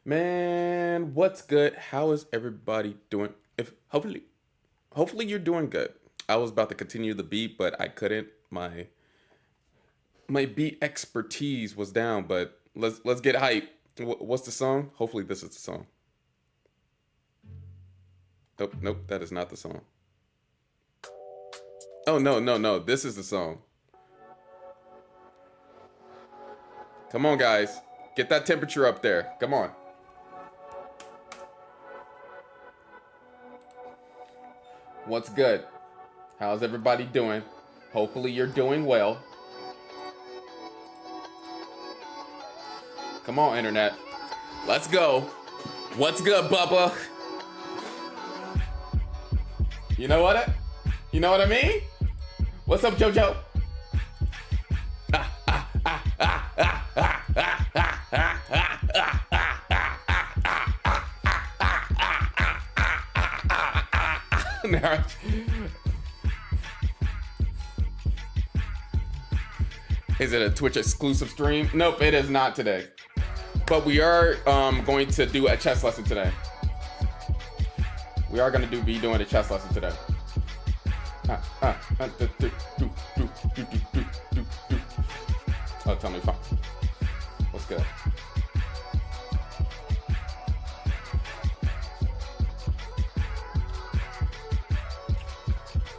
Man, what's good? How is everybody doing? If hopefully you're doing good. I was about to continue the beat, but I couldn't. My beat expertise was down, but let's get hype. What's the song? Hopefully this is the song. Nope, that is not the song. Oh no, this is the song. Come on, guys. Get that temperature up there. Come on. What's good? How's everybody doing? Hopefully you're doing well. Come on, internet. Let's go. What's good, Bubba? You know what? You know what I mean? What's up, JoJo? Is it a Twitch exclusive stream? Nope, it is not today. But we are going to do a chess lesson today. We are going to be doing a chess lesson today. Oh, tell me fine. What's good?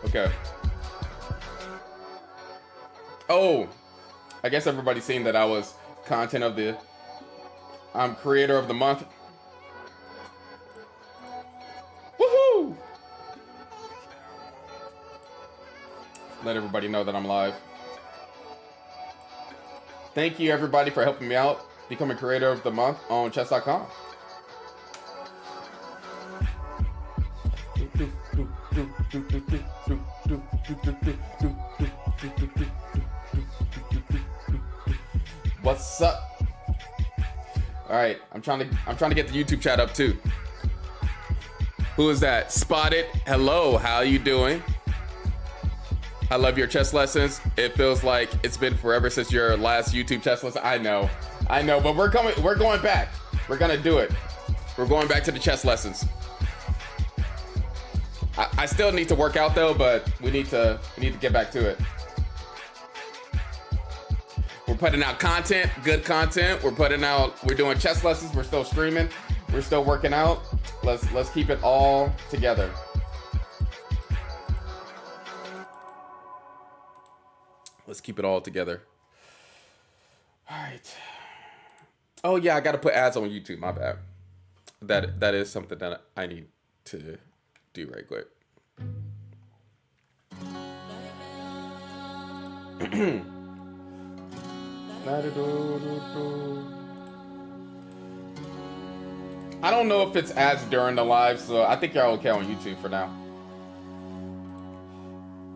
Okay. Oh, I guess everybody's seen that I was content of the creator of the month. Woohoo! Let everybody know that I'm live. Thank you everybody for helping me out becoming creator of the month on chess.com. What's up? All right, I'm trying to get the YouTube chat up too. Who is that? Spotted. Hello, how you doing? I love your chess lessons. It feels like it's been forever since your last YouTube chess lesson. I know, but we're going back. We're gonna do it. We're going back to the chess lessons. I still need to work out though, but we need to get back to it. We're putting out content, good content. We're doing chess lessons. We're still streaming. We're still working out. Let's keep it all together. Let's keep it all together. All right. Oh yeah, I got to put ads on YouTube. My bad. That is something that I need to do right quick. I don't know if it's ads during the live, so I think y'all okay on YouTube for now.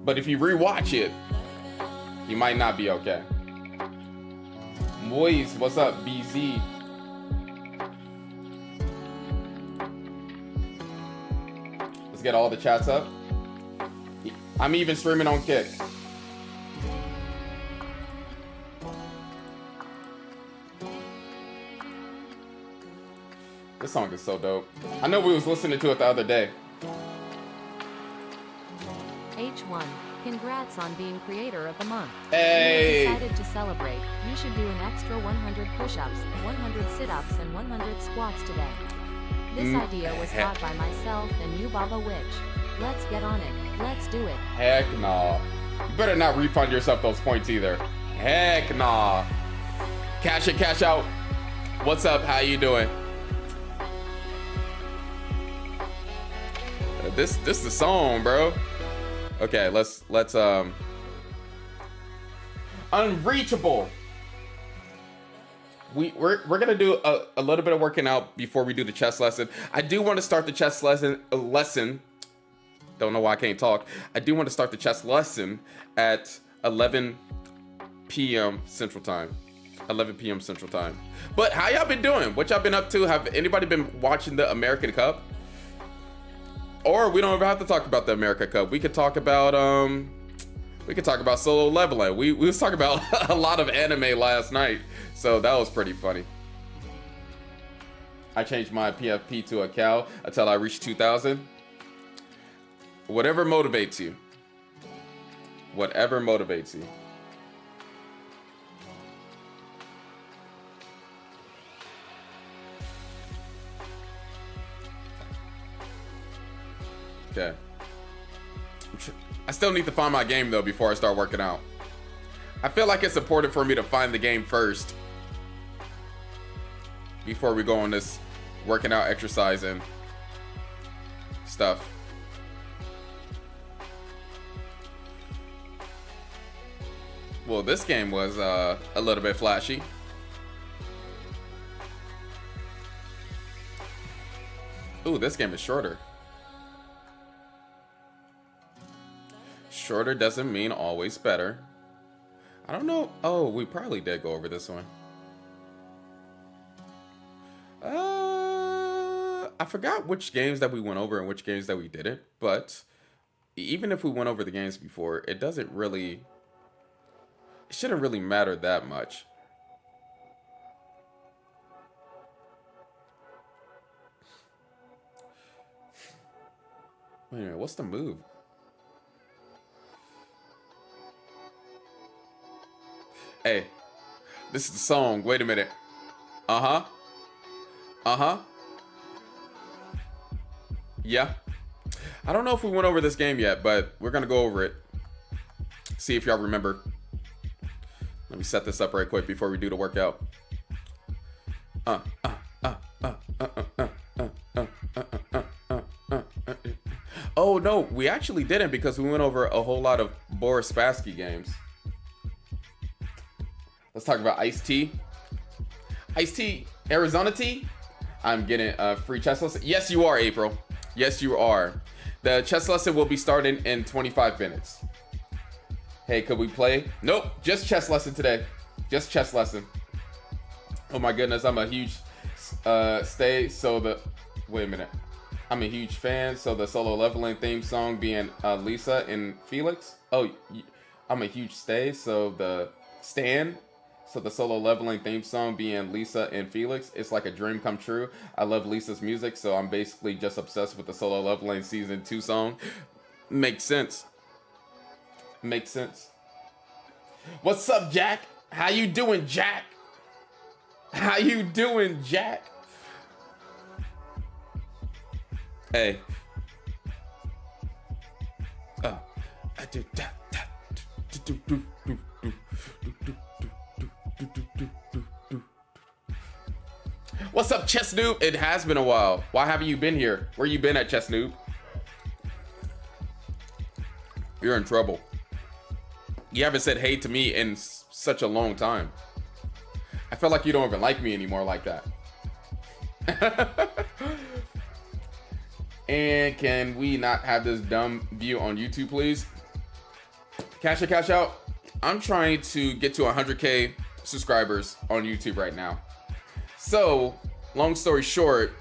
But if you rewatch it, you might not be okay. Moise, what's up, BZ? Let's get all the chats up. I'm even streaming on Kick. This song is so dope. I know we was listening to it the other day. H1, congrats on being creator of the month. Hey! We decided to celebrate. You should do an extra 100 push-ups, 100 sit-ups, and 100 squats today. This idea was thought by myself and you, Baba Witch. Let's get on it. Let's do it. Heck nah. You better not refund yourself those points either. Heck nah. Cash in, cash out. What's up? How you doing? This the song, bro. Okay, let's Unreachable. We're gonna do a little bit of working out before we do the chess lesson. I do want to start the chess lesson. Don't know why I can't talk. I do want to start the chess lesson at 11 p.m. Central Time. 11 p.m. Central Time. But how y'all been doing? What y'all been up to? Have anybody been watching the American Cup? Or we don't ever have to talk about the America Cup. We could talk about solo leveling. We was talking about a lot of anime last night, so that was pretty funny. I changed my PFP to a cow until I reach 2,000. Whatever motivates you. Whatever motivates you. Okay. I still need to find my game though before I start working out. I feel like it's important for me to find the game first before we go on this working out, exercising stuff. Well, this game was a little bit flashy. Ooh, this game is shorter. Shorter doesn't mean always better. I don't know. Oh, we probably did go over this one. I forgot which games that we went over and which games that we didn't. But even if we went over the games before, it doesn't really... It shouldn't really matter that much. Wait a minute, what's the move? Hey, this is the song. Wait a minute. Uh-huh. Uh-huh. Yeah. I don't know if we went over this game yet, but we're going to go over it. See if y'all remember. Let me set this up right quick before we do the workout. Oh, no, we actually didn't because we went over a whole lot of Boris Spassky games. Let's talk about Ice-T. Ice-T, Arizona Tea. I'm getting a free chess lesson. Yes, you are, April. Yes, you are. The chess lesson will be starting in 25 minutes. Hey, could we play? Nope, just chess lesson today. Just chess lesson. Oh my goodness, I'm a huge wait a minute. I'm a huge fan, so the solo leveling theme song being Lisa and Felix. Oh, I'm a huge so the solo leveling theme song being Lisa and Felix. It's like a dream come true. I love Lisa's music, so I'm basically just obsessed with the solo leveling season 2 song. Makes sense. Makes sense. What's up, Jack? How you doing, Jack? How you doing, Jack? Hey. What's up, Chess Noob? It has been a while. Why haven't you been here? Where you been at, Chess Noob? You're in trouble. You haven't said hey to me in such a long time. I feel like you don't even like me anymore like that. And can we not have this dumb view on YouTube, please? Cash in, cash out. I'm trying to get to 100K subscribers on YouTube right now. So, long story short,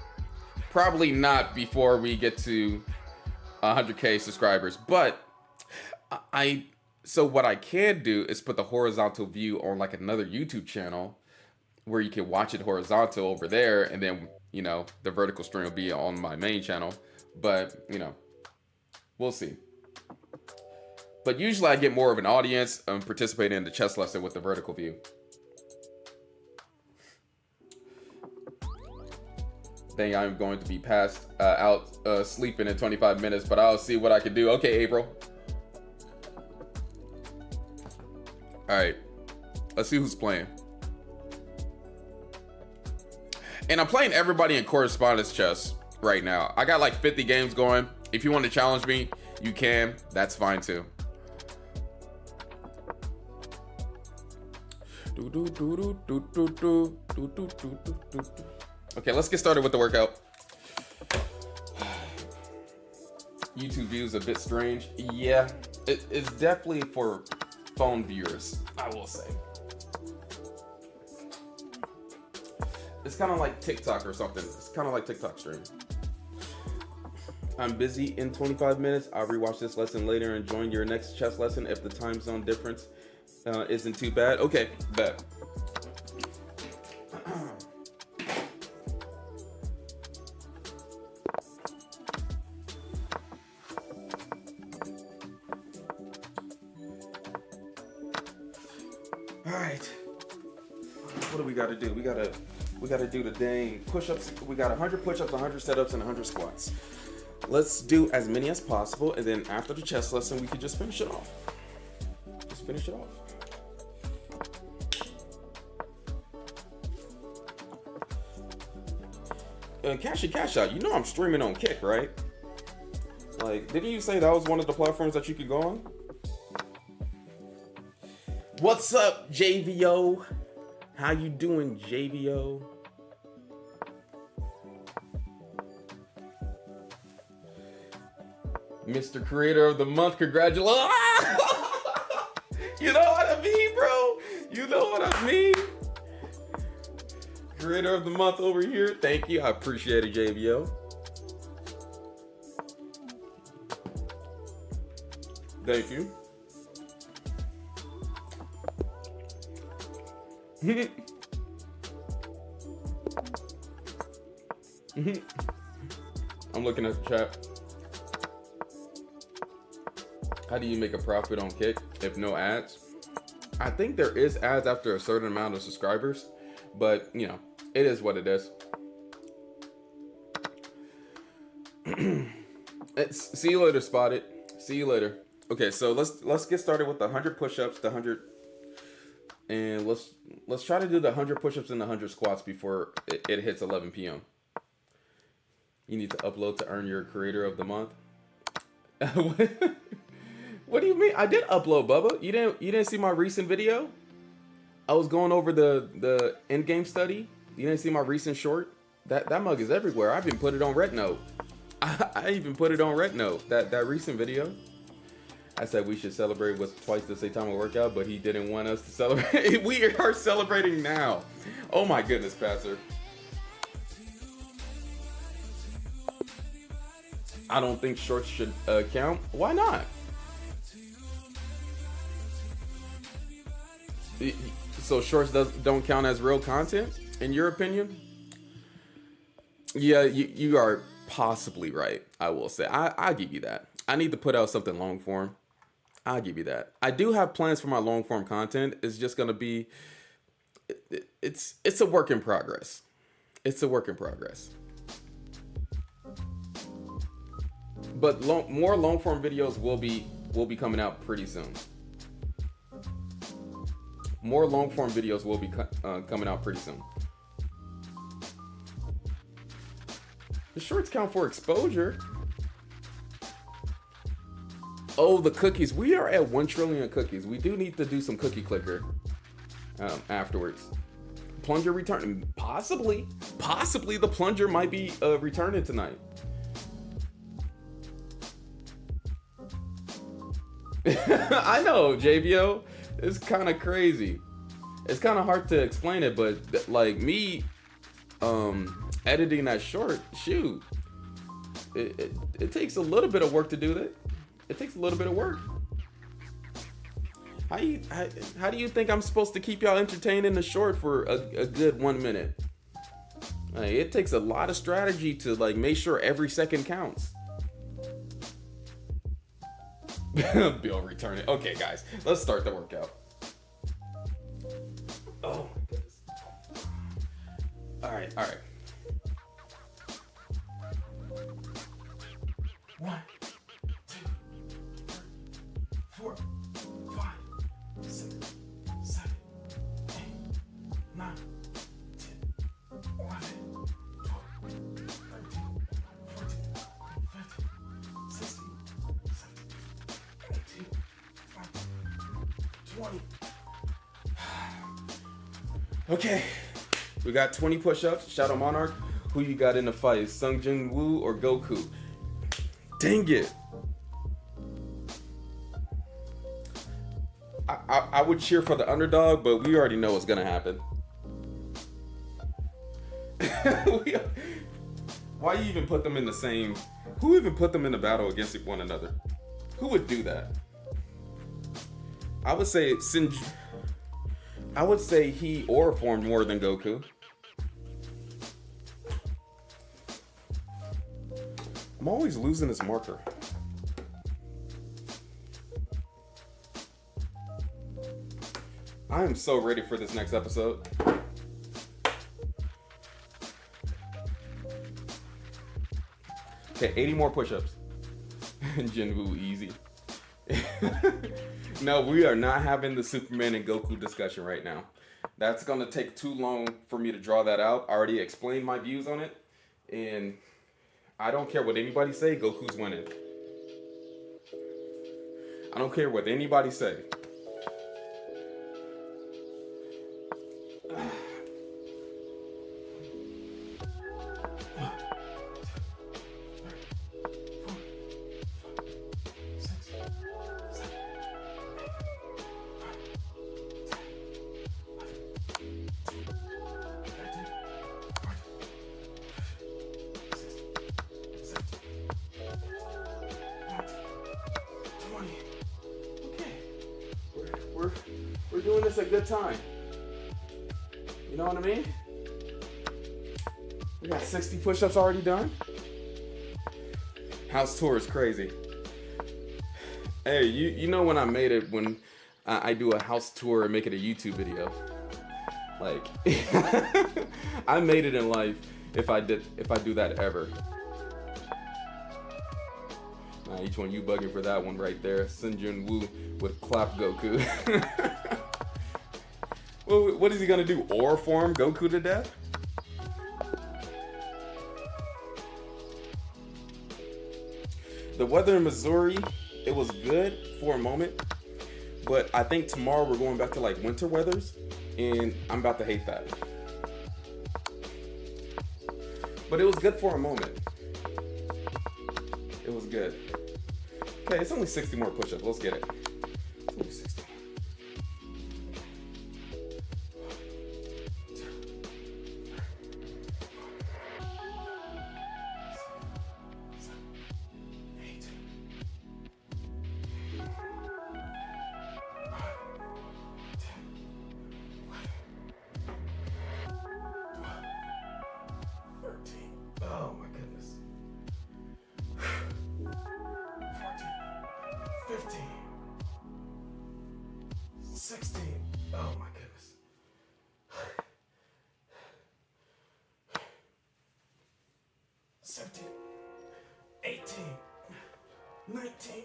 probably not before we get to 100K subscribers. But so what I can do is put the horizontal view on like another YouTube channel where you can watch it horizontal over there, and then, you know, the vertical stream will be on my main channel. But, you know, we'll see. But usually I get more of an audience participating in the chess lesson with the vertical view. Think I'm going to be passed out sleeping in 25 minutes, but I'll see what I can do. Okay, April. All right, let's see who's playing. And I'm playing everybody in correspondence chess right now. I got like 50 games going. If you want to challenge me, you can. That's fine too. Okay, let's get started with the workout. YouTube views a bit strange. Yeah, it's definitely for phone viewers, I will say. It's kind of like TikTok or something. It's kind of like TikTok stream. I'm busy in 25 minutes. I'll rewatch this lesson later and join your next chess lesson if the time zone difference isn't too bad. Okay, bet. All right. What do we got to do? We gotta do the dang push-ups. We got 100 push-ups, 100 sit-ups, and 100 squats. Let's do as many as possible, and then after the chest lesson, we can just finish it off. Just finish it off. Cash out. You know I'm streaming on Kick, right? Like, didn't you say that was one of the platforms that you could go on? What's up, JVO? How you doing, JVO? Mr. Creator of the Month, congratulations. You know what I mean, bro? You know what I mean? Creator of the Month over here. Thank you. I appreciate it, JVO. Thank you. I'm looking at the chat. How do you make a profit on Kick if no ads? I think there is ads after a certain amount of subscribers, but you know, it is what it is. See you later, Spotted. See you later. Okay, so let's get started with the 100 push-ups, the 100, and let's try to do the 100 push-ups and the 100 squats before it hits 11 p.m. You need to upload to earn your Creator of the Month. What do you mean? I did upload, Bubba. You didn't see my recent video? I was going over the end game study. You didn't see my recent short? That mug is everywhere. I even put it on Red Note. I even put it on Red Note. That recent video. I said we should celebrate with twice the same time of workout, but he didn't want us to celebrate. We are celebrating now. Oh my goodness, Pastor. I don't think shorts should count. Why not? So shorts don't count as real content, in your opinion? Yeah, you are possibly right, I will say. I'll give you that. I need to put out something long form. I'll give you that. I do have plans for my long form content. It's just going to be, it's a work in progress. It's a work in progress. But more long form videos will be coming out pretty soon. More long form videos will be coming out pretty soon. The shorts count for exposure. Oh, the cookies. We are at 1 trillion cookies. We do need to do some cookie clicker afterwards. Plunger returning. Possibly the plunger might be returning tonight. I know, JVO. It's kind of crazy. It's kind of hard to explain it, but like me editing that short, shoot, it takes a little bit of work to do that. It takes a little bit of work. How do you think I'm supposed to keep y'all entertained in the short for a good 1 minute? Like, it takes a lot of strategy to like make sure every second counts. Bill returning. Okay, guys, let's start the workout. Oh my goodness. All right. 1, 2, 3, 4, 5, 6, 7, 8, 9, 10, 11, 12, 13, 14, 15, 16, 17, 18, 20. Okay, we got 20 push-ups. Shadow Monarch, who you got in the fight? Sung Jin Woo or Goku? Dang it. I would cheer for the underdog, but we already know what's gonna happen. Why you even put them in the same? Who even put them in a battle against one another? Who would do that? I would say he or formed more than Goku. I'm always losing this marker. I am so ready for this next episode. Okay, 80 more push-ups. Jinwoo easy. No, we are not having the Superman and Goku discussion right now. That's going to take too long for me to draw that out. I already explained my views on it. And I don't care what anybody say, Goku's winning. I don't care what anybody say. We're doing this a good time. You know what I mean? We got 60 push-ups already done. House tour is crazy. Hey, you know when I made it when I do a house tour and make it a YouTube video. Like I made it in life if I do that ever. Each one you bugging for that one right there. Sinjun Woo with clap Goku. Well, what is he gonna do? Or form Goku to death? The weather in Missouri, it was good for a moment, but I think tomorrow we're going back to like winter weathers, and I'm about to hate that. But it was good for a moment. It was good. Okay, it's only 60 more push-ups. Let's get it. It's only 60. Oh my goodness. 15, 16, oh my goodness. 17, 18, 19,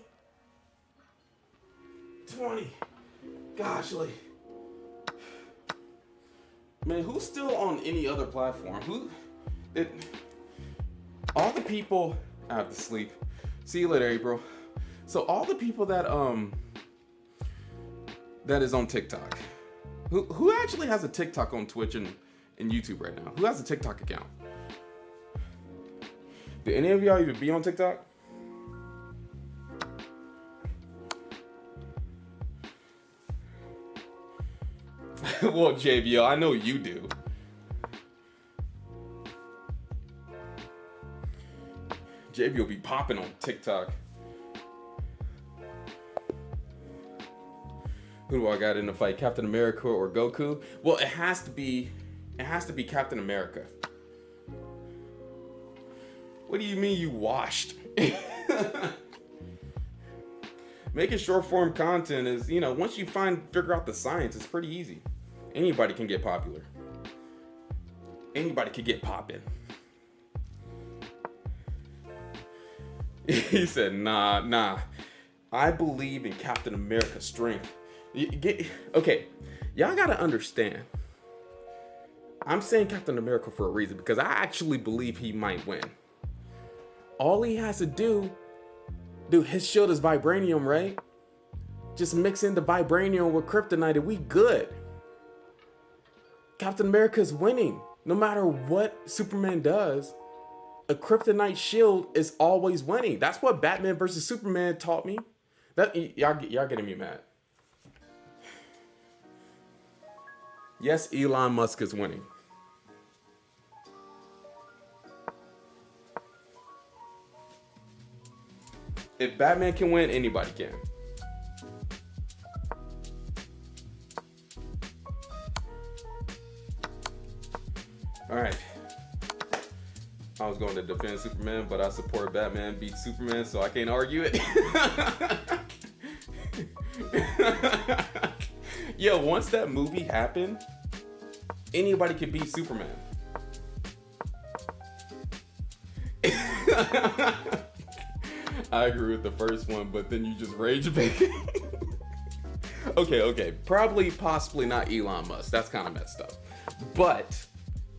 20. Goshly. Man, who's still on any other platform? All the people, I have to sleep. See you later, April. So all the people that is on TikTok, who actually has a TikTok on Twitch and YouTube right now? Who has a TikTok account? Do any of y'all even be on TikTok? Well, JBL, I know you do. JBL be popping on TikTok. Who do I got in the fight? Captain America or Goku? Well, it has to be Captain America. What do you mean you washed? Making short form content is, once you figure out the science, it's pretty easy. Anybody can get popular. Anybody can get popping. He said, nah. I believe in Captain America's strength. Okay, y'all gotta understand. I'm saying Captain America for a reason because I actually believe he might win. All he has to do, dude, his shield is vibranium, right? Just mix in the vibranium with kryptonite and we good. Captain America is winning. No matter what Superman does, a kryptonite shield is always winning. That's what Batman versus Superman taught me. That y'all getting me mad. Yes, Elon Musk is winning. If Batman can win, anybody can. All right. I was going to defend Superman, but I support Batman beat Superman, so I can't argue it. Yo, once that movie happened, anybody could be Superman. I agree with the first one, but then you just rage bait. Okay. Probably, possibly not Elon Musk. That's kind of messed up. But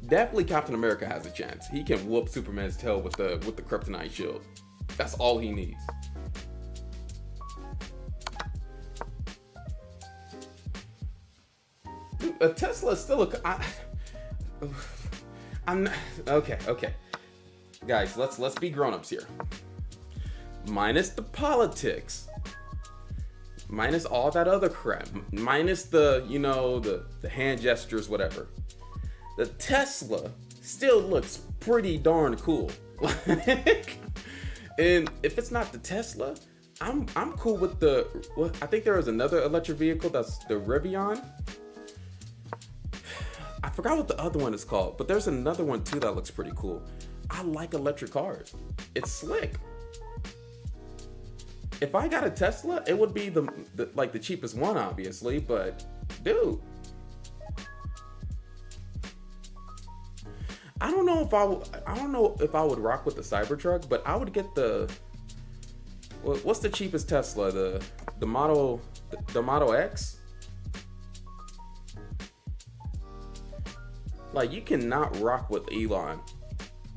definitely Captain America has a chance. He can whoop Superman's tail with the kryptonite shield. That's all he needs. Dude, a Tesla is still I'm not, okay. Guys, let's be grown-ups here. Minus the politics. Minus all that other crap. Minus the, the hand gestures, whatever. The Tesla still looks pretty darn cool. And if it's not the Tesla, I'm cool with I think there was another electric vehicle that's the Rivian. I forgot what the other one is called, but there's another one too that looks pretty cool. I like electric cars. It's slick. If I got a Tesla, it would be the cheapest one, obviously, but dude. I don't know if I would rock with the Cybertruck, but I would get what's the cheapest Tesla? The Model X? Like, you cannot rock with Elon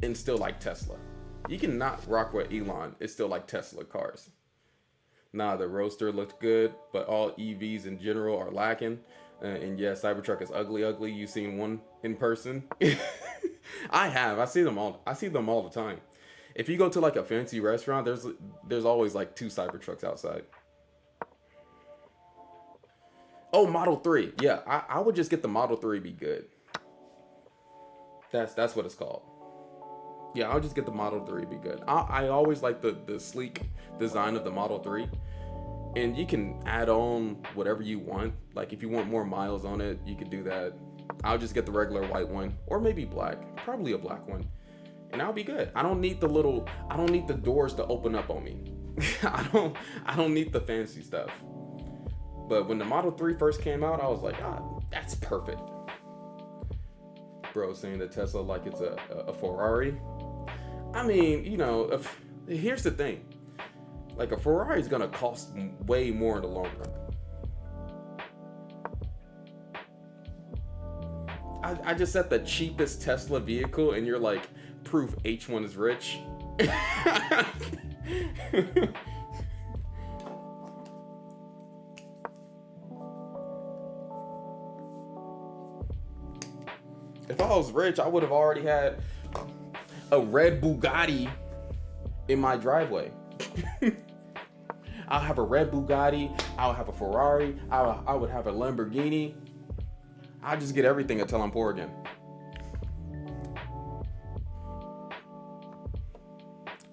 and still like Tesla. You cannot rock with Elon and still like Tesla cars. Nah, the Roadster looked good, but all EVs in general are lacking. And yeah, Cybertruck is ugly. You've seen one in person? I have. I see them all the time. If you go to like a fancy restaurant, there's always like 2 Cybertrucks outside. Oh, Model 3. Yeah, I would just get the Model 3 be good. That's what it's called. Yeah, I'll just get the Model 3 be good. I always like the sleek design of the Model 3. And you can add on whatever you want. Like if you want more miles on it, you could do that. I'll just get the regular white one, or maybe black. Probably a black one. And I'll be good. I don't need the doors to open up on me. I don't need the fancy stuff. But when the Model 3 first came out, I was like, that's perfect. Bro, saying that Tesla like it's a Ferrari. I mean, here's the thing. Like, a Ferrari is gonna cost way more in the long run. I just said the cheapest Tesla vehicle, and you're like, proof H1 is rich. If I was rich, I would have already had a red Bugatti in my driveway. I'll have a red Bugatti. I'll have a Ferrari. I would have a Lamborghini. I'll just get everything until I'm poor again.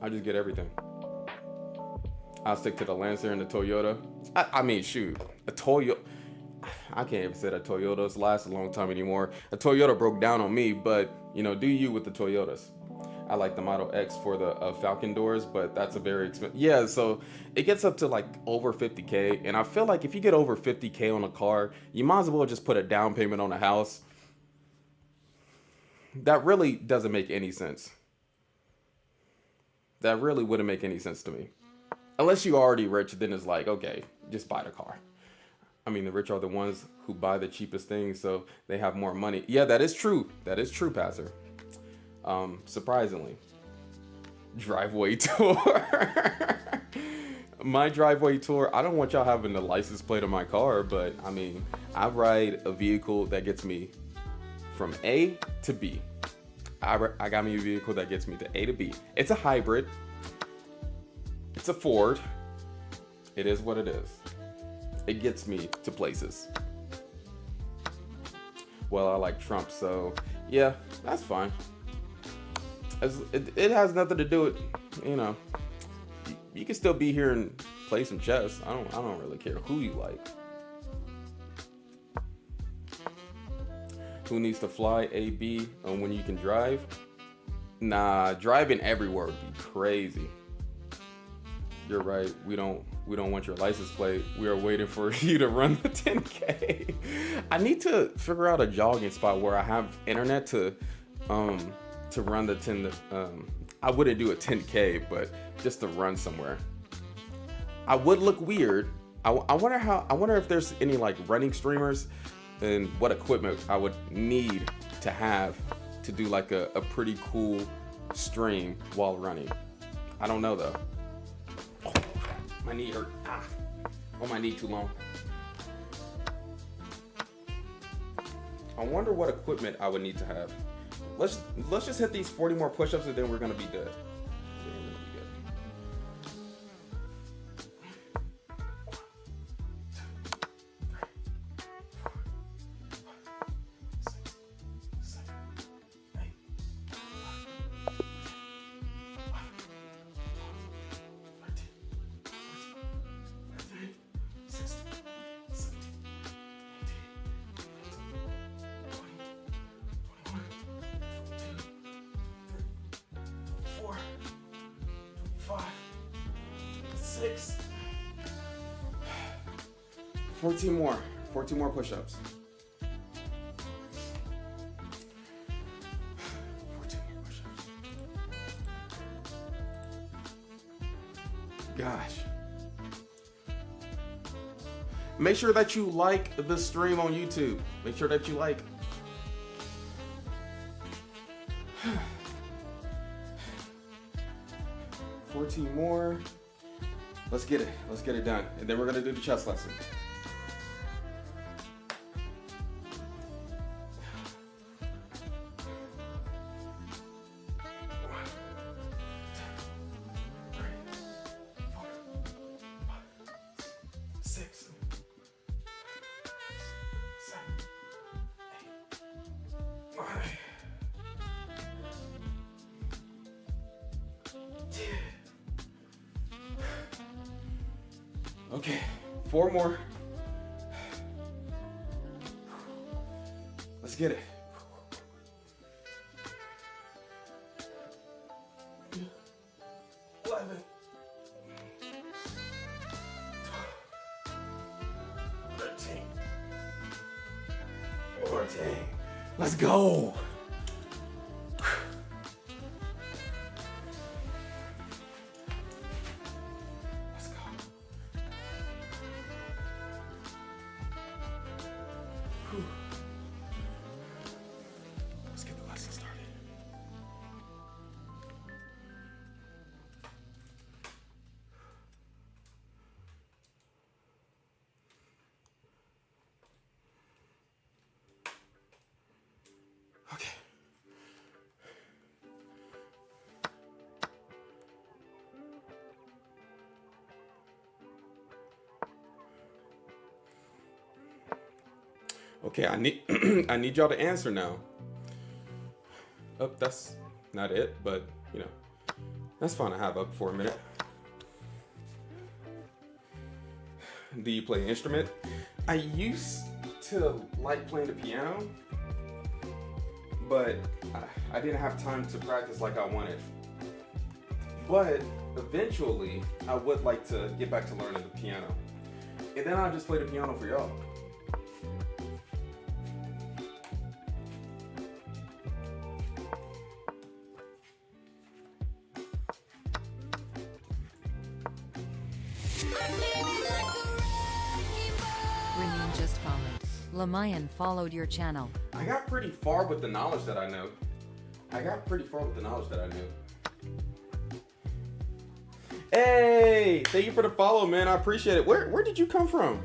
I'll just get everything. I'll stick to the Lancer and the Toyota. I mean, shoot, a Toyota. I can't even say that Toyotas last a long time anymore. A Toyota broke down on me, but do you with the Toyotas. I like the Model X for the Falcon doors, but that's a very expensive. Yeah, so it gets up to like over 50K, and I feel like if you get over 50K on a car, you might as well just put a down payment on a house. That really doesn't make any sense. That really wouldn't make any sense to me. Unless you're already rich, then it's like, okay, just buy the car. I mean, the rich are the ones who buy the cheapest things, so they have more money. Yeah, that is true. That is true, Passer. Surprisingly. Driveway tour. My driveway tour, I don't want y'all having the license plate on my car, but I mean, I ride a vehicle that gets me from A to B. I got me a vehicle that gets me to A to B. It's a hybrid. It's a Ford. It is what it is. It gets me to places. Well, I like Trump, so yeah, that's fine. It has nothing to do with, you can still be here and play some chess. I don't really care who you like. Who needs to fly A, B, when you can drive? Nah, driving everywhere would be crazy. You're right. We don't want your license plate. We are waiting for you to run the 10K. I need to figure out a jogging spot where I have internet to run the 10. I wouldn't do a 10K, but just to run somewhere. I would look weird. I wonder if there's any like running streamers and what equipment I would need to have to do like a pretty cool stream while running. I don't know though. Oh, my knee hurt. Oh, my knee too long. I wonder what equipment I would need to have. Let's just hit these 40 more push-ups and then we're gonna be good. Six. 14 more. 14 more push-ups. 14 more push-ups. Gosh. Make sure that you like the stream on YouTube. Make sure that you like. 14 more. Let's get it. Let's get it done. And then we're going to do the chest lesson. Okay, 4 more. Let's get it. 11. 13. 14. Let's go. Let's get the lesson started. Okay. Okay, I need I need y'all to answer now. Oh, that's not it, but you know, that's fine to have up for a minute. Do you play an instrument? I used to like playing the piano, but I didn't have time to practice like I wanted. But eventually, I would like to get back to learning the piano. And then I'll just play the piano for y'all. Reneen just followed. Lamayan followed your channel. I got pretty far with the knowledge that I know. Hey, thank you for the follow, man. I appreciate it. Where did you come from?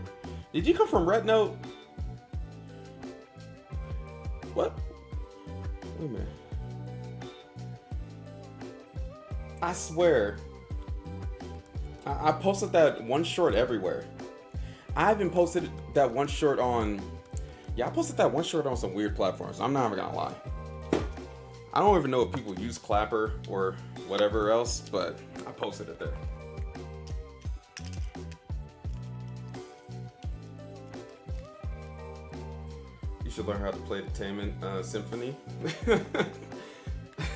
Did you come from Red Note? What? Wait a minute. I swear, I posted that one short everywhere. I even posted that one short on, I posted that one short on some weird platforms. I'm not even gonna lie. I don't even know if people use Clapper or whatever else, but I posted it there. You should learn how to play the Taman Symphony.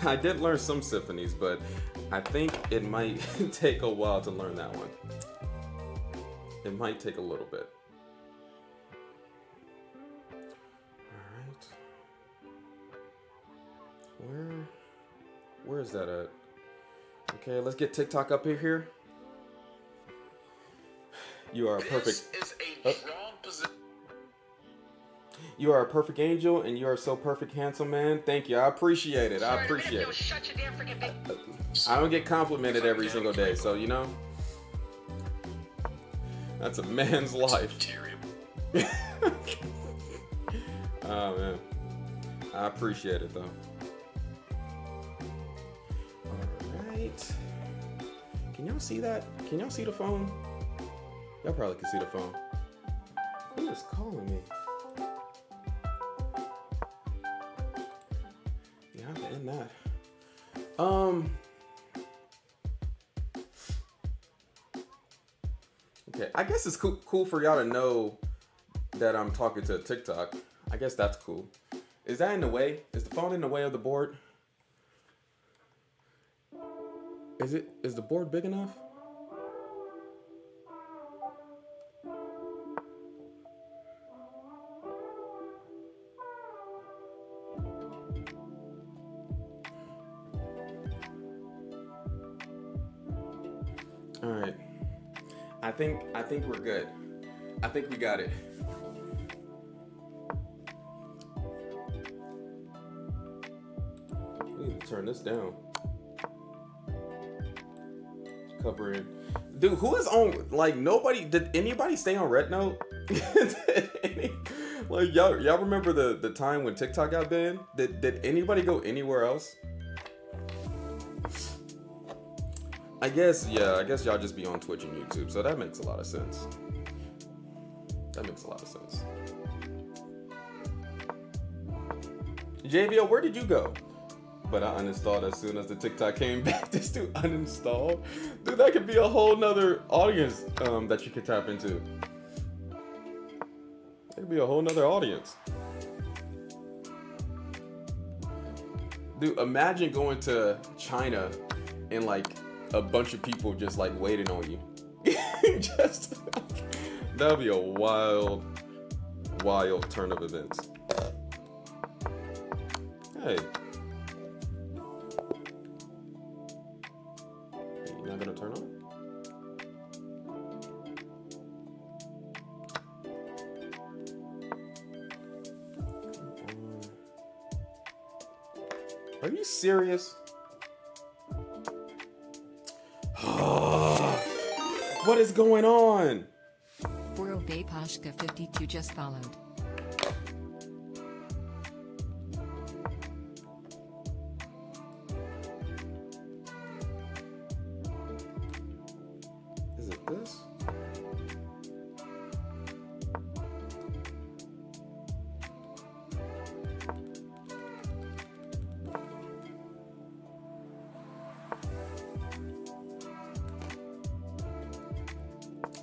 I did learn some symphonies, but I think it might take a while to learn that one. It might take a little bit. Alright. Where is that at? Okay, let's get TikTok up here. You are a perfect. You are a perfect angel, and you are so perfect, handsome man. Thank you. I appreciate it. I appreciate it. I don't get complimented every single day, so you know, that's a man's life. Oh man, I appreciate it though. All right. Can y'all see that? Can y'all see the phone? Y'all probably can see the phone. Who is calling me? Yeah, I have to end that. Okay, I guess it's cool for y'all to know that I'm talking to TikTok. I guess that's cool. Is that in the way? Is the phone in the way of the board? Is the board big enough? All right. I think we're good. I think we got it. We need to turn this down. Cover it. Dude, who is on, like, nobody, did anybody stay on Red Note? Like, y'all remember the time when TikTok got banned? Did anybody go anywhere else? I guess y'all just be on Twitch and YouTube, so that makes a lot of sense. JVO, where did you go? But I uninstalled as soon as the TikTok came back. This dude uninstalled? Dude, that could be a whole nother audience that you could tap into. That could be a whole nother audience. Dude, imagine going to China and like a bunch of people just like waiting on you. That'd be a wild turn of events. Hey. You're not gonna turn on? Are you serious? What is going on? Boro Bay Pashka 52 just followed. Is it this?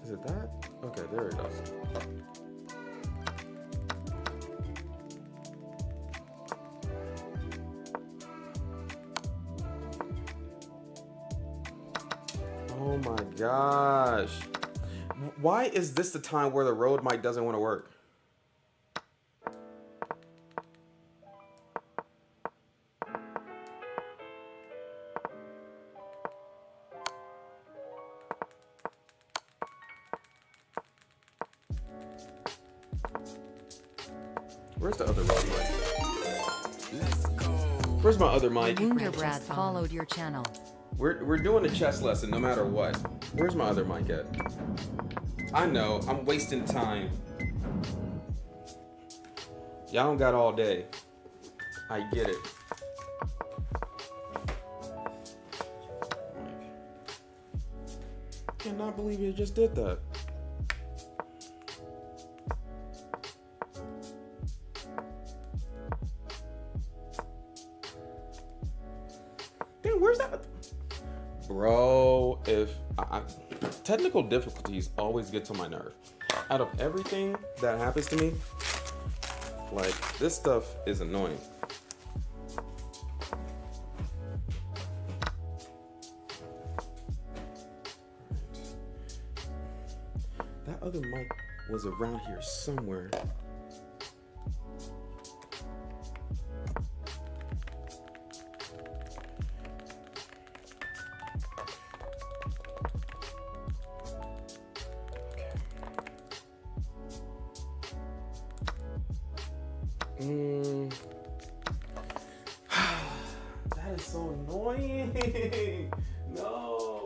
Is it that? Okay, there it goes. Oh my gosh. Why is this the time where the Rode mic doesn't want to work? Where's the other Rode mic? Where's my other mic? Wunderbrad followed your channel. We're doing a chess lesson no matter what. Where's my other mic at? I know, I'm wasting time. Y'all don't got all day. I get it. I cannot believe you just did that. Damn, where's that? Bro, if technical difficulties always get to my nerve. Out of everything that happens to me, like, this stuff is annoying. was around here somewhere. That is so annoying. No.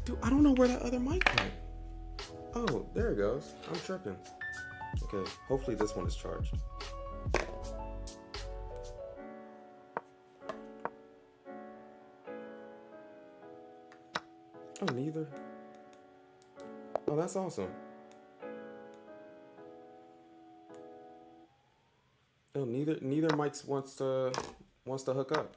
Dude, I don't know where that other mic went. Oh, there it goes. I'm tripping. Okay, hopefully this one is charged. Oh, neither. Oh, that's awesome. Oh, neither mics wants to hook up.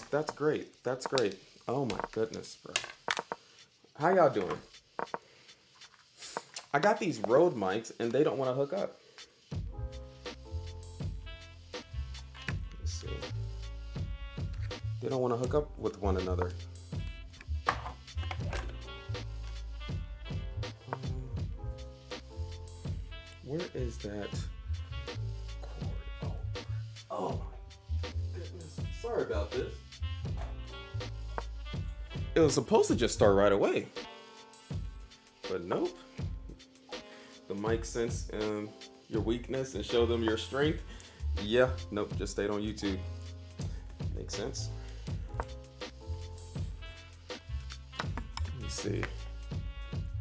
That's great. That's great. Oh my goodness, bro. How y'all doing? I got these Rode mics and they don't want to hook up. Let's see. They don't want to hook up with one another. Where is that cord? Oh my goodness. Sorry about this. It was supposed to just start right away. But nope. The mic sense your weakness and show them your strength. Yeah, nope, just stayed on YouTube. Makes sense. Let me see.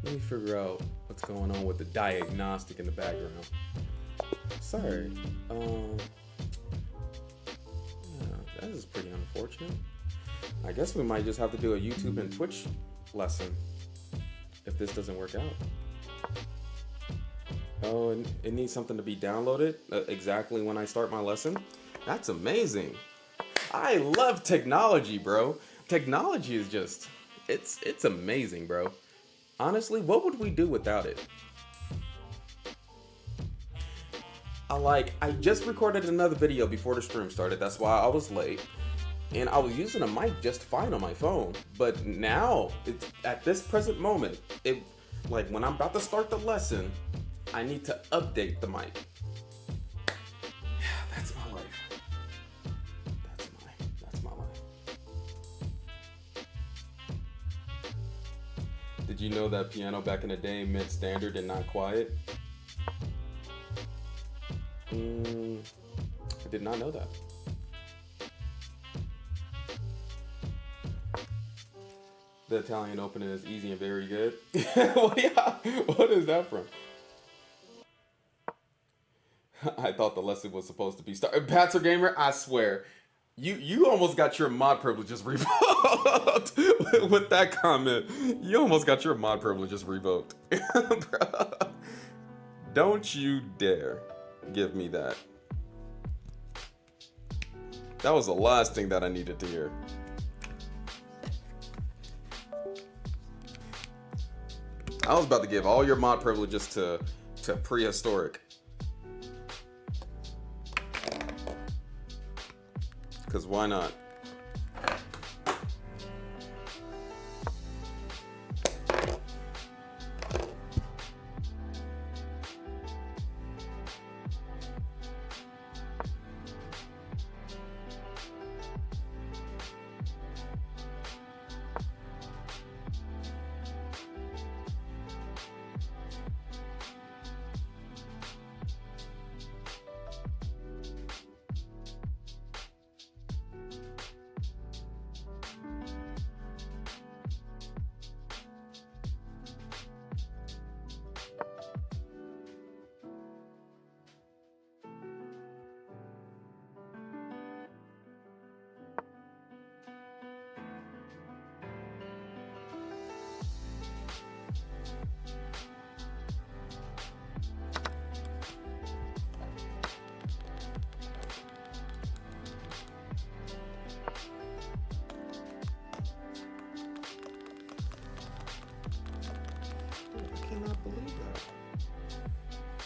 Let me figure out what's going on with the diagnostic in the background. Sorry. Yeah, that is pretty unfortunate. I guess we might just have to do a YouTube and Twitch lesson if this doesn't work out. Oh, and it needs something to be downloaded exactly when I start my lesson. That's amazing. I love technology, bro. Technology is just, it's amazing, bro. Honestly, what would we do without it? I just recorded another video before the stream started. That's why I was late. And I was using a mic just fine on my phone. But now, at this present moment, when I'm about to start the lesson, I need to update the mic. Yeah, that's my life. That's my life. Did you know that piano back in the day meant standard and not quiet? I did not know that. The Italian Open is easy and very good. Well, yeah. What is that from? I thought the lesson was supposed to be started. Patzer Gamer, I swear, you almost got your mod privileges revoked with that comment. You almost got your mod privileges revoked. Don't you dare give me that. That was the last thing that I needed to hear. I was about to give all your mod privileges to prehistoric. Because why not?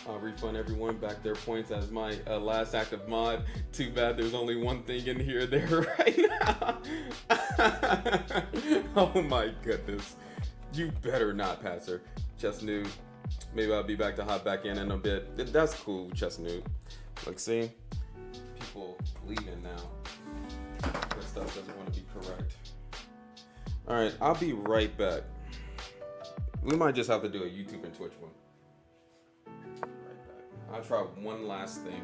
I'll refund everyone back their points as my last active mod. too bad there's only one thing in here there right now. Oh my goodness. You better not pass her. Chest Nude. Maybe I'll be back to hop back in a bit. That's cool, Chest Nude. Look, see? People leaving now. This stuff doesn't want to be correct. Alright, I'll be right back. We might just have to do a YouTube and Twitch one. Right back. I'll try one last thing.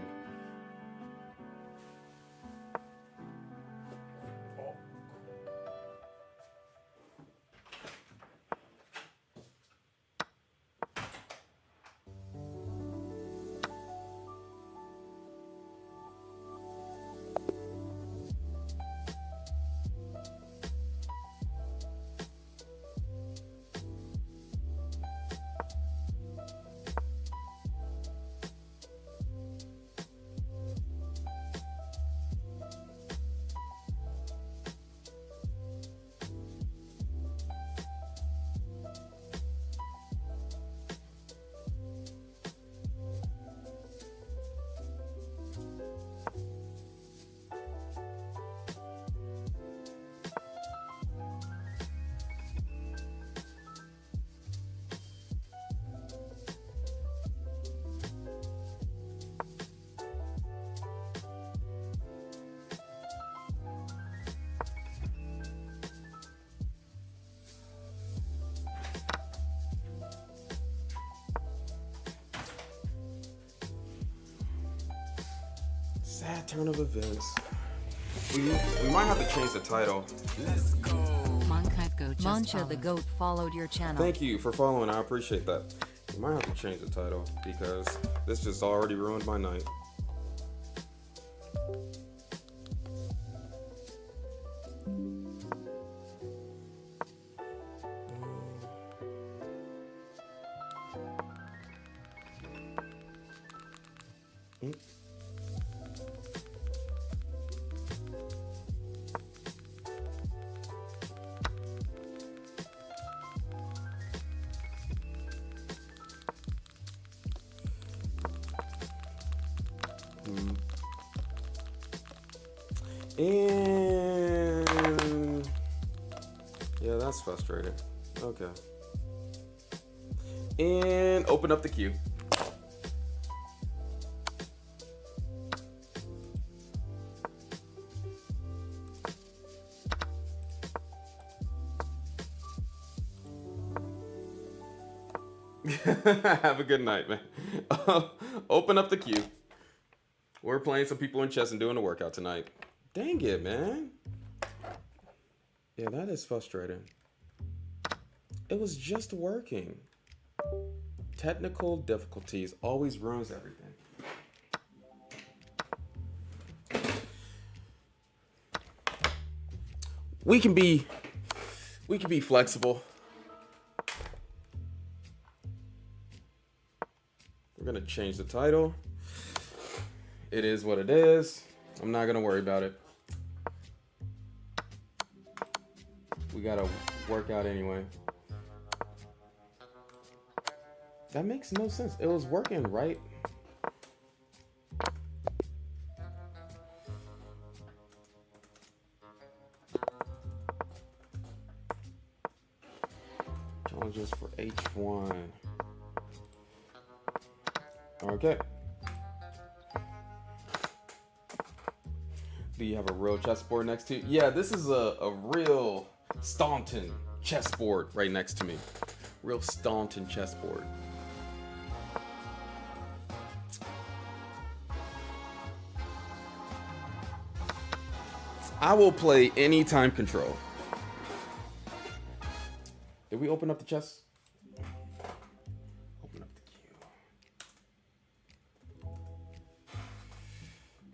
Sad turn of events. We might have to change the title. Mancha the Goat followed your channel. Thank you for following. I appreciate that. We might have to change the title because this just already ruined my night. And yeah, that's frustrating. Okay. And open up the queue. Have a good night, man. Open up the queue. We're playing some people in chess and doing a workout tonight. Dang it, man. Yeah, that is frustrating. It was just working. Technical difficulties always ruins everything. We can be flexible. We're gonna change the title. It is what it is. I'm not gonna worry about it. We gotta work out anyway. That makes no sense. It was working, right? Challenges for H1. Okay. Do you have a real chessboard next to you? Yeah, this is a real Staunton chessboard right next to me. Real Staunton chessboard. I will play any time control. Did we open up the chess? Open up the queue.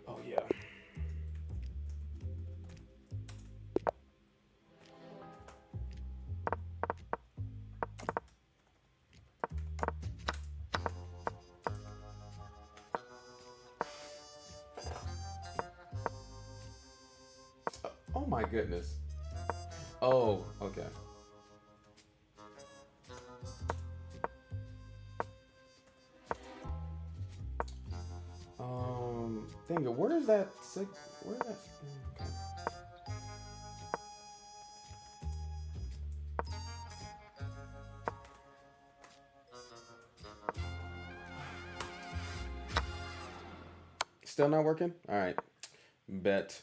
Oh yeah. Oh my goodness. Oh, okay. Dang it, where is that? Where is that? Okay. Still not working? All right. Bet.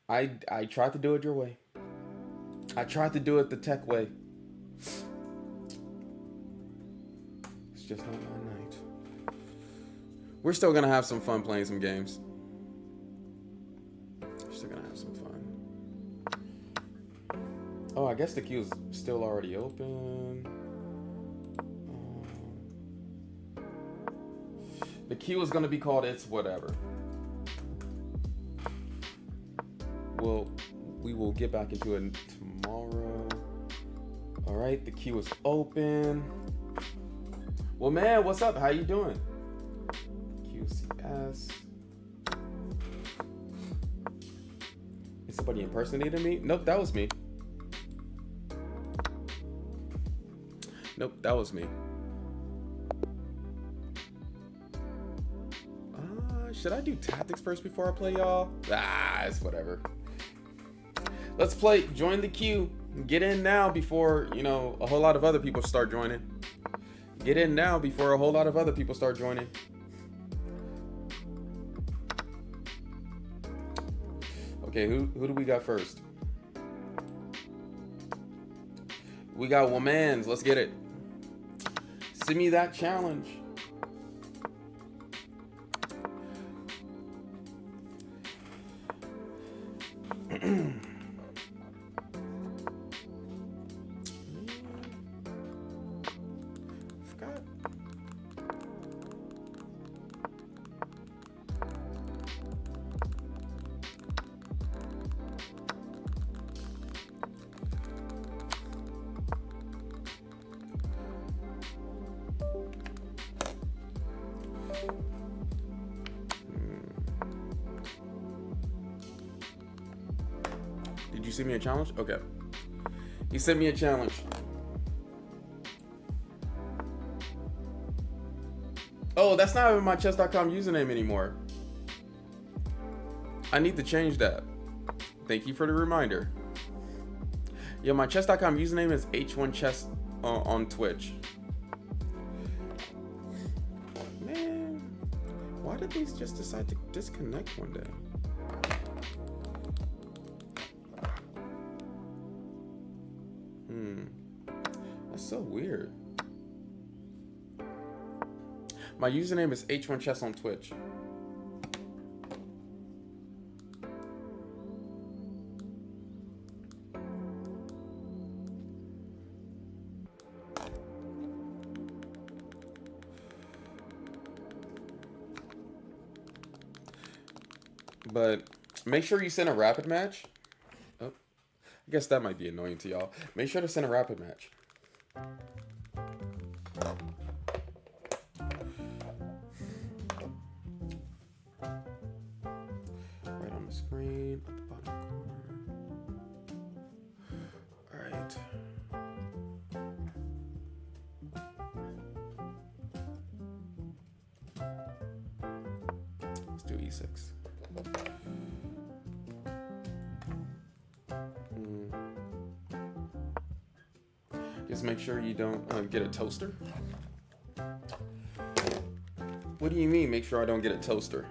I tried to do it your way. I tried to do it the tech way. It's just not my night. We're still gonna have some fun playing some games. We're still gonna have some fun. Oh, I guess the queue is still already open. The queue is gonna be called It's Whatever. We will get back into it tomorrow. All right, the queue is open. Well, man, what's up? How you doing? QCS. Is somebody impersonating me? Nope, that was me. Nope, that was me. Should I do tactics first before I play, y'all? Ah, it's whatever. Let's play. Join the queue. Get in now before, you know, a whole lot of other people start joining. Get in now before a whole lot of other people start joining. Okay, who do we got first? We got Womans. Let's get it. Send me that challenge. Did you send me a challenge? Okay. He sent me a challenge. Oh, that's not even my chess.com username anymore. I need to change that. Thank you for the reminder. Yeah, my chess.com username is H1Chess on Twitch. Man, why did these just decide to disconnect one day? That's so weird. My username is H1Chess on Twitch. But make sure you send a rapid match. Oh, I guess that might be annoying to y'all. Make sure to send a rapid match. Right on the screen, at the bottom corner. All right. Let's do E6. Just make sure you don't get a toaster. What do you mean, make sure I don't get a toaster?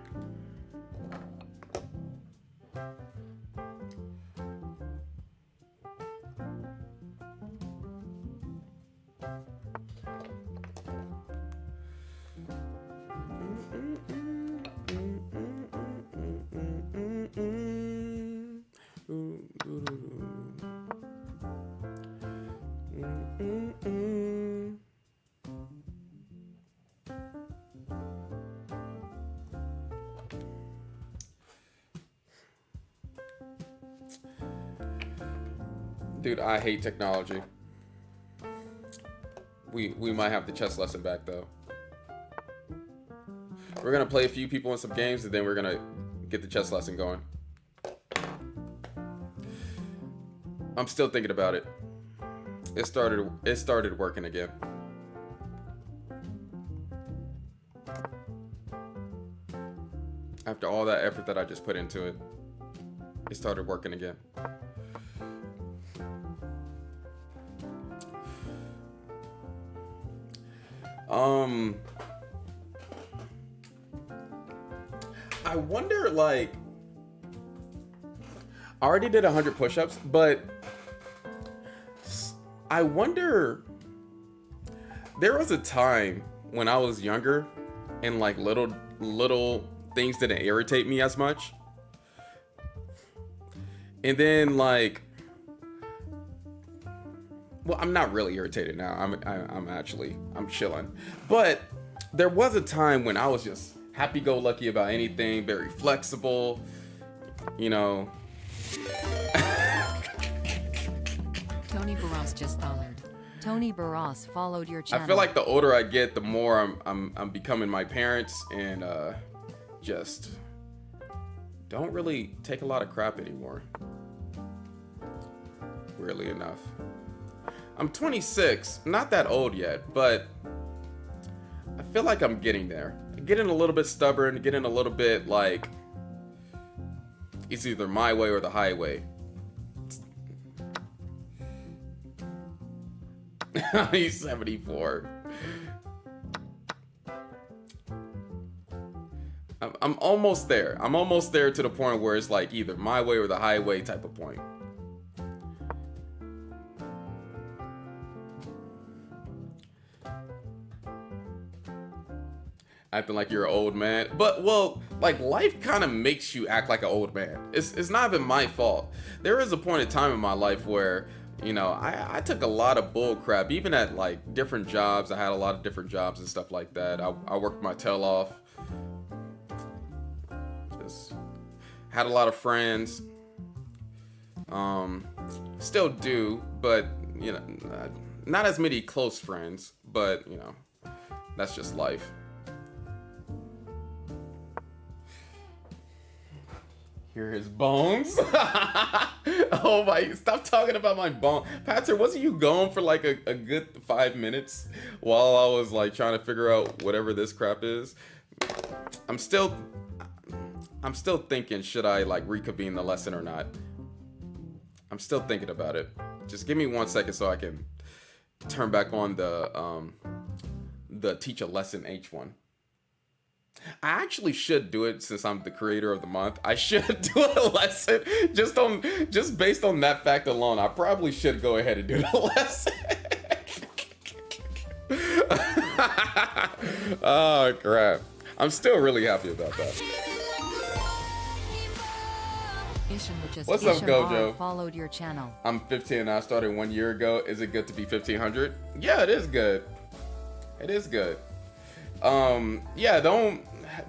Dude, I hate technology. We might have the chess lesson back though. We're gonna play a few people in some games and then we're gonna get the chess lesson going. I'm still thinking about it. It started working again. After all that effort that I just put into it, it started working again. I wonder, like, I already did 100 push-ups, but I wonder, there was a time when I was younger and like little things didn't irritate me as much. And then like, well, I'm not really irritated now. I'm chilling. But there was a time when I was just happy-go-lucky about anything, very flexible, you know. Tony Barros just followed. Tony Barros followed your channel. I feel like the older I get, the more I'm becoming my parents, and just don't really take a lot of crap anymore. Weirdly enough. I'm 26, not that old yet, but I feel like I'm getting there. Getting a little bit stubborn, getting a little bit like it's either my way or the highway. He's 74. I'm almost there. I'm almost there to the point where it's like either my way or the highway type of point. Acting like you're an old man. But, well, like, life kind of makes you act like an old man. It's not even my fault. There is a point in time in my life where, you know, I took a lot of bull crap. Even at, like, different jobs. I had a lot of different jobs and stuff like that. I worked my tail off. Just had a lot of friends. Still do, but, you know, not as many close friends. But, you know, that's just life. Hear his bones. Oh my, stop talking about my bone. Patrick, wasn't you going for like a good 5 minutes while I was like trying to figure out whatever this crap is? I'm still thinking, should I like reconvene the lesson or not? I'm still thinking about it. Just give me 1 second so I can turn back on the teach a lesson H1. I actually should do it since I'm the creator of the month. I should do a lesson just based on that fact alone. I probably should go ahead and do the lesson. Oh crap. I'm still really happy about that. What's up, Gojo? Followed your channel. I'm 15 and I started 1 year ago. Is it good to be 1500? Yeah, it is good. It is good. Yeah,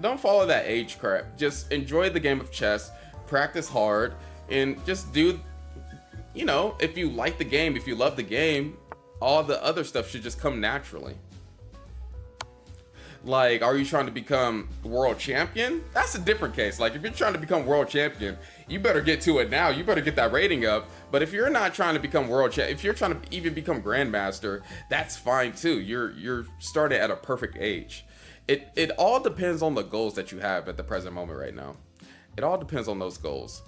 don't follow that age crap. Just enjoy the game of chess, practice hard, and just do, you know, if you like the game, if you love the game, all the other stuff should just come naturally. Like, are you trying to become world champion? That's a different case. Like, if you're trying to become world champion, you better get to it now. You better get that rating up. But if you're not trying to become world champion, if you're trying to even become Grandmaster, that's fine too. You're starting at a perfect age. It all depends on the goals that you have at the present moment right now. It all depends on those goals.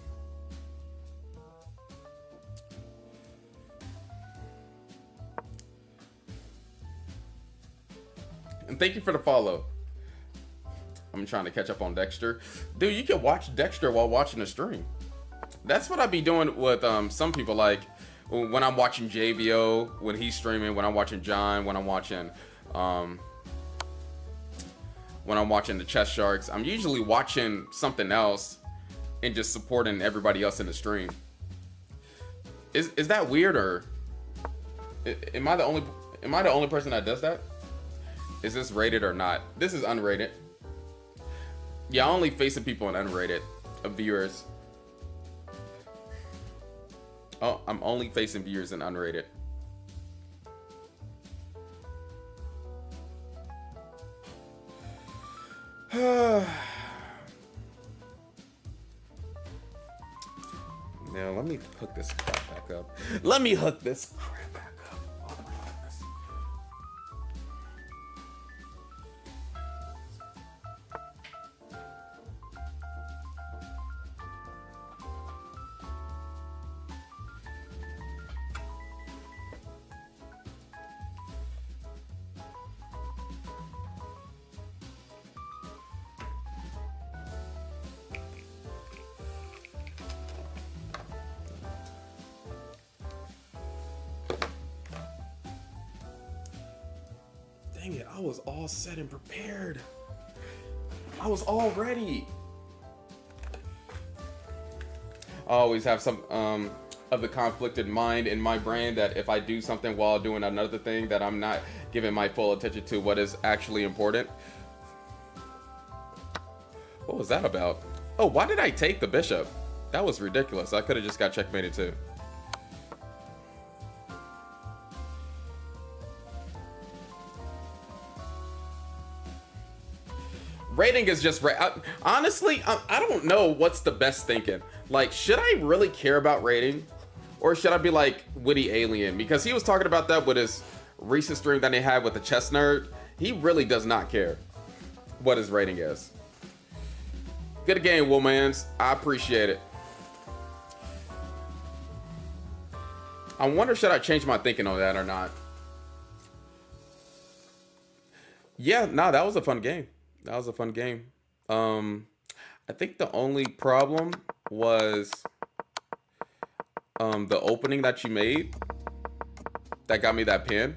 And thank you for the follow. I'm trying to catch up on Dexter. Dude, you can watch Dexter while watching the stream. That's what I be doing with some people, like when I'm watching JVO, when he's streaming, when I'm watching John, when I'm watching the Chess Sharks. I'm usually watching something else and just supporting everybody else in the stream. Is that weird, or am I the only person that does that? Is this rated or not? This is unrated. Yeah, I'm only facing people in unrated viewers. Oh, I'm only facing viewers in unrated. Now let me hook this crap back up. Let me hook this crap back up. Oh my goodness. Dang it, I was all set and prepared. I was all ready. I always have some of the conflicted mind in my brain that if I do something while doing another thing, that I'm not giving my full attention to what is actually important. What was that about? Oh, why did I take the bishop? That was ridiculous. I could have just got checkmated too. Rating is just honestly, I don't know what's the best thinking. Like, should I really care about rating, or should I be like Witty Alien? Because he was talking about that with his recent stream that he had with the chess nerd. He really does not care what his rating is. Good game, Woolmans. I appreciate it. I wonder, should I change my thinking on that or not? Yeah, no, that was a fun game. That was a fun game. I think the only problem was the opening that you made that got me that pin.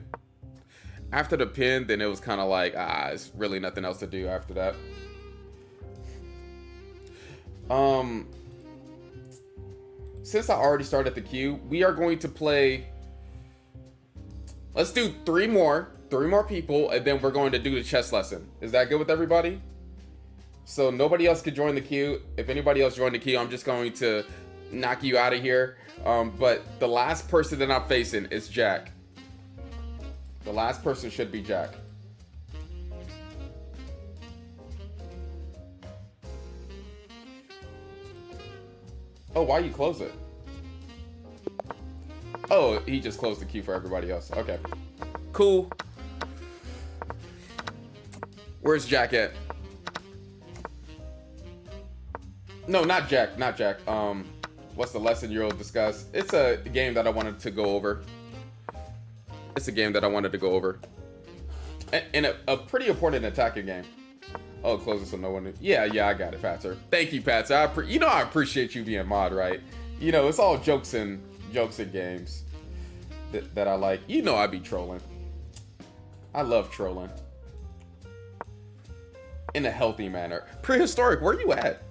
After the pin, then it was kind of like, it's really nothing else to do after that. Since I already started the queue, we are going to play. Let's do three more people, and then we're going to do the chess lesson. Is that good with everybody? So nobody else could join the queue. If anybody else joined the queue, I'm just going to knock you out of here. But the last person that I'm facing is Jack. The last person should be Jack. Oh, why you close it? Oh, he just closed the queue for everybody else. Okay. Cool. Where's Jack at? No, not Jack. Not Jack. What's the lesson you'll discuss? It's a game that I wanted to go over. It's a game that I wanted to go over. And a pretty important attacking game. Oh, close it so no one... Yeah, I got it, Patser. Thank you, Patser. You know I appreciate you being mod, right? You know, it's all jokes and games that I like. You know I be trolling. I love trolling. In a healthy manner. Prehistoric, where you at?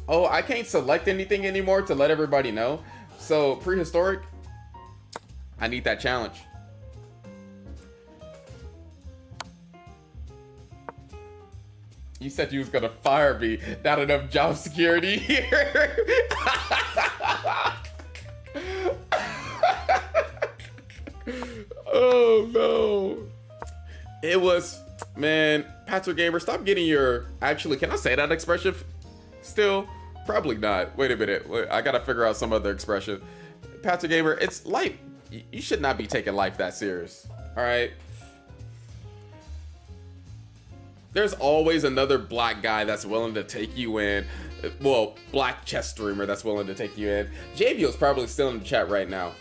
Oh, I can't select anything anymore to let everybody know. So, Prehistoric, I need that challenge. You said you was gonna fire me. Not enough job security here. Oh no. It was, man, Patrick Gamer, stop getting your, actually, can I say that expression still? Probably not. Wait a minute. I gotta figure out some other expression. Patrick Gamer, it's life. You should not be taking life that serious. All right. There's always another black guy that's willing to take you in. Well, black chess streamer that's willing to take you in. JBO's probably still in the chat right now.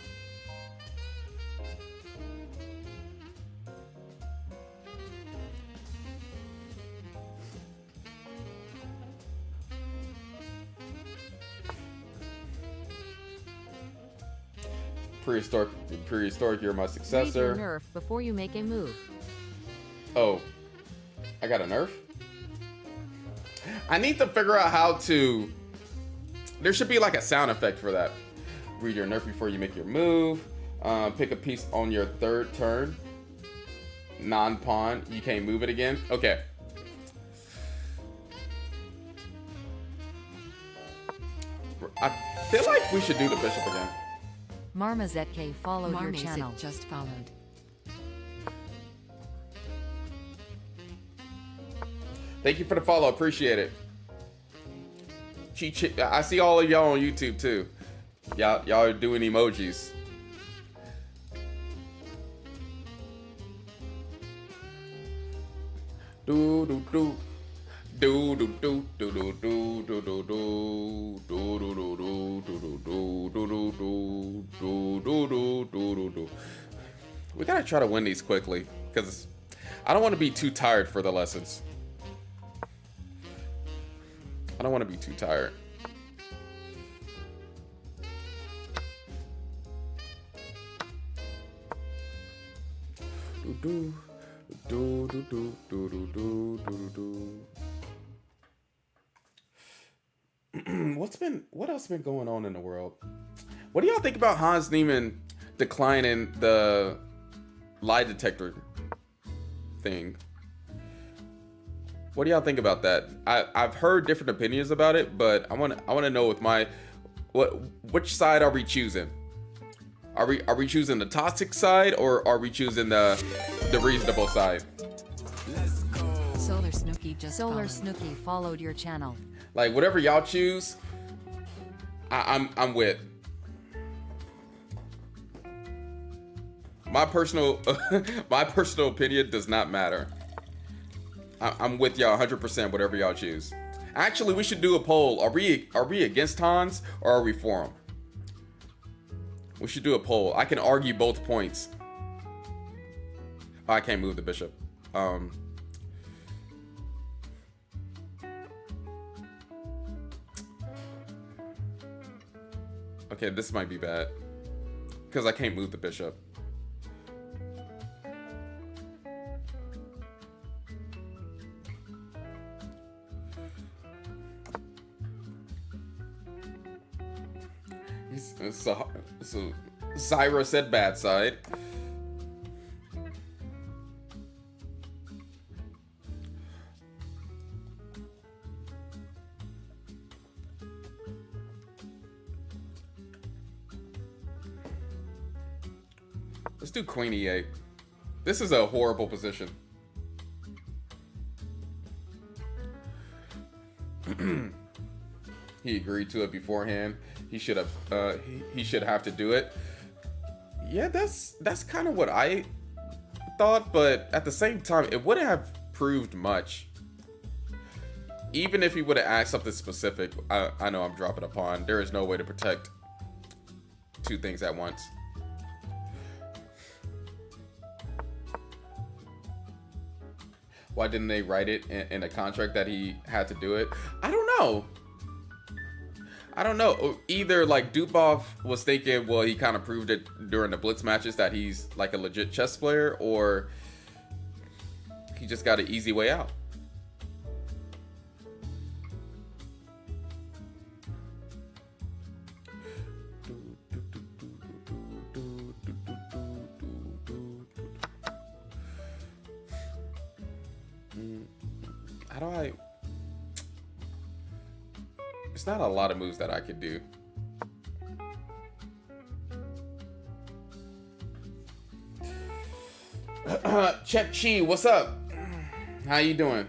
Prehistoric, you're my successor. Read your nerf before you make a move. Oh, I got a nerf? I need to figure out how to... There should be like a sound effect for that. Read your nerf before you make your move. Pick a piece on your third turn. Non-pawn. You can't move it again. Okay. I feel like we should do the bishop again. Marmazette followed your channel. Just followed. Thank you for the follow. Appreciate it. I see all of y'all on YouTube too. Y'all are doing emojis. Do do do. Do do do do do do do do do do do do do do do do do do. We gotta try to win these quickly because I don't want to be too tired for the lessons. I don't want to be too tired. Do do do do do do do do do. What else been going on in the world? What do y'all think about Hans Niemann declining the lie detector thing? What do y'all think about that? I've heard different opinions about it, but I want to know with which side are we choosing? Are we choosing the toxic side, or are we choosing the reasonable side? Solar Snooky just Solar followed. Snooky followed your channel. Like, whatever y'all choose, I'm with. My personal opinion does not matter. I'm with y'all 100%. Whatever y'all choose. Actually, we should do a poll. Are we against Hans, or are we for him? We should do a poll. I can argue both points. Oh, I can't move the bishop. Okay, this might be bad because I can't move the bishop. So Zyra said bad side. Let's do Queen E8. This is a horrible position. He agreed to it beforehand. He should have. He should have to do it. Yeah, that's kind of what I thought, but at the same time, it wouldn't have proved much. Even if he would have asked something specific, I know I'm dropping a pawn. There is no way to protect two things at once. Why didn't they write it in a contract that he had to do it? I don't know. Either like Dubov was thinking, well, he kind of proved it during the Blitz matches that he's like a legit chess player, or he just got an easy way out. How do I... It's not a lot of moves that I could do. Check Chi, what's up? How you doing?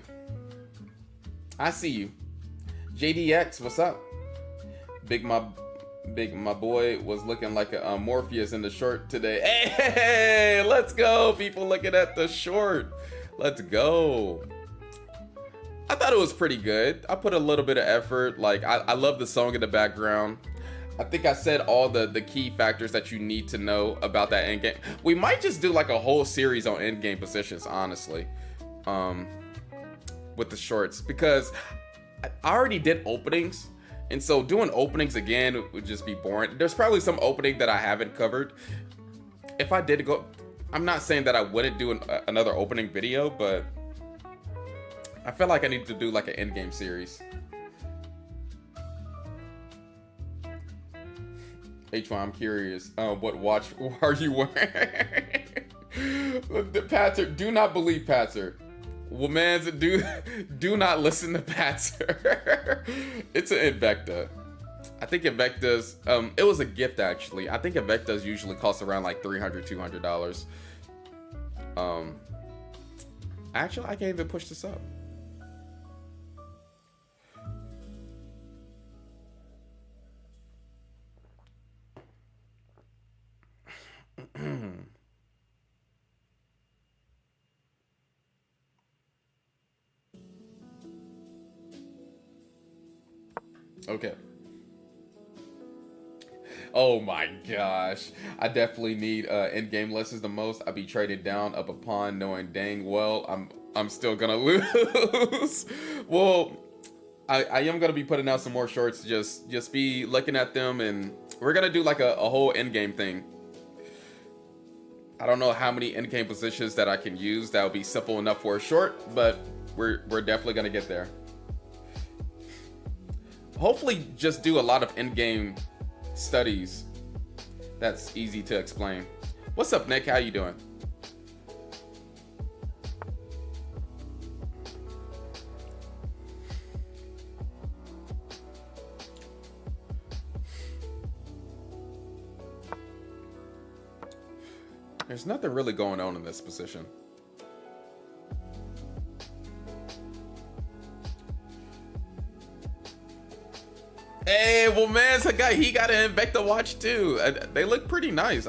I see you. JDX, what's up? Big my boy was looking like a Morpheus in the short today. Hey, let's go. People looking at the short. Let's go. I thought it was pretty good. I put a little bit of effort. Like, I love the song in the background. I think I said all the key factors that you need to know about that endgame. We might just do like a whole series on endgame positions, honestly. With the shorts. Because I already did openings. And so doing openings again would just be boring. There's probably some opening that I haven't covered. If I did go... I'm not saying that I wouldn't do another opening video, but... I feel like I need to do like an endgame series. H1, I'm curious. What watch are you wearing? Patzer, do not believe Patzer. Well, man, do not listen to Patzer. It's an Invecta. I think Invecta's, it was a gift actually. I think Invecta's usually cost around like $300, $200. Actually, I can't even push this up. Okay. Oh my gosh. I definitely need in-game lessons the most. I be traded down up a pawn knowing dang well I'm still gonna lose. Well, I am gonna be putting out some more shorts. Just be looking at them, and we're gonna do like a whole in-game thing. I don't know how many in-game positions that I can use that will be simple enough for a short, but we're definitely gonna get there. Hopefully just do a lot of in-game studies that's easy to explain. What's up, Nick? How you doing? There's nothing really going on in this position. Hey, well, man, he got an Invecta watch too. They look pretty nice.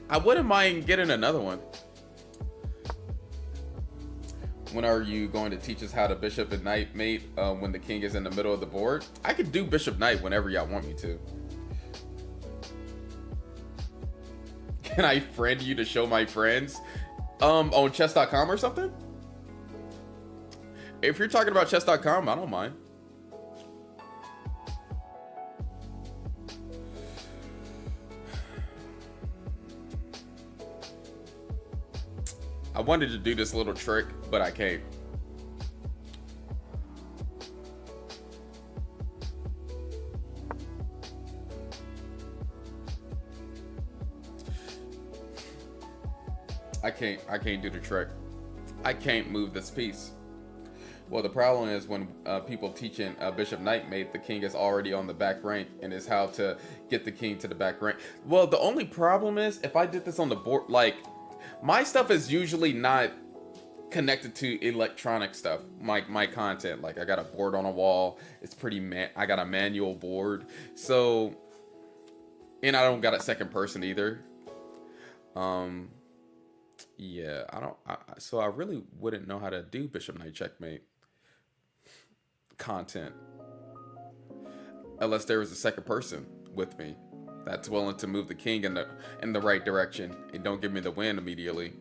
I wouldn't mind getting another one. When are you going to teach us how to Bishop and Knight mate when the king is in the middle of the board? I could do Bishop Knight whenever y'all want me to. Can I friend you to show my friends? On chess.com or something? If you're talking about chess.com, I don't mind. I wanted to do this little trick, but I can't. I can't do the trick. I can't move this piece. Well, the problem is when people teaching Bishop Knight mate, the king is already on the back rank and is how to get the king to the back rank. Well, the only problem is if I did this on the board, like my stuff is usually not connected to electronic stuff. My content, like I got a board on a wall. It's pretty I got a manual board. So, and I don't got a second person either. Yeah, so I really wouldn't know how to do Bishop Knight checkmate content unless there was a second person with me that's willing to move the king in the right direction and don't give me the win immediately.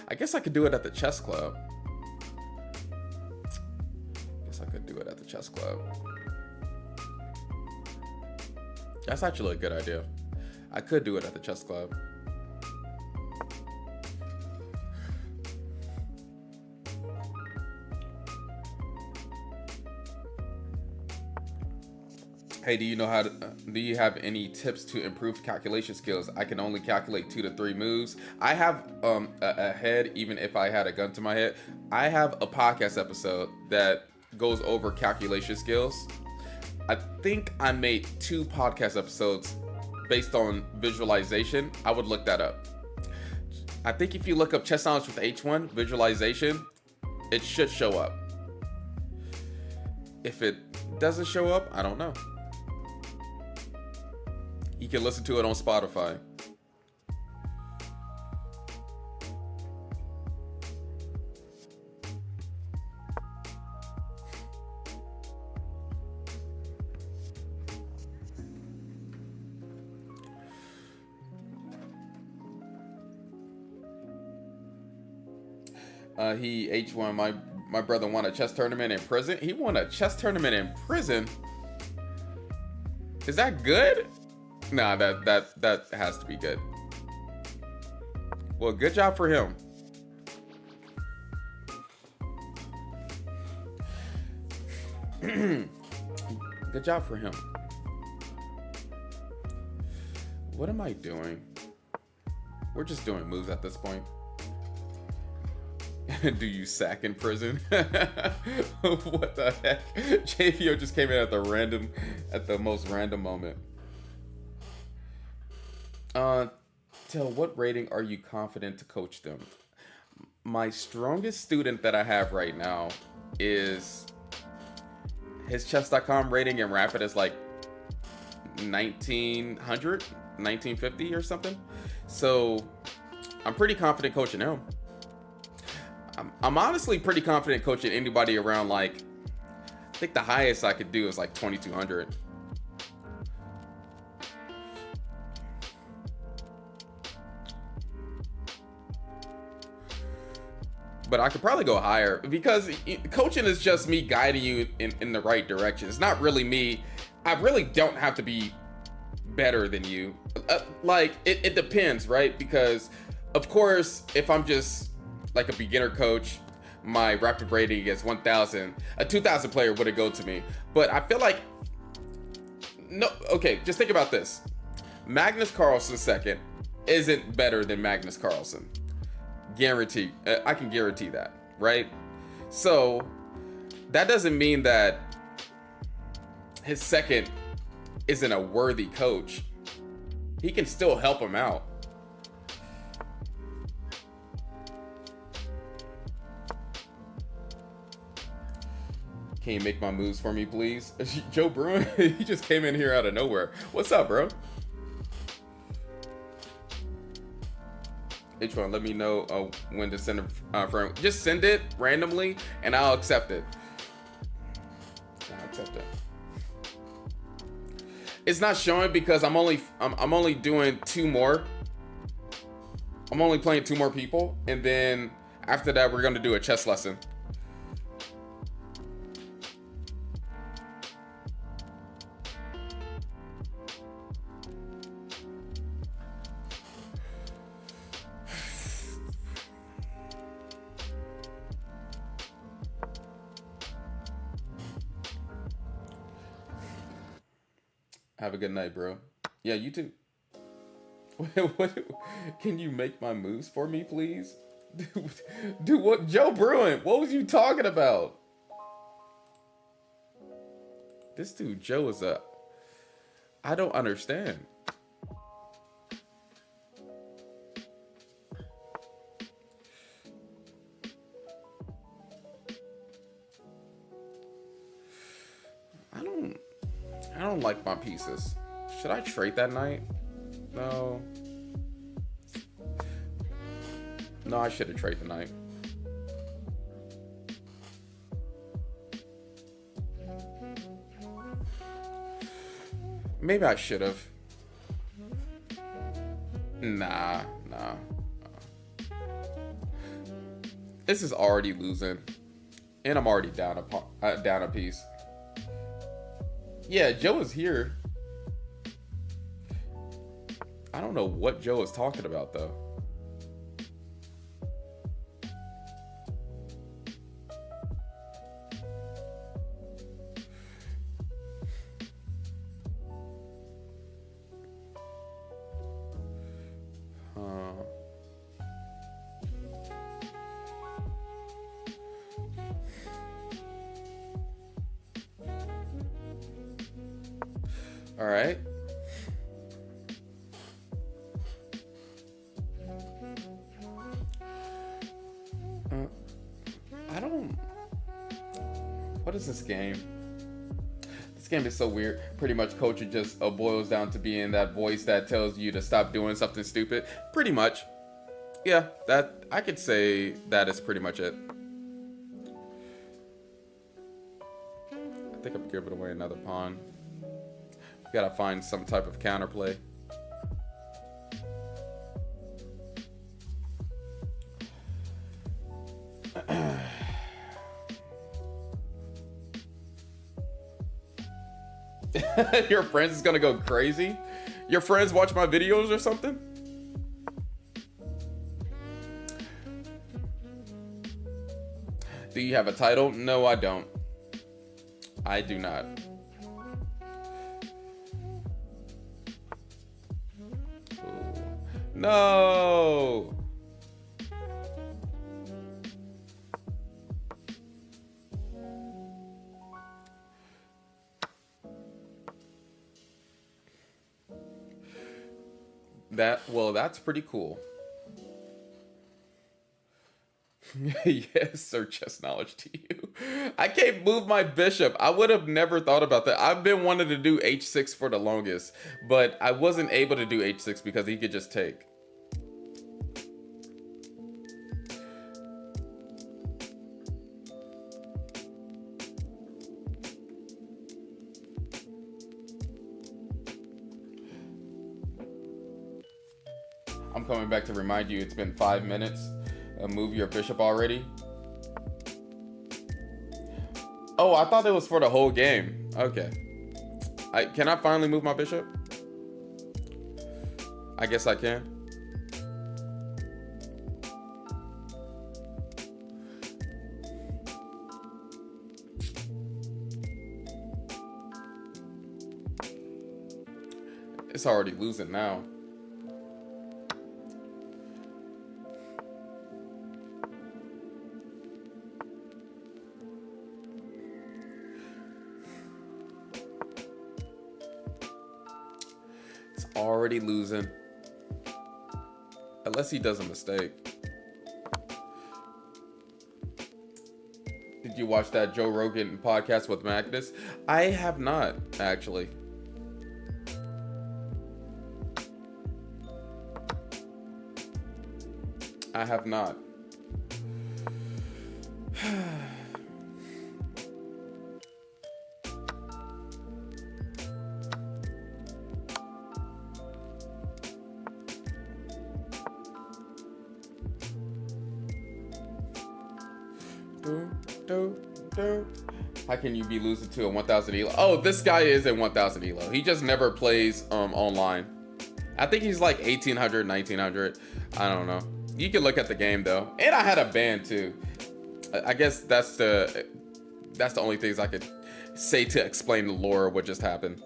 I guess I could do it at the chess club. That's actually a good idea. I could do it at the chess club. Hey, do you have any tips to improve calculation skills? I can only calculate 2 to 3 moves. I have a head, even if I had a gun to my head. I have a podcast episode that goes over calculation skills. I think I made 2 podcast episodes based on visualization. I would look that up. I think if you look up chess knowledge with H1 visualization, it should show up. If it doesn't show up, I don't know. You can listen to it on Spotify. He H1. My brother won a chess tournament in prison. He won a chess tournament in prison. Is that good? Nah, that has to be good. Well, good job for him. Good job for him. What am I doing? We're just doing moves at this point. Do you sack in prison? What the heck? JPO just came in at the most random moment. Till what rating are you confident to coach them? My strongest student that I have right now is his chess.com rating in Rapid is like 1900, 1950 or something. So I'm pretty confident coaching him. I'm honestly pretty confident coaching anybody around, like, I think the highest I could do is like 2200. But I could probably go higher because coaching is just me guiding you in the right direction. It's not really me. I really don't have to be better than you. Like, it depends, right? Because, of course, if I'm just like a beginner coach, my rapid rating is 1,000. A 2,000 player wouldn't go to me. But I feel like, no, okay, just think about this. Magnus Carlsen second isn't better than Magnus Carlsen. Guarantee. I can guarantee that, right? So that doesn't mean that his second isn't a worthy coach. He can still help him out. Can you make my moves for me, please? Joe Bruin, he just came in here out of nowhere. What's up, bro? H1, let me know when to send a friend. Just send it randomly, and I'll accept it. I'll accept it. It's not showing because I'm only doing 2 more. I'm only playing 2 more people, and then after that, we're gonna do a chess lesson. Have a good night, bro. Yeah, you too. What? Can you make my moves for me, please? Dude, what? Joe Bruin, what was you talking about? This dude, Joe, is a... I don't understand. I don't like my pieces. Should I trade that knight? No. No, I should have traded the knight. Maybe I should have. Nah. This is already losing. And I'm already down a piece. Yeah, Joe is here. I don't know what Joe is talking about, though. All right. I don't... What is this game? This game is so weird. Pretty much coaching just boils down to being that voice that tells you to stop doing something stupid. Pretty much. Yeah, that I could say that is pretty much it. I think I'm giving away another pawn. Gotta find some type of counterplay. Your friends is gonna go crazy? Your friends watch my videos or something? Do you have a title? No, I don't. I do not. No. That's pretty cool. Yes, sir, chess knowledge to you. I can't move my bishop. I would have never thought about that. I've been wanting to do h6 for the longest, but I wasn't able to do h6 because he could just take. I'm coming back to remind you it's been 5 minutes. Move your bishop already. Oh, I thought it was for the whole game. Okay. Can I finally move my bishop? I guess I can. It's already losing now. It's already losing. Unless he does a mistake. Did you watch that Joe Rogan podcast with Magnus? I have not, actually. I have not. How can you be losing to a 1000 elo? Oh, this guy is in 1000 elo. He just never plays online. I think he's like 1800, 1900. I don't know. You can look at the game though. And I had a ban too. I guess that's the only things I could say to explain the lore of what just happened.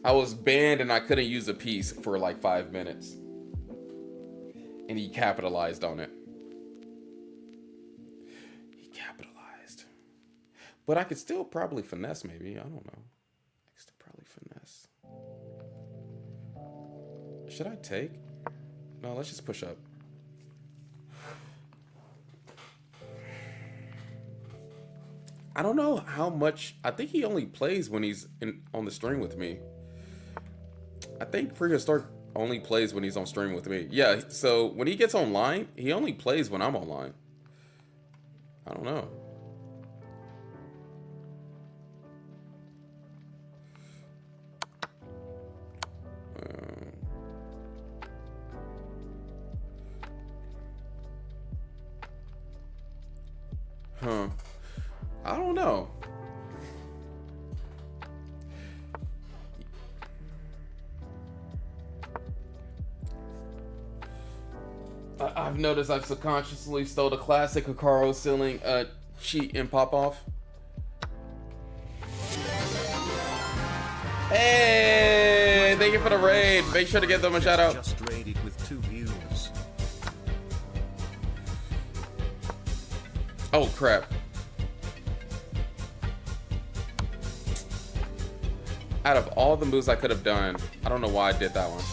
I was banned and I couldn't use a piece for like 5 minutes. And he capitalized on it. He capitalized. But I could still probably finesse maybe. I don't know. I could still probably finesse. Should I take? No, let's just push up. I don't know how much. I think he only plays when he's on the stream with me. I think Prehistoric only plays when he's on stream with me. Yeah, so when he gets online, he only plays when I'm online. I don't know. I don't know. I've noticed I've subconsciously stole the classic Hikaru ceiling cheat and pop off. Hey, thank you for the raid. Make sure to give them a shout out. Just raided with 2 views. Oh crap. Out of all the moves I could have done, I don't know why I did that one.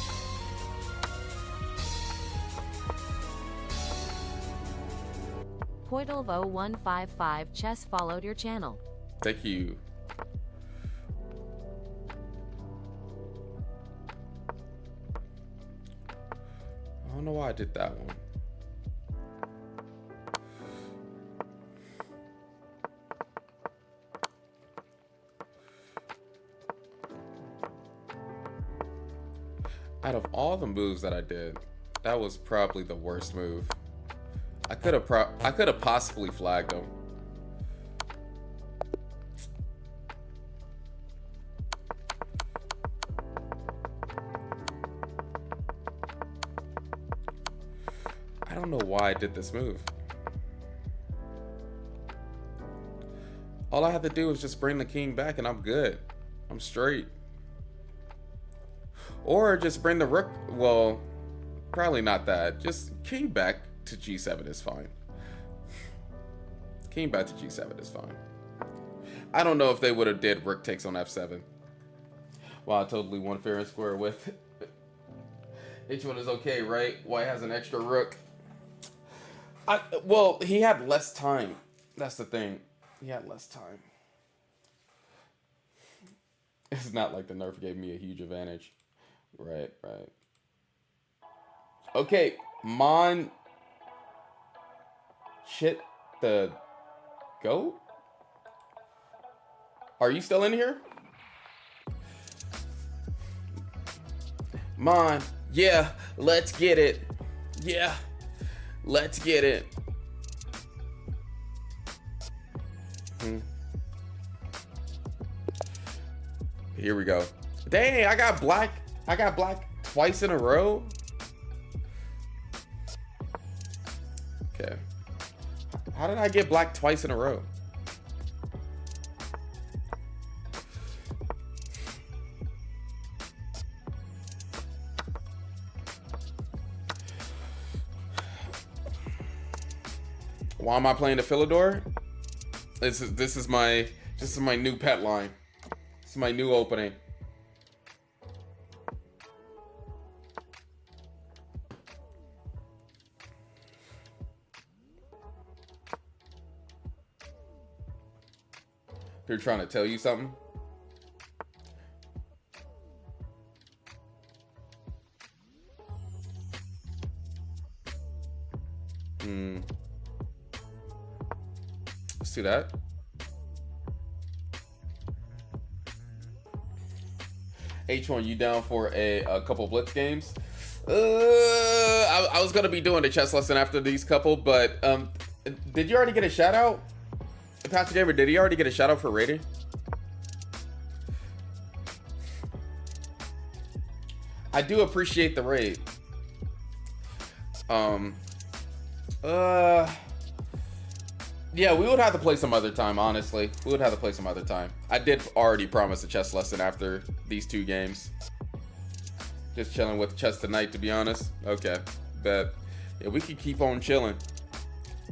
Poital 0155 Chess followed your channel. Thank you. I don't know why I did that one. Out of all the moves that I did, that was probably the worst move. I could have possibly flagged him. I don't know why I did this move. All I had to do was just bring the king back and I'm good. I'm straight. Or just bring the rook. Well, probably not that. Just king back to g7 is fine. King back to g7 is fine. I don't know if they would have did rook takes on f7. Well, I totally won fair and square with. H1 is okay, right? White has an extra rook. Well, he had less time. That's the thing. He had less time. It's not like the nerf gave me a huge advantage. Right. Okay, Mon. Shit, the goat? Are you still in here? Mon, yeah, let's get it. Yeah, let's get it. Here we go. Dang, I got black twice in a row. Okay. How did I get black twice in a row? Why am I playing the Philidor? This is my new pet line. This is my new opening. They're trying to tell you something. Let's do that. H1, you down for a couple blitz games? I was gonna be doing a chess lesson after these couple, but did you already get a shout out? Pastor Gamer, did he already get a shout out for rating? I do appreciate the raid. Yeah, we would have to play some other time, honestly. We would have to play some other time. I did already promise a chess lesson after these 2 games. Just chilling with chess tonight, to be honest. Okay, bet. Yeah, we can keep on chilling.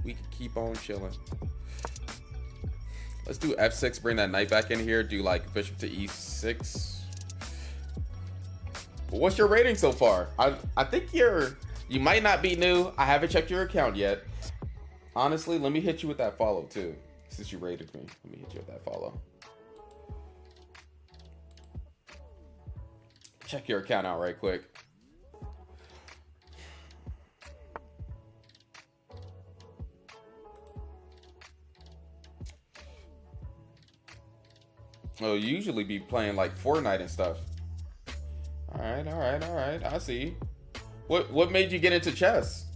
We can keep on chilling. Let's do f6, bring that knight back in here. Do like bishop to e6. What's your rating so far? I think you might not be new. I haven't checked your account yet. Honestly, let me hit you with that follow too. Since you rated me, let me hit you with that follow. Check your account out right quick. Oh, you usually be playing like Fortnite and stuff. All right. I see. What made you get into chess?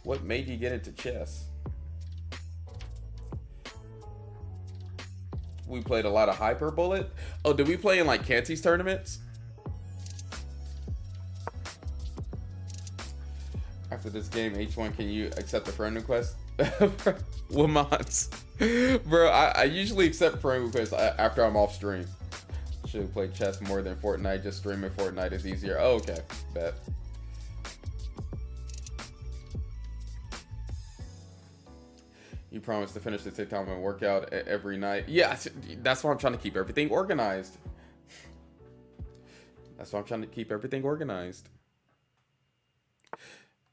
What made you get into chess? We played a lot of Hyperbullet. Oh, did we play in like Canty's tournaments? After this game, H1, can you accept a friend request? What mods? Bro, I usually accept friend requests after I'm off stream. Should play chess more than Fortnite. Just streaming Fortnite is easier. Oh, okay. Bet. You promised to finish the TikTok and workout every night. Yeah, that's why I'm trying to keep everything organized. That's why I'm trying to keep everything organized.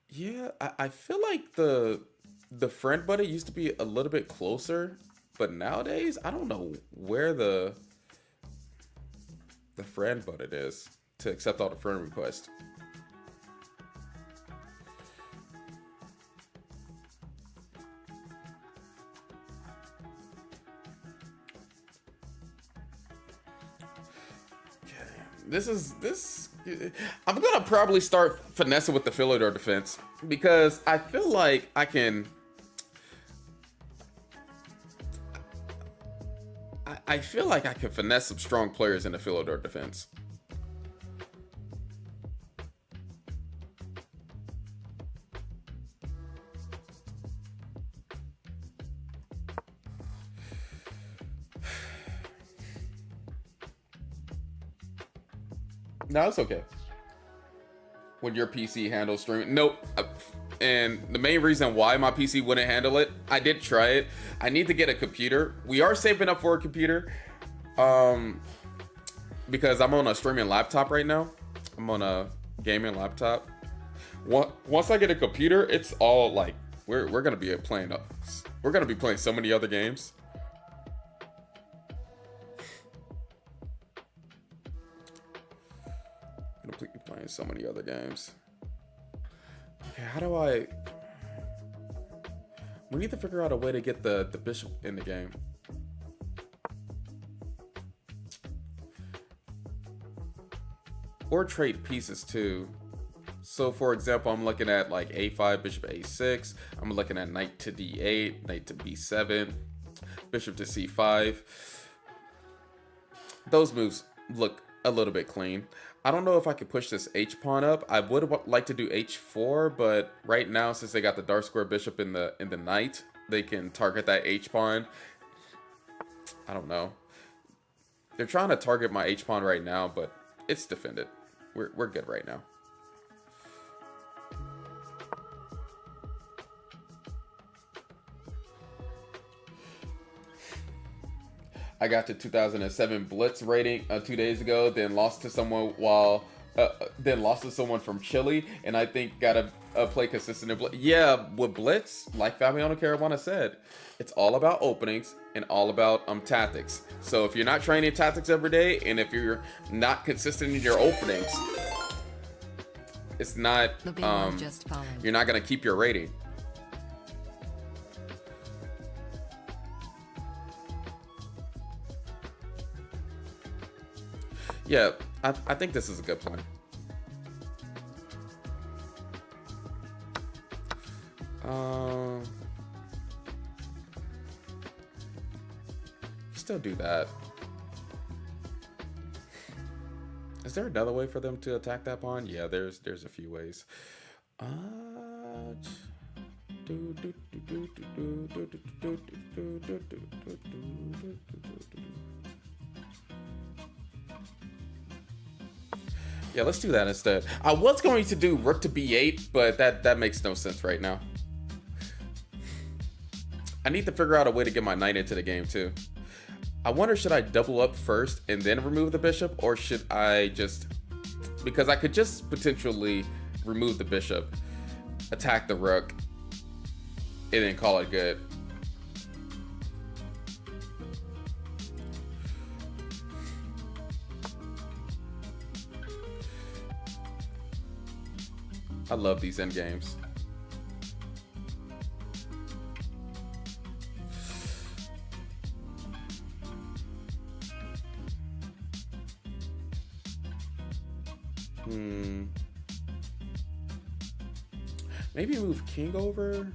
Yeah, I feel like the friend buddy used to be a little bit closer, but nowadays I don't know where the friend button is to accept all the friend requests. I'm gonna probably start finessing with the Philidor defense because I feel like I can. I feel like I can finesse some strong players in the Philidor defense. No, it's okay. When your PC handles streaming. Nope. And the main reason why my PC wouldn't handle it, I did try it. I need to get a computer. We are saving up for a computer. Because I'm on a streaming laptop right now. I'm on a gaming laptop. Once I get a computer, it's all like we're gonna be playing so many other games. Playing so many other games. Okay, how do I... We need to figure out a way to get the bishop in the game. Or trade pieces too. So for example, I'm looking at like a5, bishop a6. I'm looking at knight to d8, knight to b7. bishop to c5. Those moves look a little bit clean. I don't know if I could push this h-pawn up. I would like to do h4, but right now, since they got the dark square bishop in the knight, they can target that h-pawn. I don't know. They're trying to target my h-pawn right now, but it's defended. We're good right now. I got to 2007 Blitz rating 2 days ago, then lost to someone from Chile, and I think got to play consistent in Blitz. Yeah, with Blitz, like Fabiano Caruana said, it's all about openings and all about tactics. So if you're not training tactics every day, and if you're not consistent in your openings, it's not you're not gonna keep your rating. Yeah, I think this is a good plan. Still do that. Is there another way for them to attack that pawn? Yeah, there's a few ways. Yeah, let's do that instead. I was going to do rook to b8, but that makes no sense right now. I need to figure out a way to get my knight into the game too. I wonder, should I double up first and then remove the bishop, or should I just, because I could just potentially remove the bishop, attack the rook, and then call it good. I love these end games. Maybe move king over.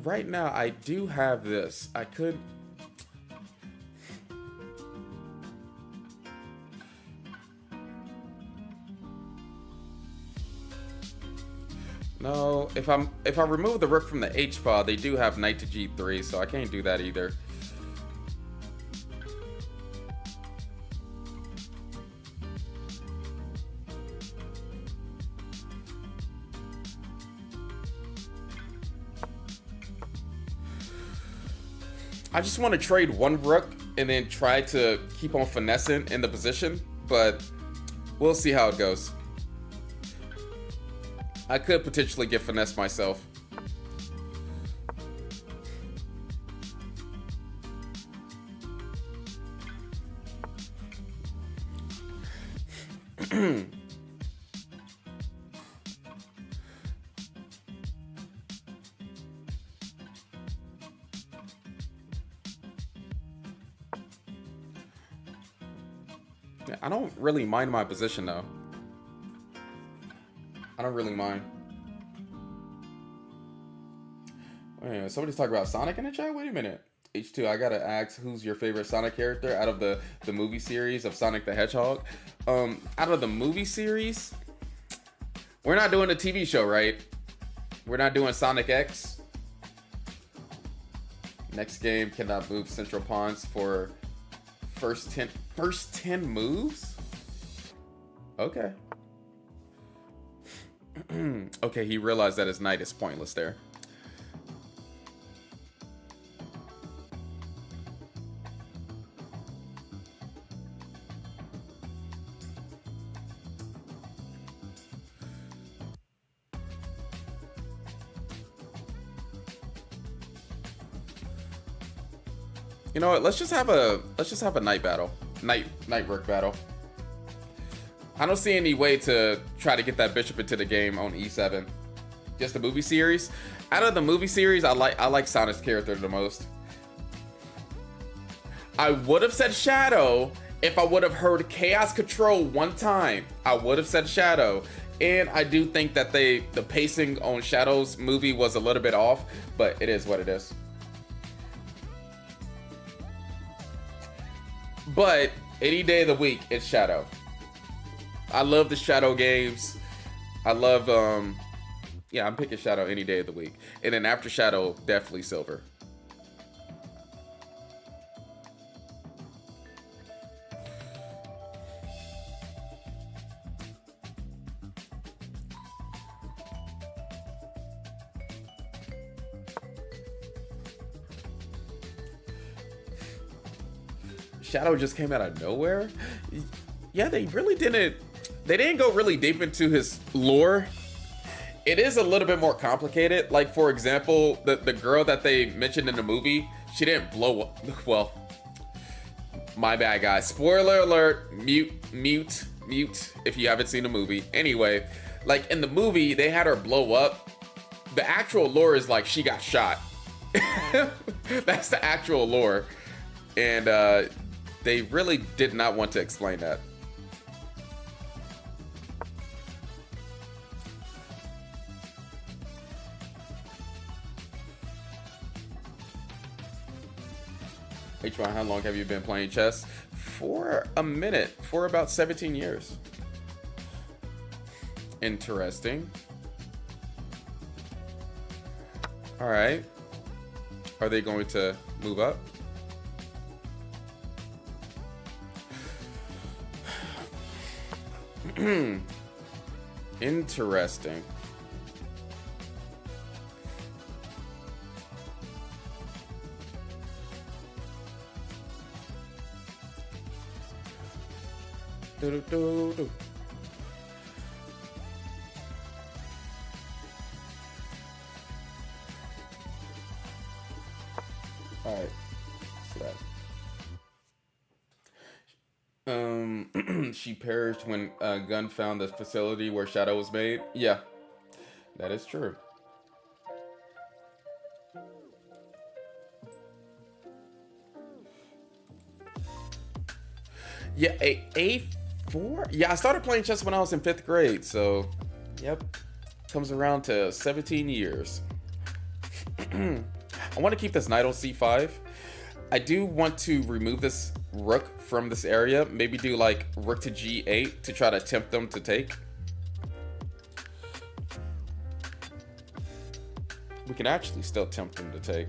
Right now, I do have this. I could. No, if I remove the rook from the h file, they do have knight to g3, so I can't do that either. I just want to trade one rook and then try to keep on finessing in the position, but we'll see how it goes. I could potentially get finessed myself. I don't really mind my position though. I don't really mind. Wait, somebody's talking about Sonic in the chat? Wait a minute. H2, I gotta ask, who's your favorite Sonic character out of the movie series of Sonic the Hedgehog? Out of the movie series, we're not doing a TV show, right? We're not doing Sonic X. Next game cannot move central pawns for first 10 moves? Okay. Okay, he realized that his knight is pointless there. You know what? Let's just have a knight battle. Knight rook battle. I don't see any way to try to get that bishop into the game on e7. Just the movie series. Out of the movie series, I like Sonic's character the most. I would have said Shadow if I would have heard Chaos Control one time. I would have said Shadow. And I do think that the pacing on Shadow's movie was a little bit off, but it is what it is. But any day of the week, it's Shadow. I love the Shadow games. I love, yeah, I'm picking Shadow any day of the week. And then after Shadow, definitely Silver. Shadow just came out of nowhere. Yeah, they didn't go really deep into his lore. It is a little bit more complicated. Like, for example, the girl that they mentioned in the movie, she didn't blow up. Well, my bad, guys. Spoiler alert. Mute if you haven't seen the movie. Anyway, like in the movie, they had her blow up. The actual lore is like she got shot. That's the actual lore. And they really did not want to explain that. H1, how long have you been playing chess? For a minute, for about 17 years. Interesting. All right. Are they going to move up? Interesting. Do. All right. So that. She perished when Gun found the facility where Shadow was made. Yeah, that is true. Yeah, A4? Yeah, I started playing chess when I was in 5th grade, so, yep. Comes around to 17 years. I want to keep this knight on c5. I do want to remove this rook from this area. Maybe do like rook to g8 to try to tempt them to take. We can actually still tempt them to take.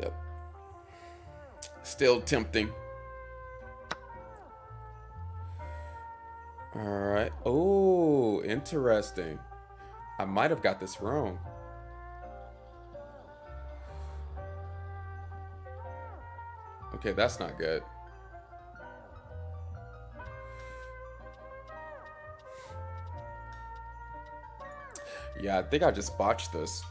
Yep. Still tempting. All right. Oh, interesting. I might have got this wrong. Okay, that's not good. Yeah, I think I just botched this.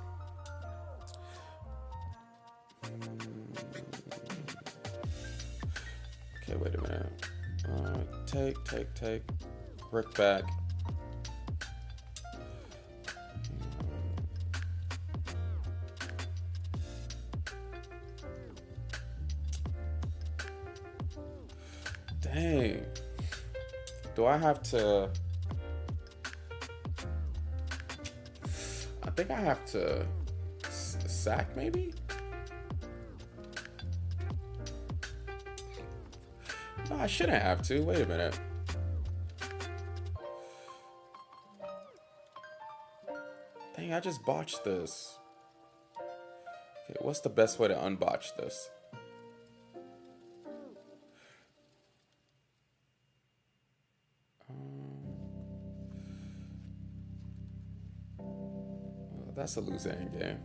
Okay, wait a minute. Take. Rook back. Dang. Do I have to... I think I have to sack, maybe? No, I shouldn't have to. Wait a minute. Dang, I just botched this. Okay, what's the best way to unbotch this? Well, that's a losing game.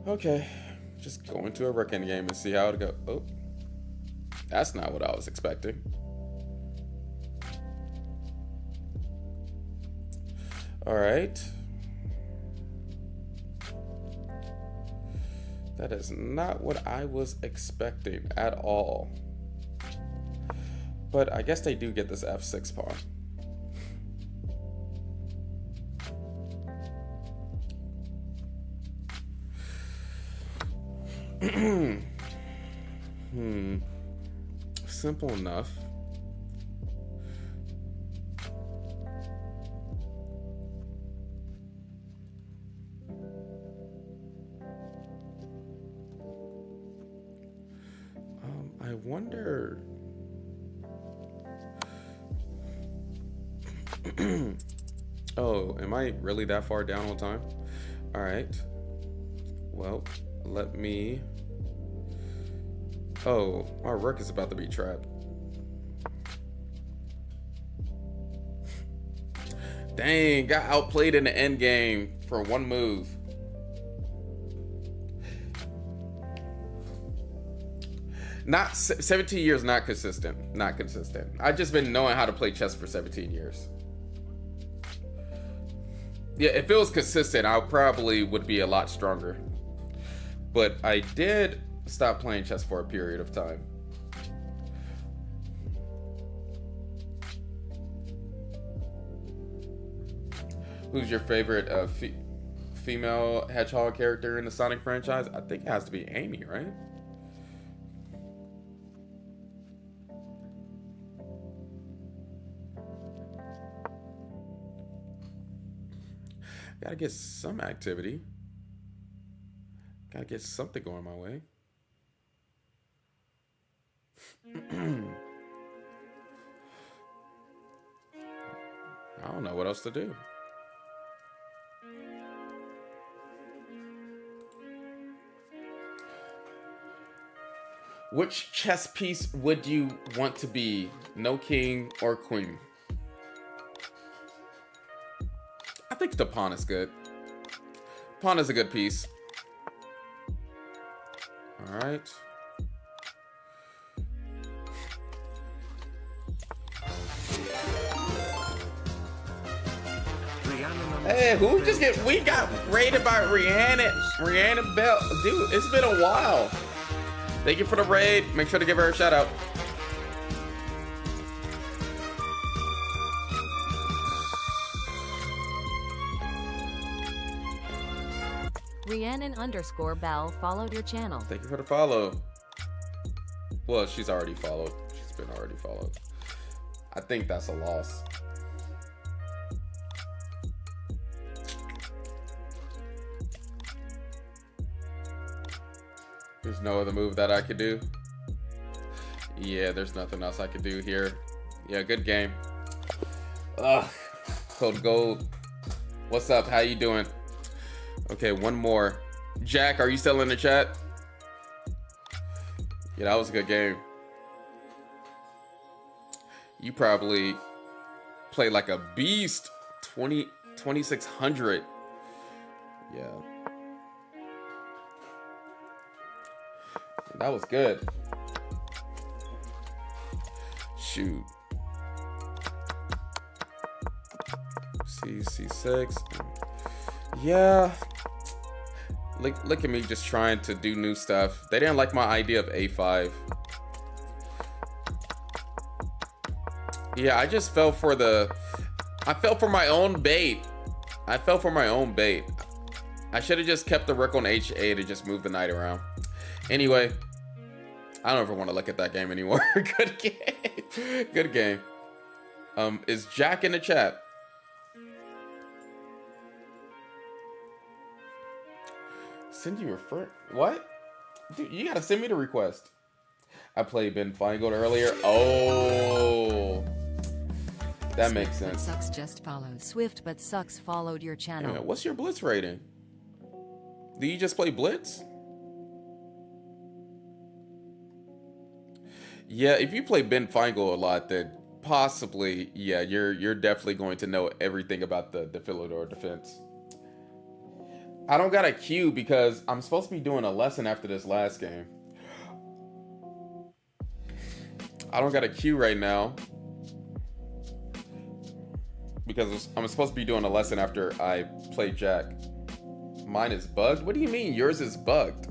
Okay, just go into a rook endgame and see how it goes. Oh, that's not what I was expecting. All right. That is not what I was expecting at all. But I guess they do get this f6 pawn. Simple enough. I wonder. Oh, am I really that far down on time? All right. Well, let me. Oh, our work is about to be trapped. Dang, got outplayed in the end game for one move. Not 17 years, not consistent. Not consistent. I've just been knowing how to play chess for 17 years. Yeah, if it was consistent, I probably would be a lot stronger. But I did stop playing chess for a period of time. Who's your favorite female hedgehog character in the Sonic franchise? I think it has to be Amy, right? Gotta get some activity. Gotta get something going my way. I don't know what else to do. Which chess piece would you want to be? No king or queen? I think the pawn is good. Pawn is a good piece. All right. Hey, who just get? We got raided by Rihanna Bell. Dude, it's been a while. Thank you for the raid. Make sure to give her a shout out. Rhiannon_Bell followed your channel. Thank you for the follow. Well, she's already followed. She's been already followed. I think that's a loss. There's no other move that I could do. Yeah, there's nothing else I could do here. Yeah, good game. Ugh. Code Gold. What's up? How you doing? Okay, one more. Jack, are you still in the chat? Yeah, that was a good game. You probably played like a beast. 2600. Yeah. That was good. Shoot. C6. Yeah. Look at me just trying to do new stuff. They didn't like my idea of A5. Yeah, I just fell for my own bait. I fell for my own bait. I should have just kept the rook on H8 and just moved the knight around. Anyway, I don't ever want to look at that game anymore. Good game. Good game. Is Jack in the chat? Send you a friend. What? Dude, you gotta send me the request. I played Ben Feingold earlier. Oh, that makes sense. Sucks just followed. Swift but Sucks followed your channel. Yeah, what's your Blitz rating? Do you just play Blitz? Yeah, if you play Ben Feingold a lot, then possibly, yeah, you're definitely going to know everything about the Philidor defense. I don't got a queue because I'm supposed to be doing a lesson after this last game. I don't got a queue right now because I'm supposed to be doing a lesson after I play Jack. Mine is bugged? What do you mean yours is bugged?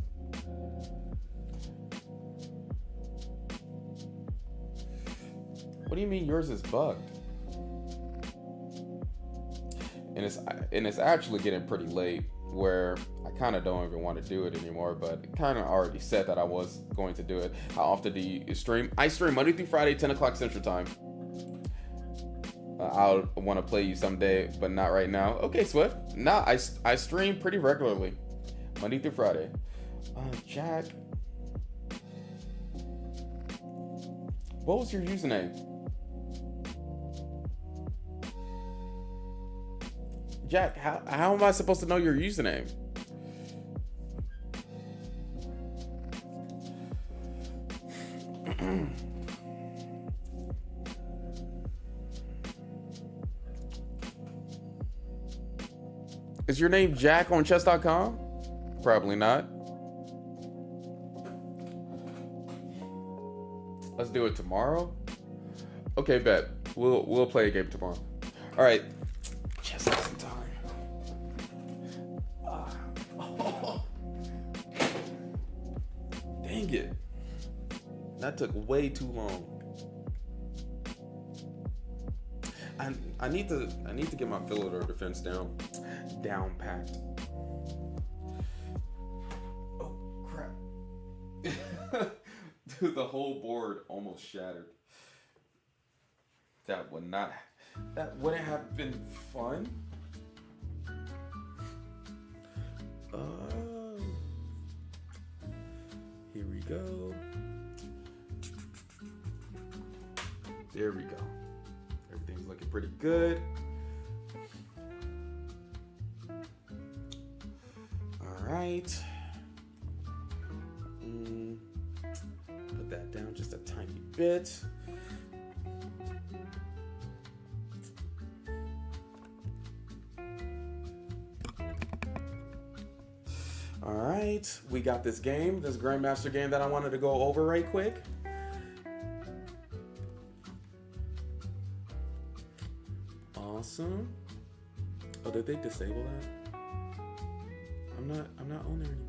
What do you mean yours is bugged? And it's actually getting pretty late. where I kind of don't even want to do it anymore, but kind of already said that I was going to do it. How often do you stream? I stream Monday through Friday, 10 o'clock Central Time. I'll want to play you someday, but not right now. Okay, Swift. Nah, I stream pretty regularly, Monday through Friday. Jack, what was your username? Jack, how am I supposed to know your username? Is your name Jack on chess.com? Probably not. Let's do it tomorrow. Okay, bet. We'll play a game tomorrow. All right. Chess lesson time. Dang it. That took way too long. I need to get my fiddler defense down packed. Oh crap. Dude, the whole board almost shattered. That wouldn't have been fun. Here we go. There we go. Everything's looking pretty good. All right. Put that down just a tiny bit. All right, we got this Grandmaster game that I wanted to go over right quick. Awesome. Oh, did they disable that? I'm not on there anymore.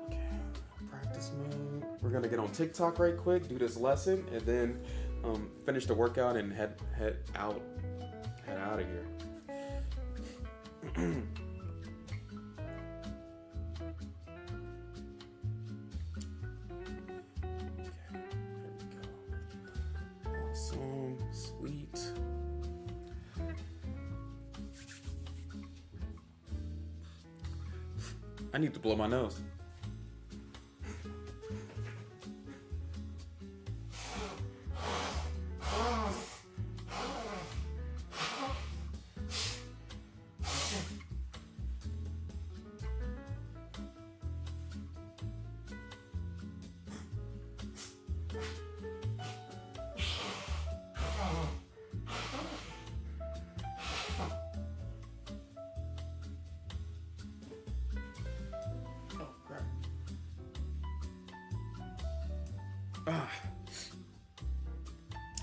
Okay. Practice mode. We're gonna get on TikTok right quick, do this lesson, and then finish the workout and head out of here. Okay, there we go. Awesome, sweet. I need to blow my nose.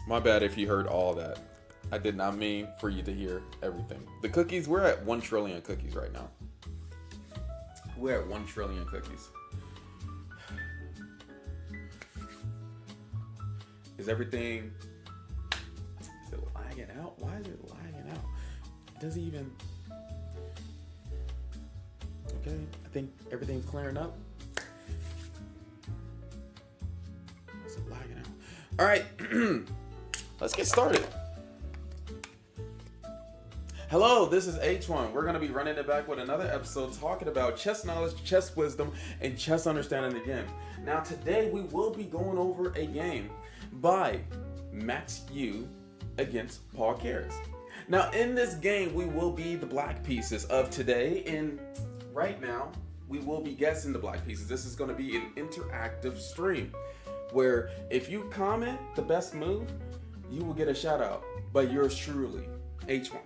My bad if you heard all that. I did not mean for you to hear everything. The cookies, we're at 1 trillion cookies right now. We're at 1 trillion cookies. Is everything... Is it lagging out? Why is it lagging out? It doesn't even... Okay, I think everything's clearing up. Why is it lagging out? All right. Let's get started. Hello, this is H1. We're going to be running it back with another episode talking about chess knowledge, chess wisdom, and chess understanding again. Now, today we will be going over a game by Max Yu against Paul Keres. Now, in this game, we will be the black pieces of today, and right now, we will be guessing the black pieces. This is going to be an interactive stream where if you comment the best move, you will get a shout out by yours truly, H1.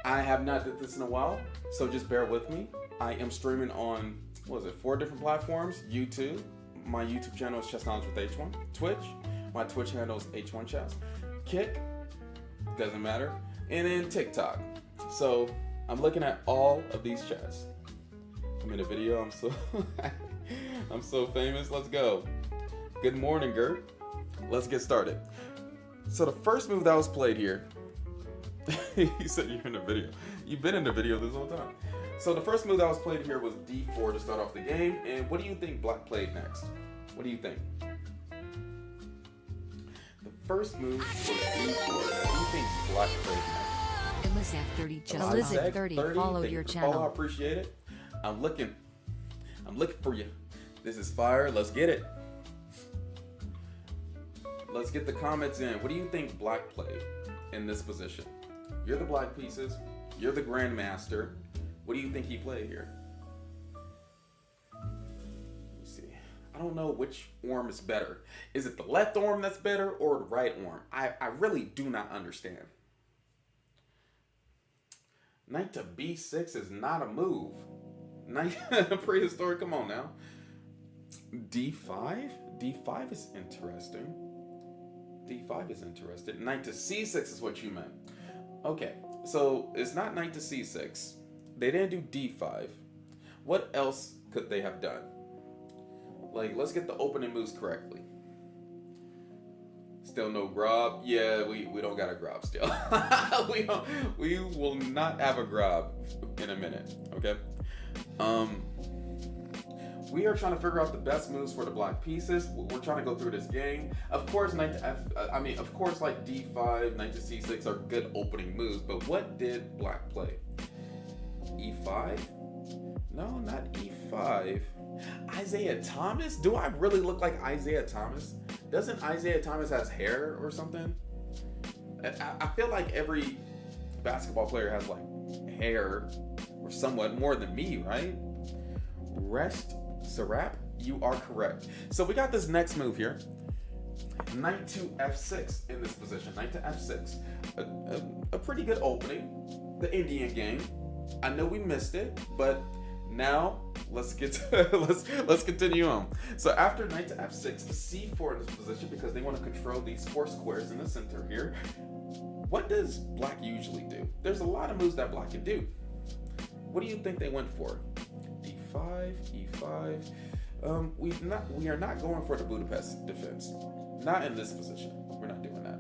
I have not did this in a while, so just bear with me. I am streaming on, 4 different platforms. YouTube, my YouTube channel is Chess Knowledge with H1. Twitch, my Twitch handle is H1 Chess. Kick, doesn't matter. And then TikTok. So I'm looking at all of these chats. I'm in a video, I'm so famous, let's go. Good morning, Gert. Let's get started. So the first move that was played here He said you're in the video. You've been in the video this whole time. So the first move that was played here was d4 to start off the game. And what do you think black played next? What do you think? The first move was d4. What do you think black played next? Elizak30 just Elizak30 followed. followed Thank your you for the channel. follow. I appreciate it. I'm looking for you. This is fire. Let's get it. Let's get the comments in. What do you think black played in this position? You're the black pieces. You're the Grandmaster. What do you think he played here? Let me see. I don't know which arm is better. Is it the left arm that's better or the right arm? I really do not understand. Knight to b6 is not a move. Knight prehistoric, come on now. d5? d5 is interesting. d5 is interesting. Knight to c6 is what you meant. Okay, so it's not knight to c6. They didn't do d5. What else could they have done? Like, let's get the opening moves correctly. Still no grob. Yeah, we don't got a grob still. we will not have a grob in a minute. Okay. We are trying to figure out the best moves for the black pieces. We're trying to go through this game. Of course, knight to f. Of course, like d5, knight to c6 are good opening moves. But what did black play? e5? No, not e5. Isaiah Thomas? Do I really look like Isaiah Thomas? Doesn't Isaiah Thomas has hair or something? I feel like every basketball player has like hair or somewhat more than me, right? Rest Sarap, you are correct. So we got this next move here. Knight to f6 in this position. Knight to f6. A pretty good opening. The Indian game. I know we missed it, but now let's get to, let's continue on. So after knight to f6, c4 in this position because they want to control these four squares in the center here. What does black usually do? There's a lot of moves that black can do. What do you think they went for? d5, e5. We are not going for the Budapest defense. Not in this position. We're not doing that.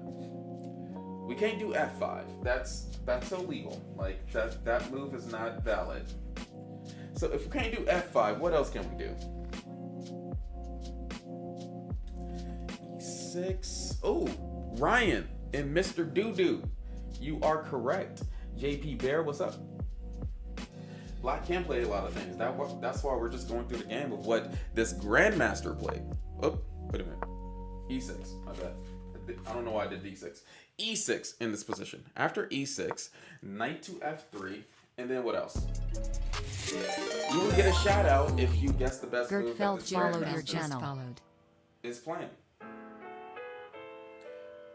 We can't do f5. That's illegal. Like that move is not valid. So if we can't do f5, what else can we do? e6. Oh, Ryan and Mr. Doo-Doo. You are correct. JP Bear, what's up? Black can play a lot of things. That's why we're just going through the game of what this Grandmaster played. Oh, wait a minute. e6, my bad. I don't know why I did d6. e6 in this position. After e6, knight to f3, and then what else? You will get a shout out if you guess the best move that this Followed your Grandmaster channel. is playing.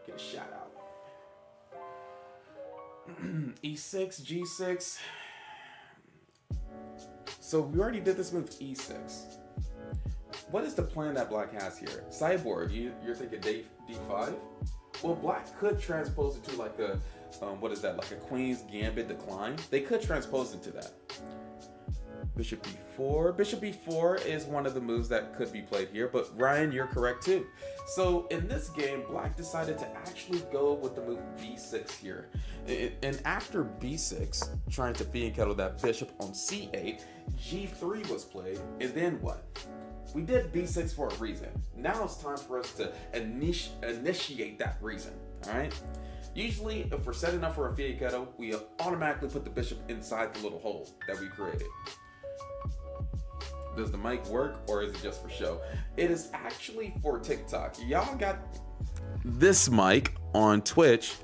Get a shout out. e6, g6. So we already did this move e6. What is the plan that black has here? Cyborg, you're thinking d5? Well, black could transpose it to like a, what is that? Like a queen's gambit decline? They could transpose into that. Bishop b4. Bishop b4 is one of the moves that could be played here, but Ryan, you're correct too. So in this game, black decided to actually go with the move b6 here. And after b6, trying to fiend kettle that bishop on c8, g3 was played, and then what? We did b6 for a reason. Now it's time for us to initiate that reason, all right? Usually, if we're setting up for a fiend kettle, we automatically put the bishop inside the little hole that we created. Does the mic work or is it just for show? It is actually for TikTok. Y'all got this mic on Twitch,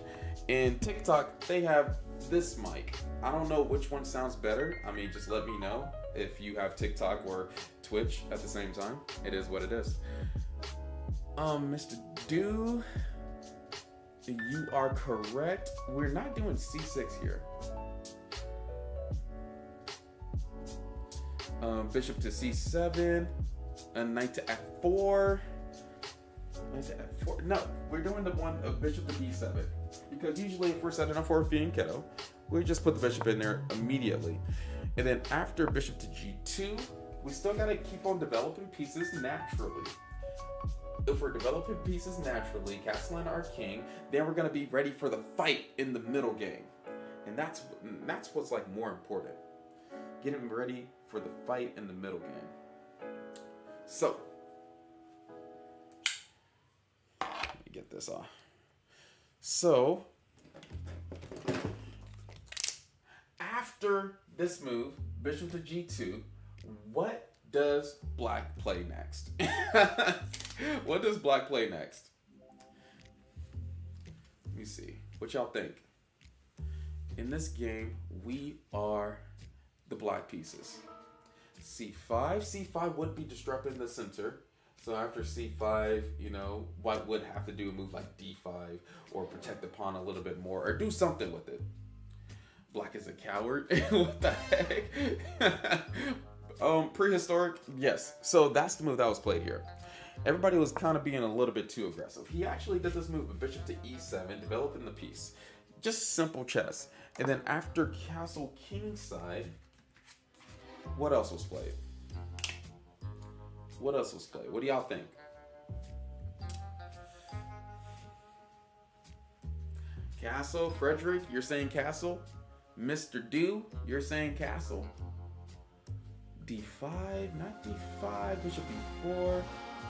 and TikTok, they have this mic. I don't know which one sounds better. I mean, just let me know if you have TikTok or Twitch at the same time. It is what it is. Mr. Do, you are correct. We're not doing c6 here. Bishop to c7, a knight to f4, knight to f4. No, we're doing the one of bishop to b7 because usually if we're setting up for a fiend kettle, we just put the bishop in there immediately. And then after bishop to g2, we still gotta keep on developing pieces naturally. If we're developing pieces naturally, castling our king, then we're gonna be ready for the fight in the middle game. And that's what's like more important. Getting ready for the fight in the middle game. So, let me get this off. So, after this move, bishop to g2, what does black play next? What does black play next? Let me see. What y'all think? In this game, we are the black pieces. c5. c5 would be disrupting the center. So after c5, you know, white would have to do a move like d5 or protect the pawn a little bit more or do something with it. Black is a coward. What the heck? Prehistoric, yes. So that's the move that was played here. Everybody was kind of being a little bit too aggressive. He actually did this move, a bishop to e7, developing the piece. Just simple chess. And then after castle kingside, what else was played? What else was played? What do y'all think? Castle, Frederick, you're saying castle. Mr. Do, you're saying castle. d5, not d5, bishop b4,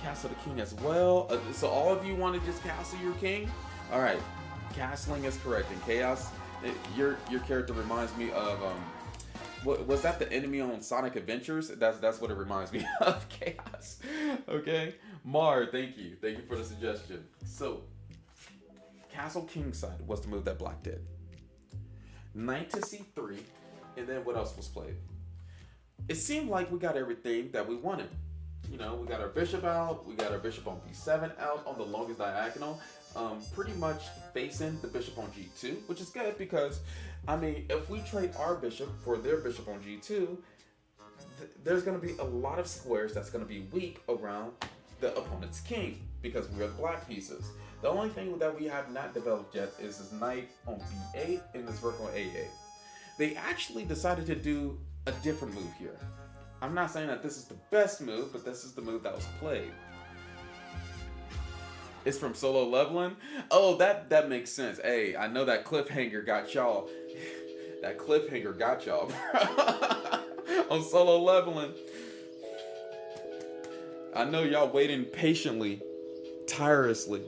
castle the king as well. So all of you want to just castle your king? All right, castling is correct. In chaos, your character reminds me of what was that, the enemy on Sonic Adventures? That's what it reminds me of. Chaos. Okay, Mar, thank you for the suggestion. So castle kingside was the move that black did. Knight to c3, and then what else was played? It seemed like we got everything that we wanted. You know, we got our bishop out, we got our bishop on b7 out on the longest diagonal, pretty much facing the bishop on g2, which is good because, I mean, if we trade our bishop for their bishop on g2, there's going to be a lot of squares that's going to be weak around the opponent's king because we're the black pieces. The only thing that we have not developed yet is this knight on b8 and this rook on a8. They actually decided to do a different move here. I'm not saying that this is the best move, but this is the move that was played. It's from Solo Leveling. Oh, that makes sense. Hey, I know that cliffhanger got y'all. That cliffhanger got y'all on Solo Leveling. I know y'all waiting patiently, tirelessly.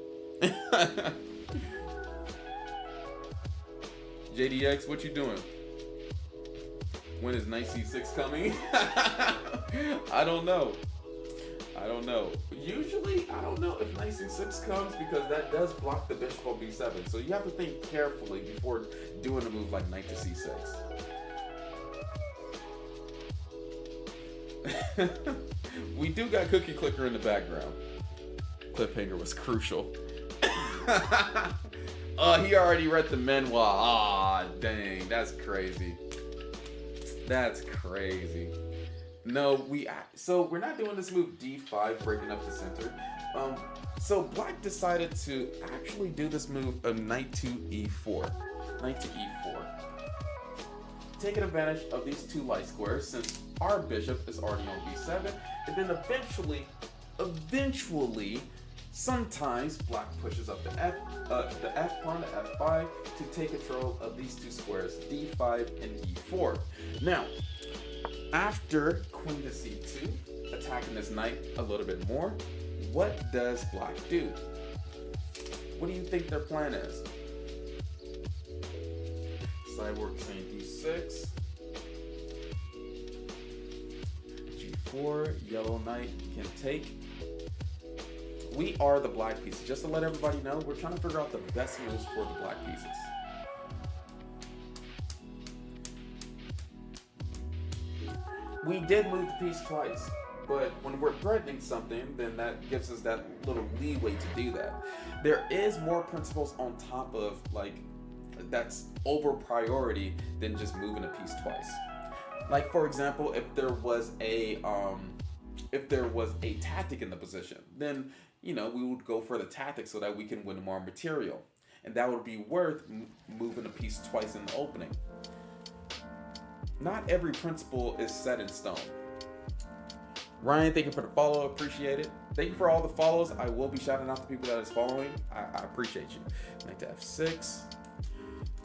JDX, what you doing? When is knight c6 coming? I don't know. Usually, I don't know if knight c6 comes because that does block the bishop on b7. So you have to think carefully before doing a move like knight to c6. We do got Cookie Clicker in the background. Cliffhanger was crucial. He already read the memoir. Aw, dang, that's crazy. That's crazy. No, so we're not doing this move d5, breaking up the center. So black decided to actually do this move of knight to e4. Knight to e4. Taking advantage of these two light squares since our bishop is already on b7, and then eventually, sometimes black pushes up the f pawn to f5 to take control of these two squares, d5 and e4. Now, after queen to c2, attacking this knight a little bit more, what does black do? What do you think their plan is? Cyborg saying d6, g4, yellow knight can take. We are the black pieces. Just to let everybody know, we're trying to figure out the best moves for the black pieces. We did move the piece twice, but when we're threatening something, then that gives us that little leeway to do that. There is more principles on top of, like, that's over priority than just moving a piece twice. Like, for example, if there was a tactic in the position, then, you know, we would go for the tactic so that we can win more material. And that would be worth moving a piece twice in the opening. Not every principle is set in stone. Ryan, thank you for the follow. Appreciate it. Thank you for all the follows. I will be shouting out the people that is following. I appreciate you. Knight to f6.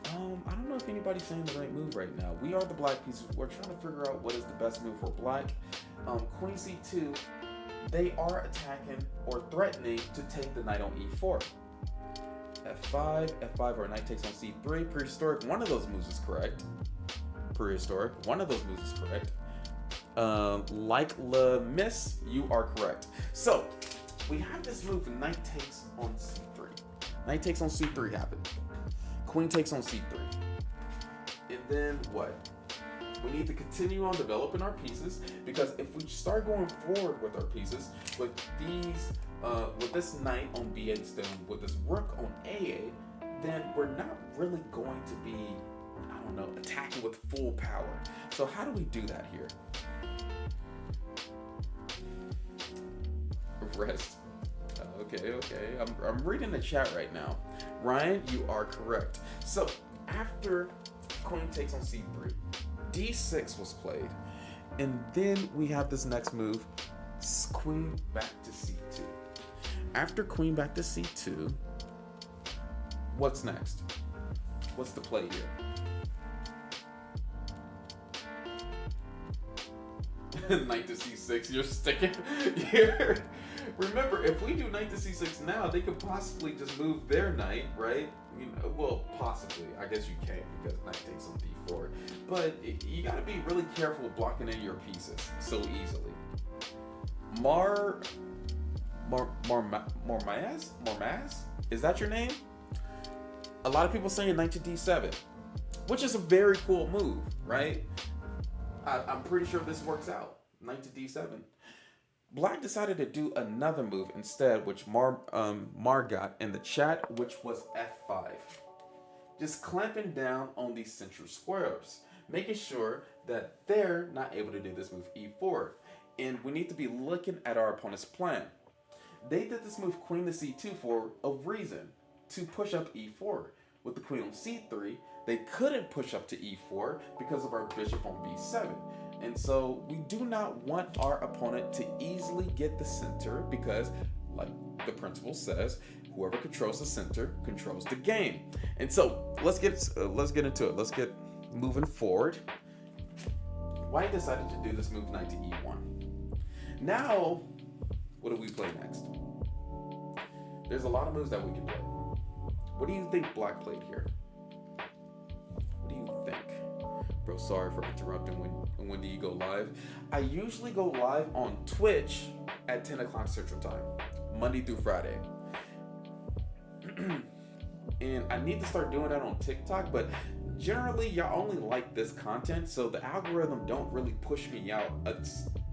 I don't know if anybody's saying the right move right now. We are the black pieces. We're trying to figure out what is the best move for black. Queen c2, they are attacking or threatening to take the knight on e4. f5, or knight takes on c3. Prehistoric, one of those moves is correct. Prehistoric, one of those moves is correct. Like Le Miss, you are correct. So, we have this move, knight takes on c3. Knight takes on c3 happened. Queen takes on c3. And then what? We need to continue on developing our pieces, because if we start going forward with our pieces, with these, with this knight on b8 stone, with this rook on a8, then we're not really going to be, I don't know, attacking with full power. So how do we do that here? Rest. Okay. I'm reading the chat right now. Ryan, you are correct. So after queen takes on c3, d6 was played, and then we have this next move, queen back to c2. After queen back to c2, what's next? What's the play here? Knight to c6, you're sticking here. Remember, if we do knight to c6 now, they could possibly just move their knight, right? You know, well, possibly. I guess you can't, because knight takes on d4. But you got to be really careful blocking in your pieces so easily. Mormaz? Is that your name? A lot of people saying knight to d7, which is a very cool move, right? I'm pretty sure this works out. Knight to d7. Black decided to do another move instead, which Mar got in the chat, which was f5. Just clamping down on these central squares, making sure that they're not able to do this move e4. And we need to be looking at our opponent's plan. They did this move queen to c2 for a reason, to push up e4. With the queen on c3, they couldn't push up to e4 because of our bishop on b7. And so we do not want our opponent to easily get the center, because, like the principle says, whoever controls the center controls the game. And so let's get into it. Let's get moving forward. White decided to do this move, knight to e1. Now, what do we play next? There's a lot of moves that we can play. What do you think Black played here? What do you think? Bro, sorry for interrupting. When do you go live? I usually go live on Twitch at 10 o'clock Central Time, Monday through Friday. And I need to start doing that on TikTok, but generally y'all only like this content, so the algorithm don't really push me out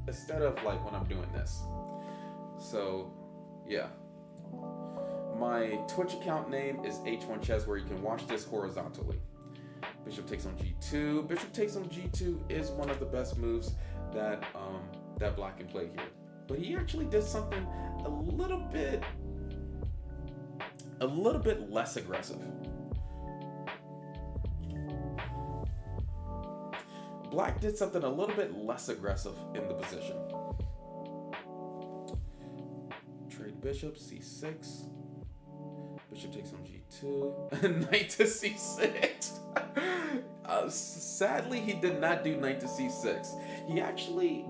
instead of like when I'm doing this. So yeah. My Twitch account name is H1Chess, where you can watch this horizontally. Bishop takes on g2. Bishop takes on g2 is one of the best moves that that Black can play here. But he actually did something a little bit less aggressive. Black did something a little bit less aggressive in the position. Trade bishop, c6. Bishop takes on g2. Knight to c6. Sadly, he did not do knight to c6. He actually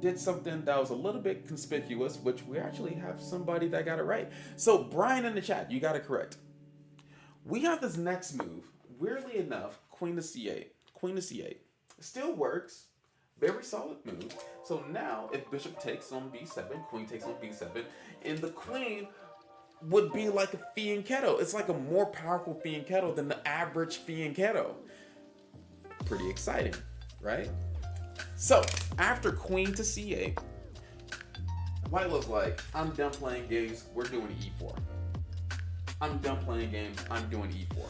did something that was a little bit conspicuous, which we actually have somebody that got it right. So Brian in the chat, you got it correct. We have this next move. Weirdly enough, queen to c8. Queen to c8. Still works. Very solid move. So now, if bishop takes on b7, queen takes on b7, and the queen would be like a fianchetto. It's like a more powerful fianchetto than the average fianchetto. Pretty exciting, right? So, after queen to c8, White was like, I'm done playing games, we're doing e4. I'm done playing games, I'm doing e4.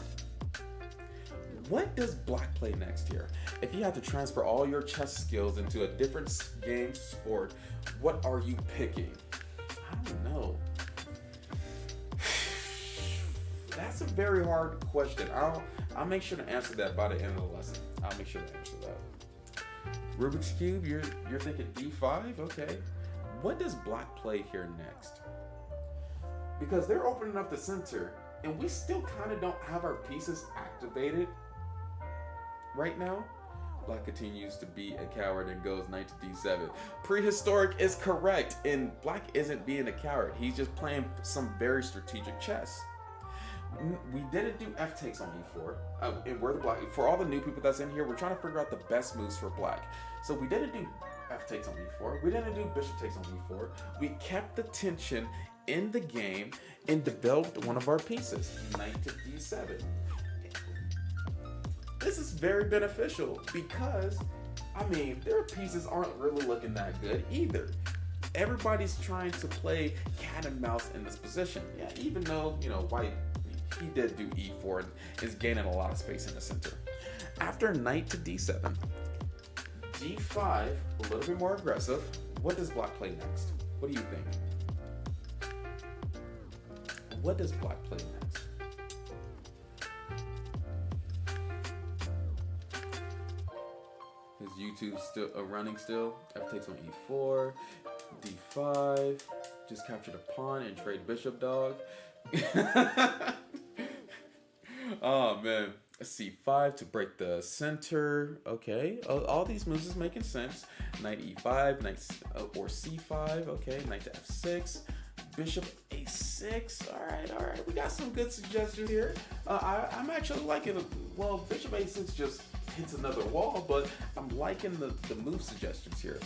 What does Black play next here? If you have to transfer all your chess skills into a different game sport, what are you picking? I don't know. That's a very hard question. I'll make sure to answer that by the end of the lesson. I'll make sure to answer that. Rubik's Cube, you're thinking d5? Okay. What does Black play here next? Because they're opening up the center, And we still kind of don't have our pieces activated right now. Black continues to be a coward and goes knight to d7. Prehistoric is correct, and black isn't being a coward. He's just playing some very strategic chess. We didn't do f takes on e4, and we're the black. For all the new people that's in here, we're trying to figure out the best moves for black. So we didn't do f takes on e4. We didn't do bishop takes on e4. We kept the tension in the game and developed one of our pieces, knight to d7. This is very beneficial because, I mean, their pieces aren't really looking that good either. Everybody's trying to play cat and mouse in this position. Yeah, even though, you know, white, he did do e4 and is gaining a lot of space in the center. After knight to d7, g5, a little bit more aggressive. What does black play next? What do you think? What does black play next? Is YouTube still running still? F takes on e4, d5, just capture the pawn and trade bishop, dog. Oh man, c5 to break the center. Okay, all these moves is making sense. Knight e5, knight or c5. Okay, knight to f6, bishop a6. All right. We got some good suggestions here. I'm actually liking it. Well, bishop a6 just hits another wall, but I'm liking the move suggestions here.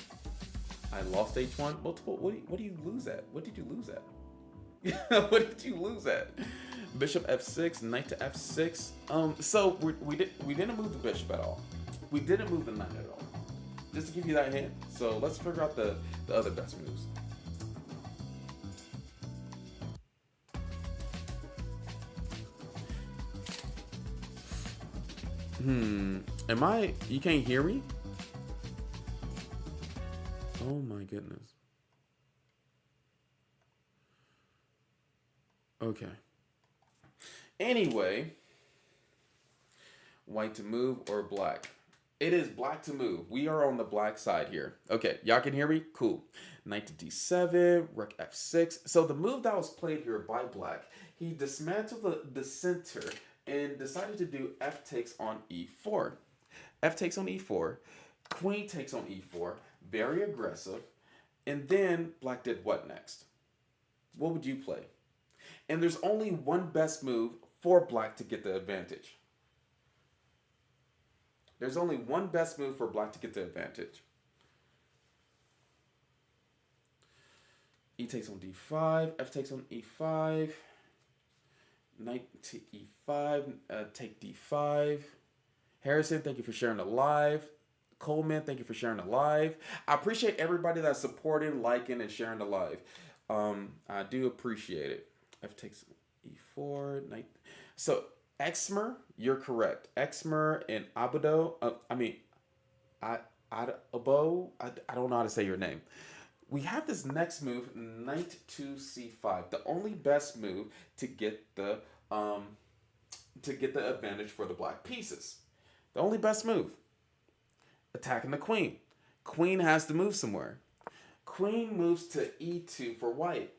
I lost h1 multiple. What do you lose at? What did you lose at? What did you lose at? Bishop f6, knight to f6. So we didn't move the bishop at all. We didn't move the knight at all. Just to give you that hint. So let's figure out the other best moves. You can't hear me? Oh my goodness. Okay. Anyway, white to move or black? It is black to move. We are on the black side here. Okay, y'all can hear me? Cool. Knight to d7, rook f6. So the move that was played here by black, he dismantled the center and decided to do f takes on e4. F takes on e4. Queen takes on e4. Very aggressive. And then black did what next? What would you play? And there's only one best move for black to get the advantage. There's only one best move for black to get the advantage. E takes on d5, f takes on e5, knight to e5, take d5. Harrison, thank you for sharing the live. Coleman, thank you for sharing the live. I appreciate everybody that's supporting, liking, and sharing the live. I do appreciate it. F takes e4, knight. So Exmer, you're correct. Exmer and Abado, Abo, I don't know how to say your name. We have this next move, knight to c5. The only best move to get the advantage for the black pieces. The only best move. Attacking the queen. Queen has to move somewhere. Queen moves to e2 for white.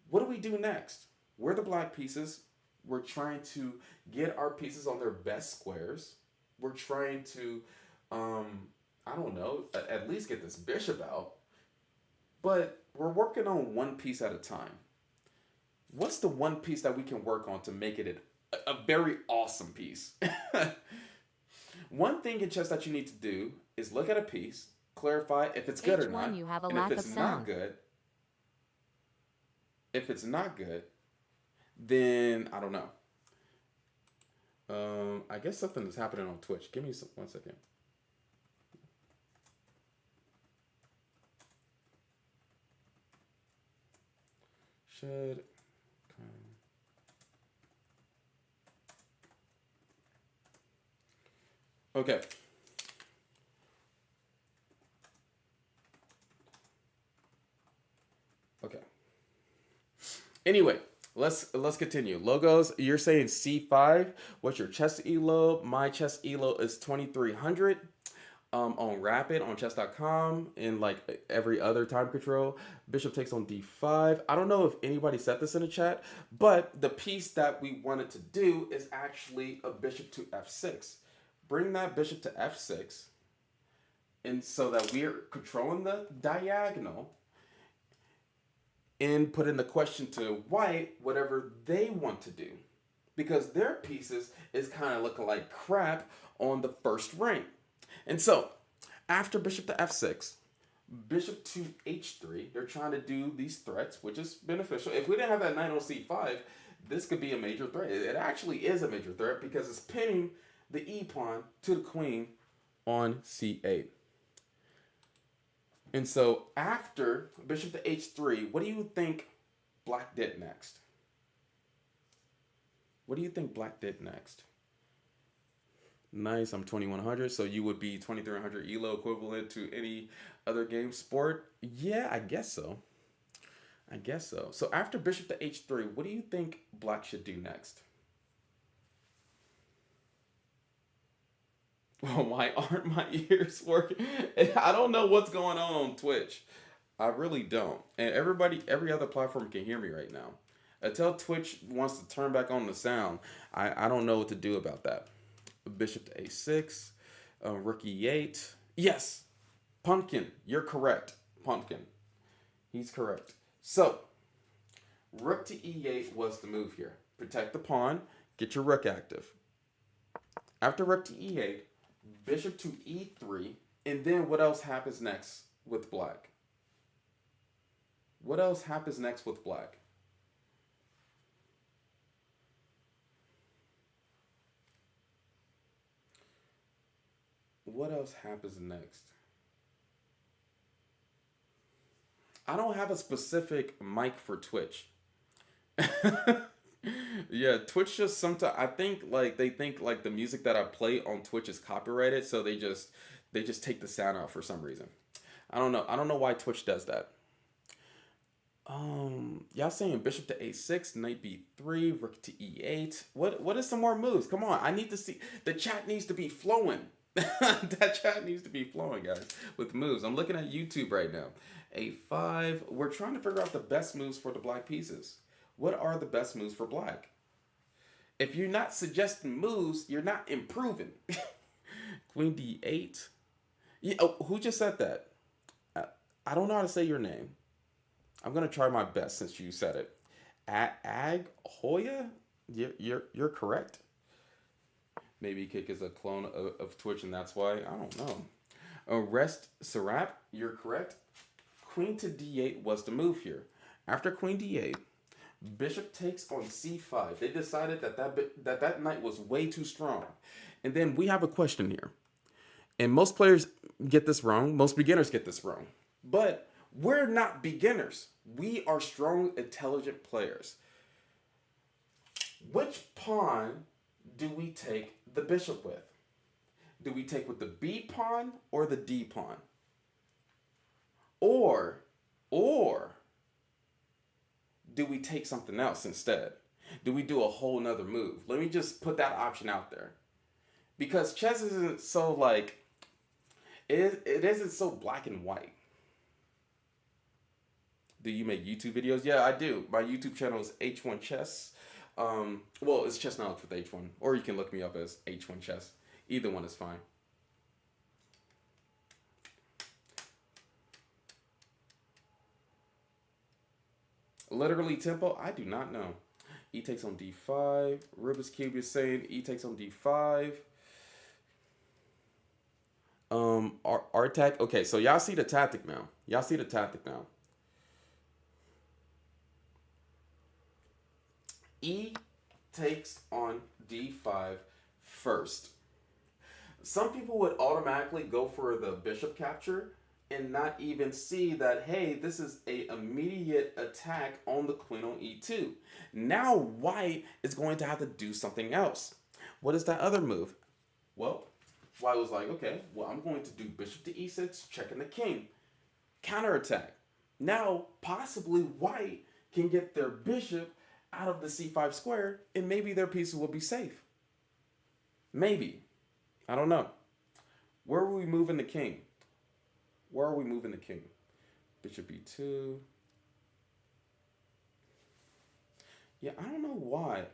What do we do next? We're the black pieces. We're trying to get our pieces on their best squares. We're trying to, I don't know, at least get this bishop out. But we're working on one piece at a time. What's the one piece that we can work on to make it a very awesome piece? One thing in chess that you need to do is look at a piece, clarify if it's good or not. You have a and lack if it's of not sound. good, if it's not good, then I don't know. I guess something is happening on Twitch. Give me 1 second. Should come. Okay. Okay. Anyway, let's continue. Logos, you're saying C5. What's your chess elo? My chess elo is 2300. on Rapid, on chess.com, and like every other time control. Bishop takes on d5. I don't know if anybody said this in the chat, but the piece that we wanted to do is actually a bishop to f6. Bring that bishop to f6, and so that we're controlling the diagonal, and put in the question to white whatever they want to do, because their pieces is kind of looking like crap on the first rank. And so after bishop to f6, bishop to h3, they're trying to do these threats, which is beneficial. If we didn't have that knight on c5, this could be a major threat. It actually is a major threat because it's pinning the e pawn to the queen on c8. And so after bishop to h3, what do you think black did next? What do you think black did next? Nice, I'm 2100, so you would be 2300 ELO, equivalent to any other game sport? Yeah, I guess so. I guess so. So after bishop to h3, what do you think black should do next? Well, why aren't my ears working? I don't know what's going on Twitch. I really don't. And every other platform can hear me right now. Until Twitch wants to turn back on the sound, I don't know what to do about that. Bishop to a6, rook e8. Yes, Pumpkin, you're correct. Pumpkin, he's correct. So, rook to e8 was the move here. Protect the pawn, get your rook active. After rook to e8, bishop to e3, and then what else happens next with black? What else happens next with black? What else happens next? I don't have a specific mic for Twitch. Yeah, Twitch just sometimes, I think like they think like the music that I play on Twitch is copyrighted, so they just take the sound out for some reason. I don't know. I don't know why Twitch does that. Y'all saying bishop to a6, knight b3, rook to e8. What is some more moves? Come on, I need to see. The chat needs to be flowing. That chat needs to be flowing, guys, with moves. I'm looking at YouTube right now. a5. We're trying to figure out the best moves for the black pieces. What are the best moves for black? If you're not suggesting moves, you're not improving. Queen d8. Yeah, oh, who just said that? I don't know how to say your name. I'm gonna try my best since you said it. Ag Hoya? You're correct. Maybe Kick is a clone of Twitch, and that's why. I don't know. Rest Sarap, you're correct. Queen to d8 was the move here. After queen d8, bishop takes on c5. They decided that knight was way too strong. And then we have a question here. And most players get this wrong. Most beginners get this wrong. But we're not beginners. We are strong, intelligent players. Which pawn do we take the bishop with? Do we take with the B pawn or the D pawn? Or do we take something else instead? Do we do a whole nother move? Let me just put that option out there. Because chess isn't so like, it isn't so black and white. Do you make YouTube videos? Yeah, I do. My YouTube channel is H1 Chess. Well, it's Chess Knowledge with H1. Or you can look me up as H1 Chess. Either one is fine. Literally tempo? I do not know. E takes on d5. Rubik's Cube is saying E takes on d5. R-Tech. Okay, so y'all see the tactic now. Y'all see the tactic now. E takes on d5 first. Some people would automatically go for the bishop capture and not even see that, hey, this is an immediate attack on the queen on e2. Now white is going to have to do something else. What is that other move? Well, white was like, okay, well, I'm going to do bishop to e6, checking the king. Counterattack. Now, possibly white can get their bishop out of the c5 square, and maybe their pieces will be safe. Maybe. I don't know. Where are we moving the king? Where are we moving the king? Bishop e2. Yeah, I don't know why.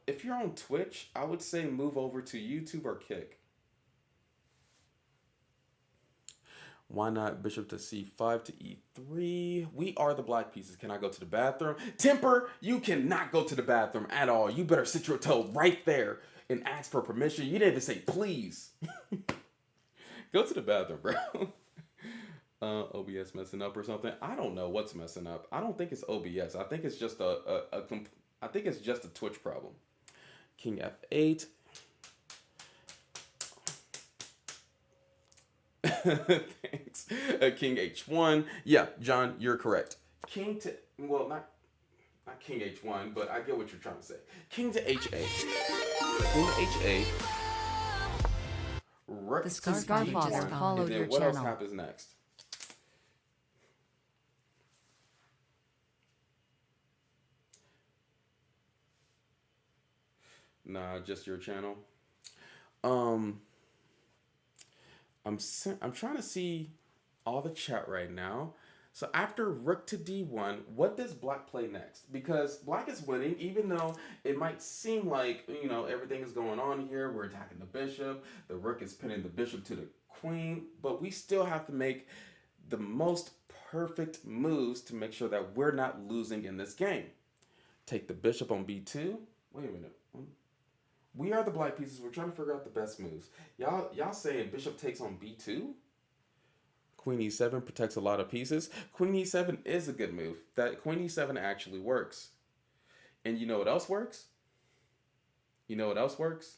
If you're on Twitch, I would say move over to YouTube or Kick. Why not bishop to c5 to e3? We are the black pieces. Can I go to the bathroom? Temper, you cannot go to the bathroom at all. You better sit your toe right there and ask for permission. You didn't even say please. Go to the bathroom, bro. OBS messing up or something. I don't know what's messing up. I don't think it's OBS. I think it's just I think it's just a Twitch problem. King f8. Thanks. King h1. Yeah, John, you're correct. King to, well, not king h1, but I get what you're trying to say. King to ha. King to ha. Rook The to Scarfather d1. followed And then your what else channel. happens next? Nah, just your channel. I'm trying to see all the chat right now. So after rook to d1, what does black play next? Because black is winning, even though it might seem like, you know, everything is going on here. We're attacking the bishop. The rook is pinning the bishop to the queen. But we still have to make the most perfect moves to make sure that we're not losing in this game. Take the bishop on b2. Wait a minute. We are the black pieces. We're trying to figure out the best moves. Y'all saying bishop takes on b2? Queen e7 protects a lot of pieces. Queen e7 is a good move. That queen e7 actually works. And you know what else works? You know what else works?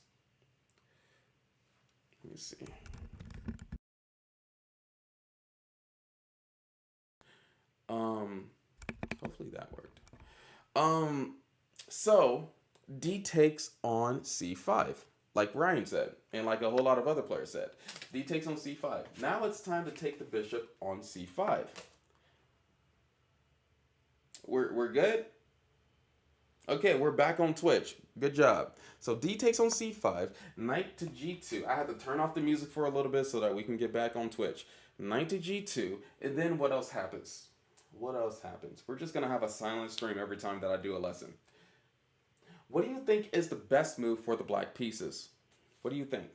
Let me see. Hopefully that worked. So D takes on c5, like Ryan said, and like a whole lot of other players said. D takes on c5. Now it's time to take the bishop on c5. We're good? Okay, we're back on Twitch. Good job. So D takes on c5, knight to g2. I had to turn off the music for a little bit so that we can get back on Twitch. Knight to g2, and then what else happens? What else happens? We're just going to have a silent stream every time that I do a lesson. What do you think is the best move for the black pieces? What do you think?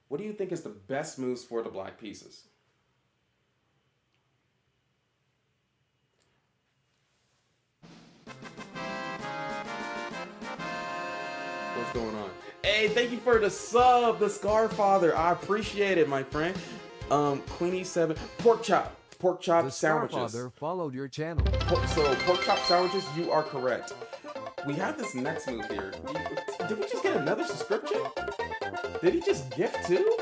What do you think is the best moves for the black pieces? What's going on? Hey, thank you for the sub, the Scarfather. I appreciate it, my friend. Queen e7, pork chop The sandwiches. Scarfather followed your channel. So pork chop sandwiches, you are correct. We have this next move here. Did we just get another subscription? Did he just gift too?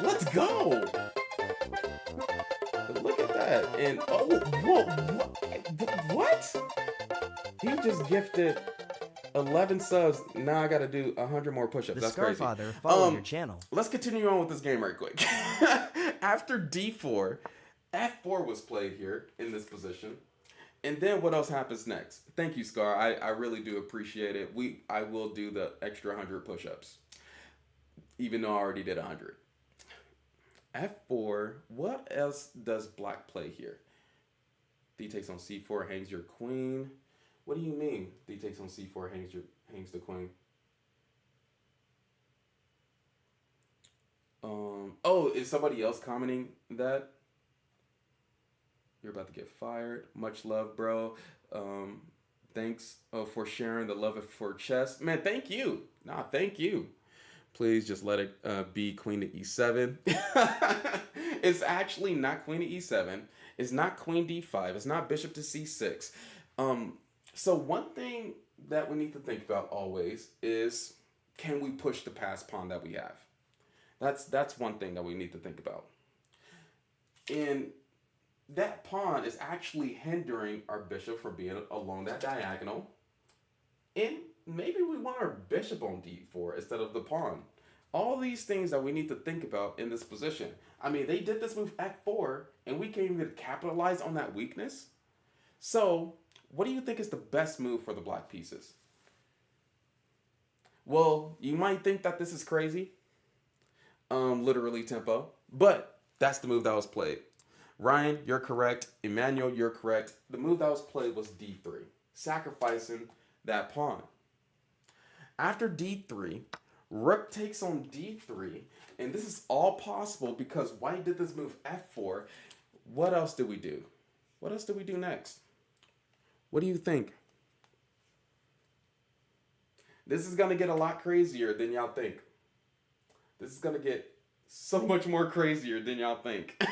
Let's go! Look at that. And oh, whoa, what? He just gifted 11 subs. Now I gotta do 100 more push-ups. The That's crazy. Scarfather followed your channel. Let's continue on with this game right quick. After d4, f4 was played here in this position. And then what else happens next? Thank you, Scar. I really do appreciate it. I will do the extra 100 push-ups, even though I already did 100. f4, what else does black play here? D takes on c4, hangs your queen. What do you mean? D takes on c4, hangs the queen. Oh, is somebody else commenting that? You're about to get fired. Much love, bro. Thanks for sharing the love for chess. Man, thank you. Nah, thank you. Please just let it be queen to e7. It's actually not queen to e7. It's not queen d5. It's not bishop to c6. So one thing that we need to think about always is, can we push the passed pawn that we have? That's one thing that we need to think about. And that pawn is actually hindering our bishop from being along that diagonal. And maybe we want our bishop on d4 instead of the pawn. All these things that we need to think about in this position. I mean, they did this move f4, and we can't even capitalize on that weakness. So what do you think is the best move for the black pieces? Well, you might think that this is crazy, literally tempo, but that's the move that was played. Ryan, you're correct. Emmanuel, you're correct. The move that was played was D3, sacrificing that pawn. After D3, Rook takes on D3, and this is all possible because White did this move F4. What else did we do? What else did we do next? What do you think? This is going to get a lot crazier than y'all think. This is going to get so much more crazier than y'all think.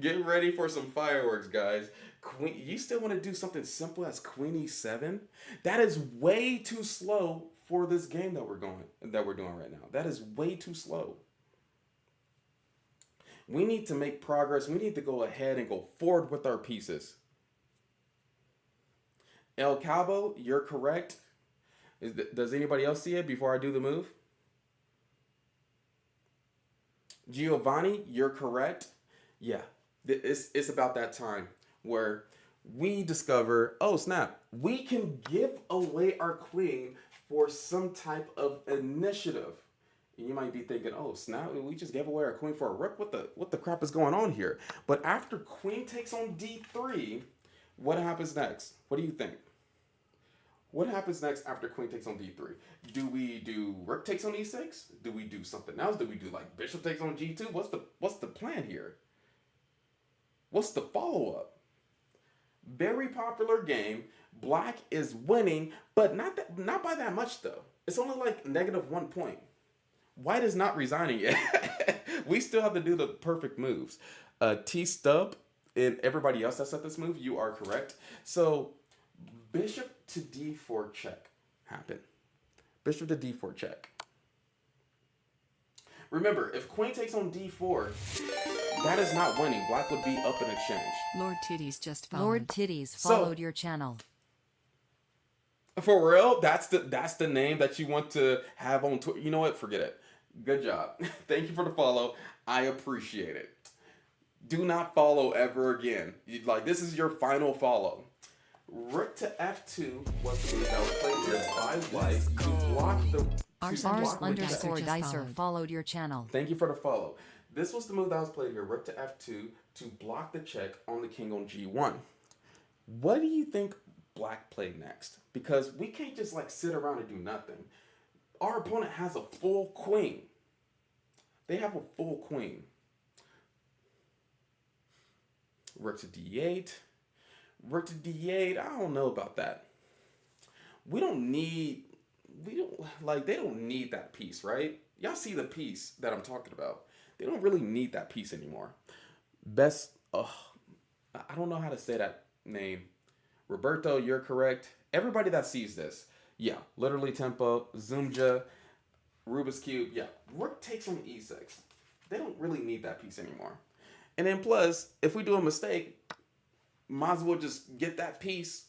Get ready for some fireworks, guys. Queen, you still want to do something simple as Queen E7? That is way too slow for this game that we're doing right now. That is way too slow. We need to make progress. We need to go ahead and go forward with our pieces. El Cabo, you're correct. Does anybody else see it before I do the move? Giovanni, you're correct. Yeah, it's about that time where we discover, oh snap, we can give away our queen for some type of initiative. And you might be thinking, oh snap, we just gave away our queen for a rook? What the crap is going on here? But after queen takes on d3, what happens next? What do you think? What happens next after queen takes on d3? Do we do rook takes on e6? Do we do something else? Do we do like bishop takes on g2? What's the plan here? What's the follow-up? Very popular game. Black is winning, but not by that much though. It's only like -1 point. White is not resigning yet. We still have to do the perfect moves. T-Stub and everybody else that set this move, you are correct. So bishop to d4 check happened. Bishop to d4 check. Remember, if queen takes on d4, that is not winning. Black would be up in exchange. Lord Titties just followed. Lord Titties followed your channel. For real? That's the name that you want to have on Twitter? You know what? Forget it. Good job. Thank you for the follow. I appreciate it. Do not follow ever again. This is your final follow. Rook to f2 was the move that was played here by White to block the... Ars_Dicer followed your channel. Thank you for the follow. This was the move that was played here. Rook to f2 to block the check on the king on g1. What do you think Black played next? Because we can't just sit around and do nothing. Our opponent has a full queen. They have a full queen. Rook to d8. Rook to d8. I don't know about that. They don't need that piece, right? Y'all see the piece that I'm talking about. They don't really need that piece anymore. I don't know how to say that name. Roberto, you're correct. Everybody that sees this, yeah, literally tempo, Zoomja, Rubik's Cube, yeah. Rook takes on e6. They don't really need that piece anymore. And then plus, if we do a mistake, might as well just get that piece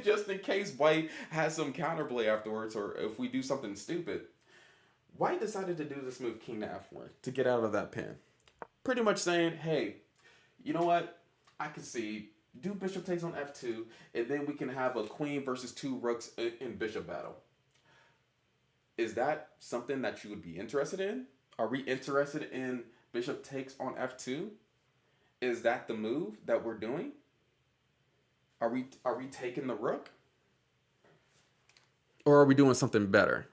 just in case White has some counterplay afterwards, or if we do something stupid. White decided to do this move king to f1 to get out of that pin. Pretty much saying, hey, you know what? I can see, do bishop takes on f2, and then we can have a queen versus 2 rooks in bishop battle. Is that something that you would be interested in? Are we interested in bishop takes on f2? Is that the move that we're doing? Are we taking the rook? Or are we doing something better?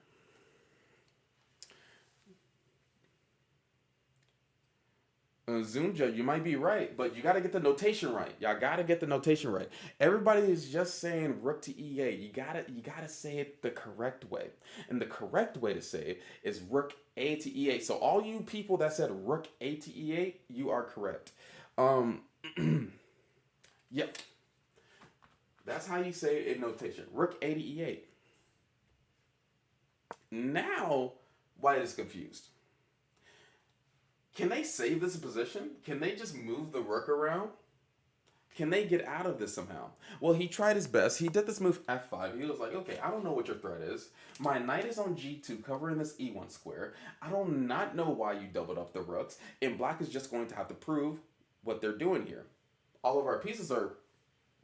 Zoomja, you might be right, but you got to get the notation right. Y'all got to get the notation right. Everybody is just saying rook to e8. You gotta say it the correct way. And the correct way to say it is rook a to e8. So all you people that said rook a to e8, you are correct. Yep. That's how you say it in notation. Rook a to e8. Now, White is confused. Can they save this position? Can they just move the rook around? Can they get out of this somehow? Well, he tried his best. He did this move f5. He was like, okay, I don't know what your threat is. My knight is on g2, covering this e1 square. I do not know why you doubled up the rooks. And Black is just going to have to prove what they're doing here. All of our pieces are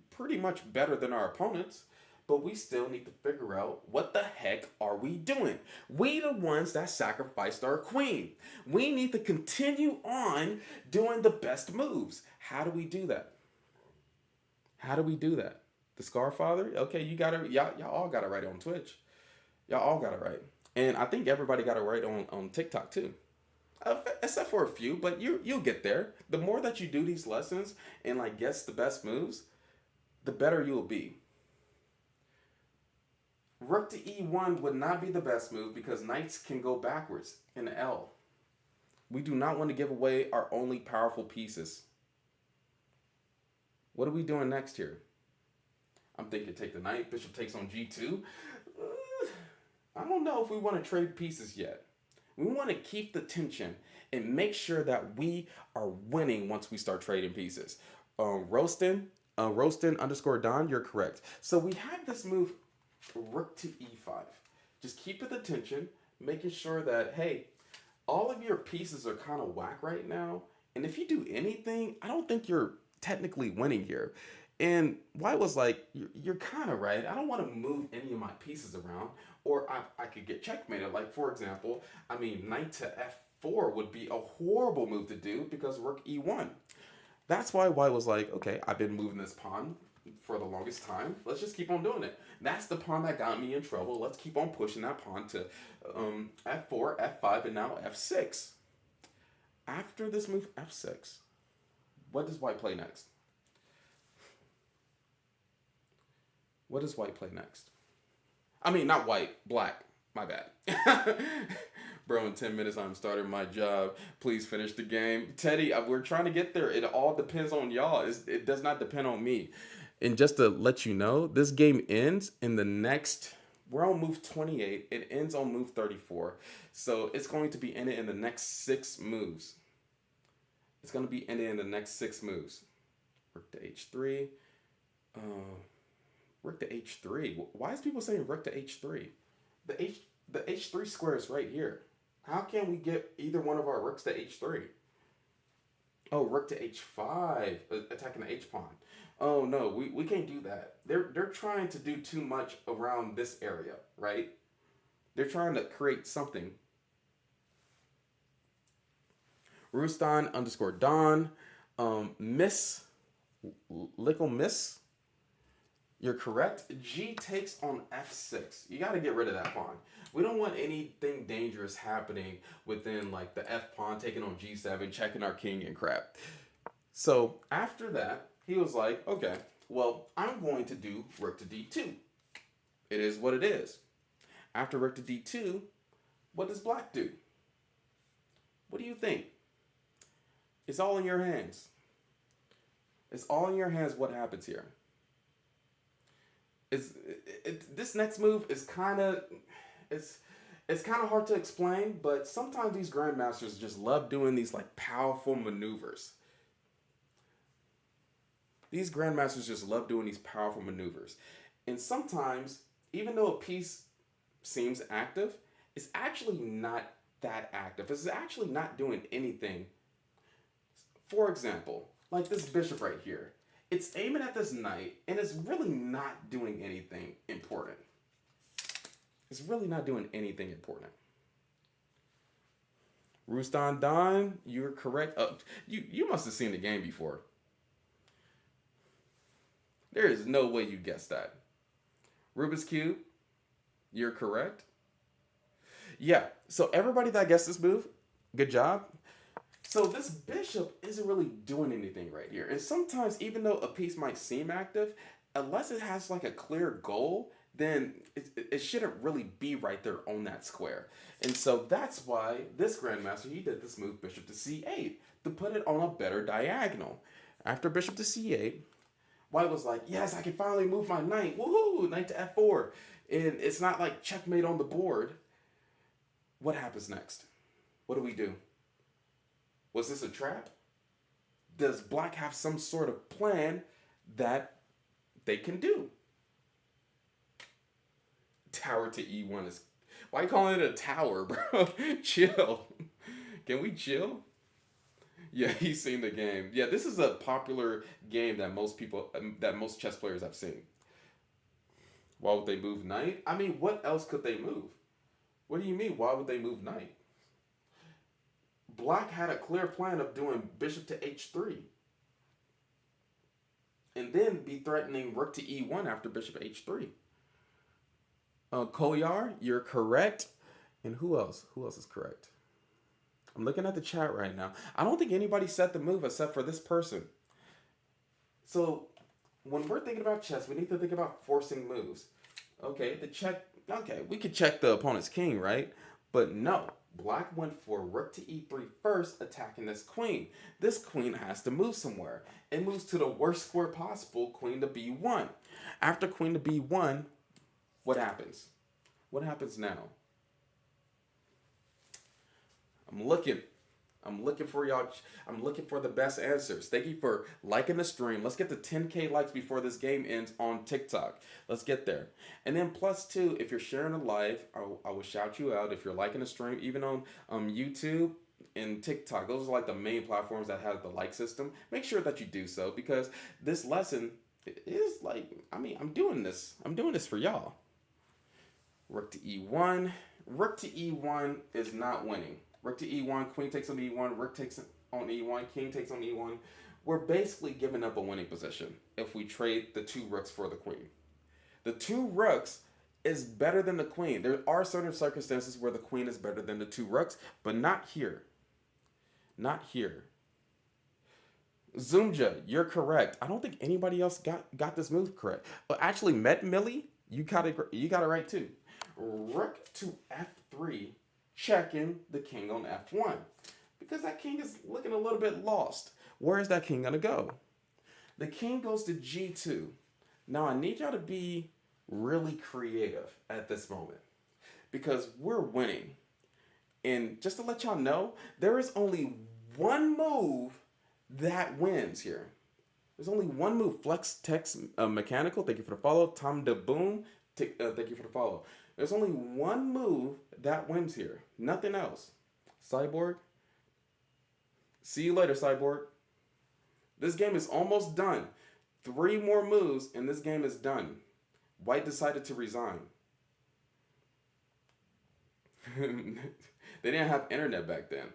pretty much better than our opponents. but we still need to figure out what the heck are we doing. We the ones that sacrificed our queen. We need to continue on doing the best moves. How do we do that? How do we do that? The Scarfather? Okay, you got it. Y'all all got it right on Twitch. Y'all all got it right. And I think everybody got it right on TikTok too. Except for a few, but you'll get there. The more that you do these lessons and like guess the best moves, the better you'll be. Rook to E1 would not be the best move because knights can go backwards in L. We do not want to give away our only powerful pieces. What are we doing next here? I'm thinking take the knight. Bishop takes on G2. I don't know if we want to trade pieces yet. We want to keep the tension and make sure that we are winning once we start trading pieces. Roastin _ Don, you're correct. So we have this move, rook to E5. Just keep the tension, making sure that, hey, all of your pieces are kind of whack right now. And if you do anything, I don't think you're technically winning here. And White was like, you're kind of right. I don't want to move any of my pieces around, or I could get checkmated. Like, for example, I mean, knight to F4 would be a horrible move to do because rook E1. That's why White was like, okay, I've been moving this pawn for the longest time. Let's just keep on doing it. That's the pawn that got me in trouble. Let's keep on pushing that pawn to F4, F5, and now F6. After this move, F6, what does White play next? What does White play next? I mean, not White, Black. My bad. Bro, in 10 minutes, I'm starting my job. Please finish the game. Teddy, we're trying to get there. It all depends on y'all. It does not depend on me. And just to let you know, this game ends in the next... We're on move 28. It ends on move 34. So it's going to be ended in the next 6 moves. It's going to be ended in the next 6 moves. Rook to H3. Rook to H3. Why is people saying rook to H3? The H3 square is right here. How can we get either one of our rooks to H3? Oh, rook to H5, attacking the H pawn. Oh no, we can't do that. They're trying to do too much around this area, right? They're trying to create something. Rustan _ Don, Miss. You're correct. G takes on F6. You got to get rid of that pawn. We don't want anything dangerous happening within like the F pawn taking on G7, checking our king and crap. So after that, he was like, okay, well, I'm going to do rook to D2. It is what it is. After rook to D2, what does Black do? What do you think? It's all in your hands. It's all in your hands what happens here. This next move is kind of it's kind of hard to explain, but sometimes these grandmasters just love doing these like powerful maneuvers. These grandmasters just love doing these powerful maneuvers, and sometimes even though a piece seems active, it's actually not that active. It's actually not doing anything. For example, like this bishop right here. It's aiming at this knight, and it's really not doing anything important. It's really not doing anything important. Rustan Don, you're correct. You must have seen the game before. There is no way you guessed that. Rubik's Cube, you're correct. Yeah, so everybody that guessed this move, good job. So this bishop isn't really doing anything right here. And sometimes, even though a piece might seem active, unless it has like a clear goal, then it shouldn't really be right there on that square. And so that's why this grandmaster, he did this move bishop to C8 to put it on a better diagonal. After bishop to C8, White was like, yes, I can finally move my knight. Woohoo, knight to F4. And it's not like checkmate on the board. What happens next? What do we do? Was this a trap? Does Black have some sort of plan that they can do? Tower to E1 is... Why are you calling it a tower, bro? Chill. Can we chill? Yeah, he's seen the game. Yeah, this is a popular game that most chess players have seen. Why would they move knight? I mean, what else could they move? What do you mean, why would they move knight? Black had a clear plan of doing bishop to h3. And then be threatening rook to e1 after bishop h3. Koyar, you're correct. And who else? Who else is correct? I'm looking at the chat right now. I don't think anybody said the move except for this person. So when we're thinking about chess, we need to think about forcing moves. Okay, we could check the opponent's king, right? But no, black went for rook to e3 first, attacking this queen. This queen has to move somewhere. It moves to the worst square possible, queen to b1. After queen to b1, what happens? What happens now? I'm looking for y'all. I'm looking for the best answers. Thank you for liking the stream. Let's get to 10K likes before this game ends on TikTok. Let's get there. And then +2, if you're sharing a live, I will shout you out. If you're liking the stream, even on YouTube and TikTok, those are like the main platforms that have the like system. Make sure that you do so, because this lesson is like, I mean, I'm doing this for y'all. Rook to e1. Rook to e1 is not winning. Rook to e1, queen takes on e1, rook takes on e1, king takes on e1. We're basically giving up a winning position if we trade the 2 rooks for the queen. The 2 rooks is better than the queen. There are certain circumstances where the queen is better than the 2 rooks, but not here. Not here. Zoomja, you're correct. I don't think anybody else got this move correct. But actually, Met Millie, you got it right too. Rook to f3. Checking the king on f1, because that king is looking a little bit lost. Where is that king gonna go? The king goes to g2. Now I need y'all to be really creative at this moment, because we're winning. And just to let y'all know, there is only one move that wins here. There's only one move. Flex Text Mechanical, thank you for the follow. Tom de Boom, thank you for the follow. There's only one move that wins here. Nothing else. Cyborg. See you later, Cyborg. This game is almost done. 3 more moves and this game is done. White decided to resign. They didn't have internet back then.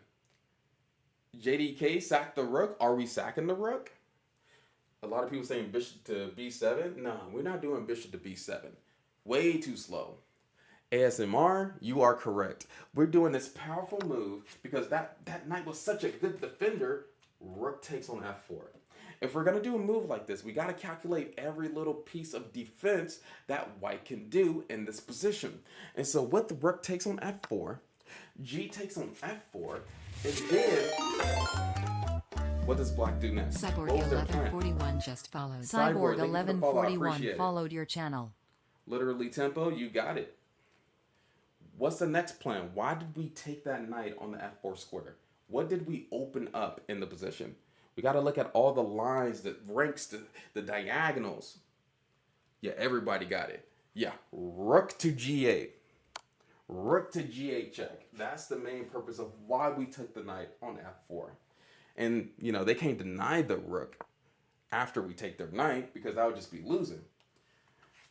JDK sacked the rook. Are we sacking the rook? A lot of people saying bishop to b7. No, we're not doing bishop to b7. Way too slow. ASMR, you are correct. We're doing this powerful move because that knight was such a good defender. Rook takes on f4. If we're going to do a move like this, we got to calculate every little piece of defense that white can do in this position. And so with the rook takes on f4, g takes on f4, and then what does black do next? Cyborg 1141 just followed. Cyborg 1141 followed your channel. Literally tempo, you got it. What's the next plan? Why did we take that knight on the f4 square? What did we open up in the position? We got to look at all the lines, the ranks, the diagonals. Yeah, everybody got it. Yeah, rook to g8. Rook to g8 check. That's the main purpose of why we took the knight on f4. And, you know, they can't deny the rook after we take their knight because that would just be losing.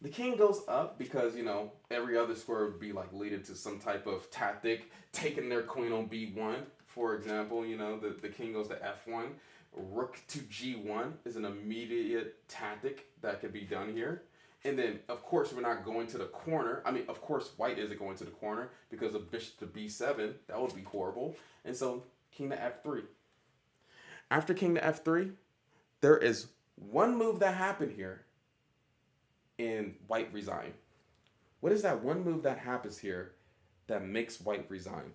The king goes up because, you know, every other square would be like leading to some type of tactic, taking their queen on b1. For example, you know, the king goes to f1. Rook to g1 is an immediate tactic that could be done here. And then, of course, we're not going to the corner. I mean, of course, white isn't going to the corner because of bishop to b7. That would be horrible. And so, king to f3. After king to f3, there is one move that happened here. And white resign. What is that one move that happens here that makes white resign?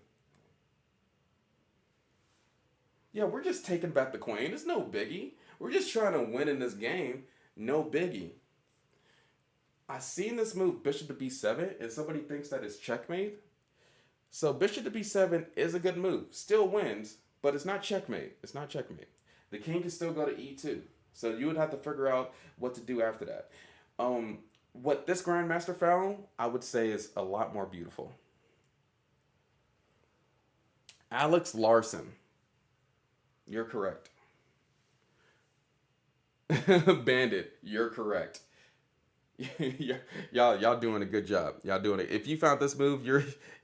Yeah, we're just taking back the queen. It's no biggie. We're just trying to win in this game. No biggie. I seen this move bishop to b7 and somebody thinks that it's checkmate. So bishop to b7 is a good move. Still wins, but it's not checkmate. It's not checkmate. The king can still go to e2. So you would have to figure out what to do after that. What this Grandmaster found, I would say, is a lot more beautiful. Alex Larson. You're correct. Bandit, you're correct. Y'all doing a good job. Y'all doing it. If you found this move,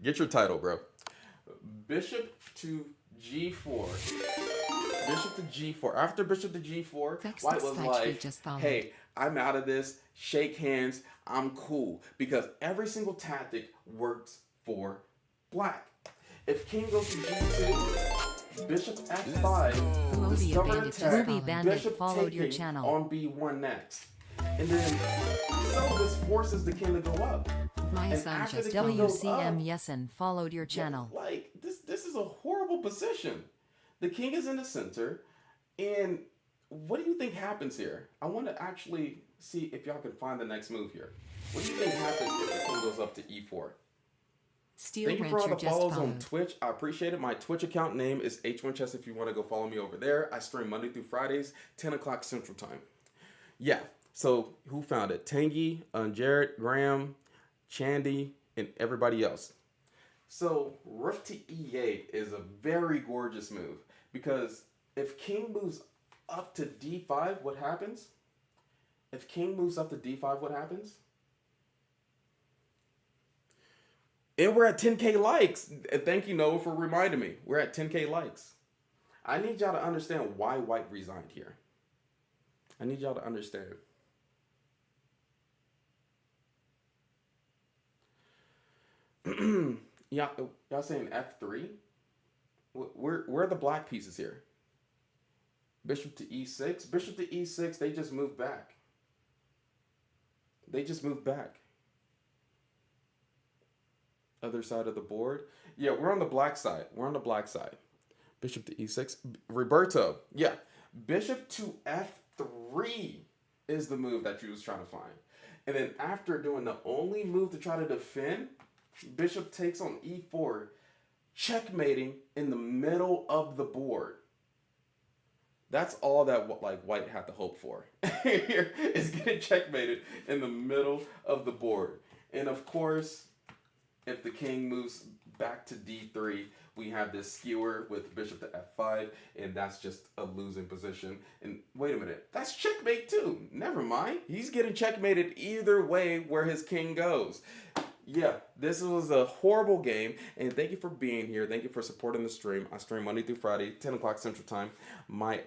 get your title, bro. Bishop to G4. Bishop to G4. After Bishop to G4, Text White was message like, they just followed. hey, I'm out of this. Shake hands. I'm cool. Because every single tactic works for Black. If King goes to G2, Bishop F5, Ruby discover Bandit attack, just Ruby Bandit Bishop followed your taking channel. on B1 next. And then, so this forces the king to go up. My And son after just the king goes WCM up, Yesin followed your channel. like this is a horrible position. The king is in the center, and what do you think happens here? I want to actually see if y'all can find the next move here. What do you think happens if the king goes up to E4? Steel Thank you for all Rancher the just follows on followed. Twitch. I appreciate it. My Twitch account name is H1Chess if you want to go follow me over there. I stream Monday through Fridays, 10 o'clock Central Time. Yeah, so who found it? Tangy, Jared, Graham, Chandy, and everybody else. So rook to E8 is a very gorgeous move because if king moves up to D5, what happens? If king moves up to D5, what happens? And we're at 10K likes. Thank you, Noah, for reminding me. We're at 10K likes. I need y'all to understand why White resigned here. I need y'all to understand. Y'all saying F3? Where are the black pieces here? Bishop to E6. Bishop to E6, they just moved back. They just moved back. Other side of the board. Yeah, we're on the black side. We're on the black side. Bishop to E6. Roberto. Yeah. Bishop to F3 is the move that you was trying to find. And then after doing the only move to try to defend, Bishop takes on E4, checkmating in the middle of the board. That's all that like White had to hope for. Here is getting checkmated in the middle of the board. And of course, if the king moves back to D3, we have this skewer with bishop to F5, and that's just a losing position. And wait a minute, that's checkmate too. Never mind. He's getting checkmated either way where his king goes. Yeah, this was a horrible game, and thank you for being here. Thank you for supporting the stream. I stream Monday through Friday, 10 o'clock Central Time. My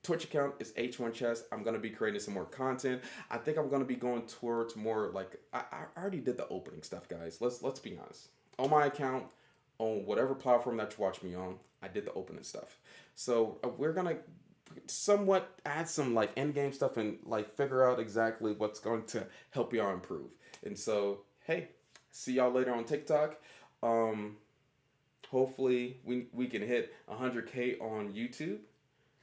Twitch account is H1Chess. I'm going to be creating some more content. I think I'm going to be going towards more like, I already did the opening stuff, guys. Let's be honest. On my account, on whatever platform that you watch me on, I did the opening stuff. So we're going to somewhat add some like end game stuff and like figure out exactly what's going to help y'all improve. And so, hey, see y'all later on TikTok. Hopefully we can hit 100K on YouTube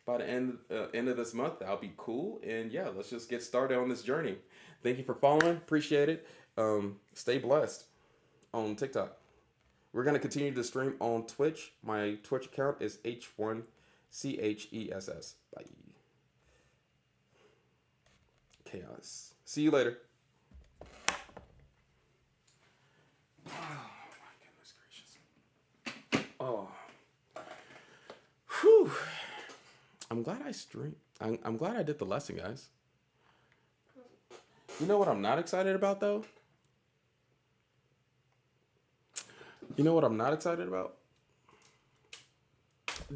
by the end of this month. That'll be cool. And yeah, let's just get started on this journey. Thank you for following. Appreciate it. Stay blessed on TikTok. We're going to continue to stream on Twitch. My Twitch account is H1CHESS. Bye. Chaos. See you later. Oh, my goodness gracious. Oh. Whew. I'm glad I streamed. I'm glad I did the lesson, guys. You know what I'm not excited about, though? You know what I'm not excited about?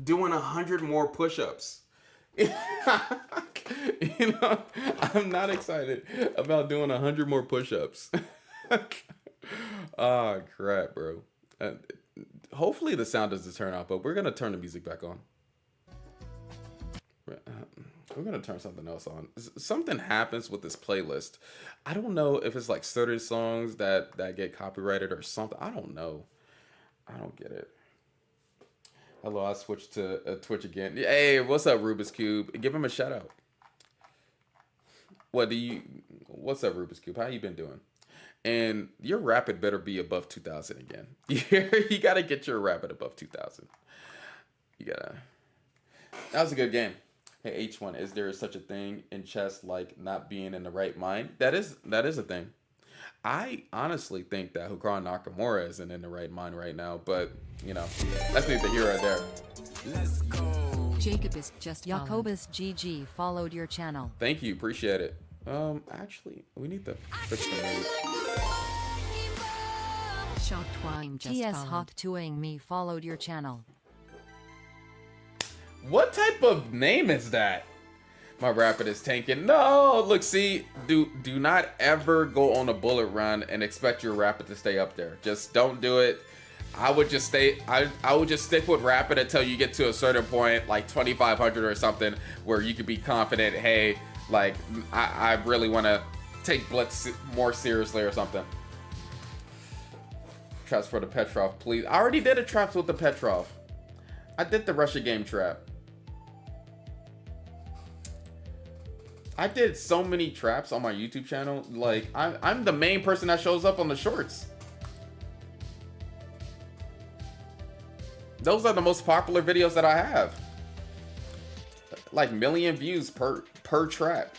Doing 100 more push-ups. You know, I'm not excited about doing 100 more push-ups. Oh, crap, bro. Hopefully the sound doesn't turn out, but we're going to turn the music back on. We're going to turn something else on. Something happens with this playlist. I don't know if it's like certain songs that get copyrighted or something. I don't know. I don't get it. Hello, I switched to Twitch again. Hey, what's up, Rubik's Cube? Give him a shout out. What's up, Rubik's Cube? How you been doing? And your rapid better be above 2,000 again. You got to get your rapid above 2,000. That was a good game. Hey, H1, is there such a thing in chess like not being in the right mind? That is a thing. I honestly think that Hikaru Nakamura isn't in the right mind right now, but, you know, that's neither here or there. Let's go. Jacob is just Jacobus GG followed your channel. Thank you. Appreciate it. Actually, we need to fix the name. Shock Twine just TS followed. Hawk Tuing me followed your channel. What type of name is that? My Rapid is tanking. No, look, see, do not ever go on a bullet run and expect your Rapid to stay up there. Just don't do it. I would just stay. I would just stick with Rapid until you get to a certain point, like 2,500 or something, where you could be confident. Hey, like I really want to take Blitz more seriously or something. Traps for the Petrov, please. I already did a traps with the Petrov. I did the Russia game trap. I did so many traps on my YouTube channel. Like, I'm the main person that shows up on the shorts. Those are the most popular videos that I have. Like million views per trap.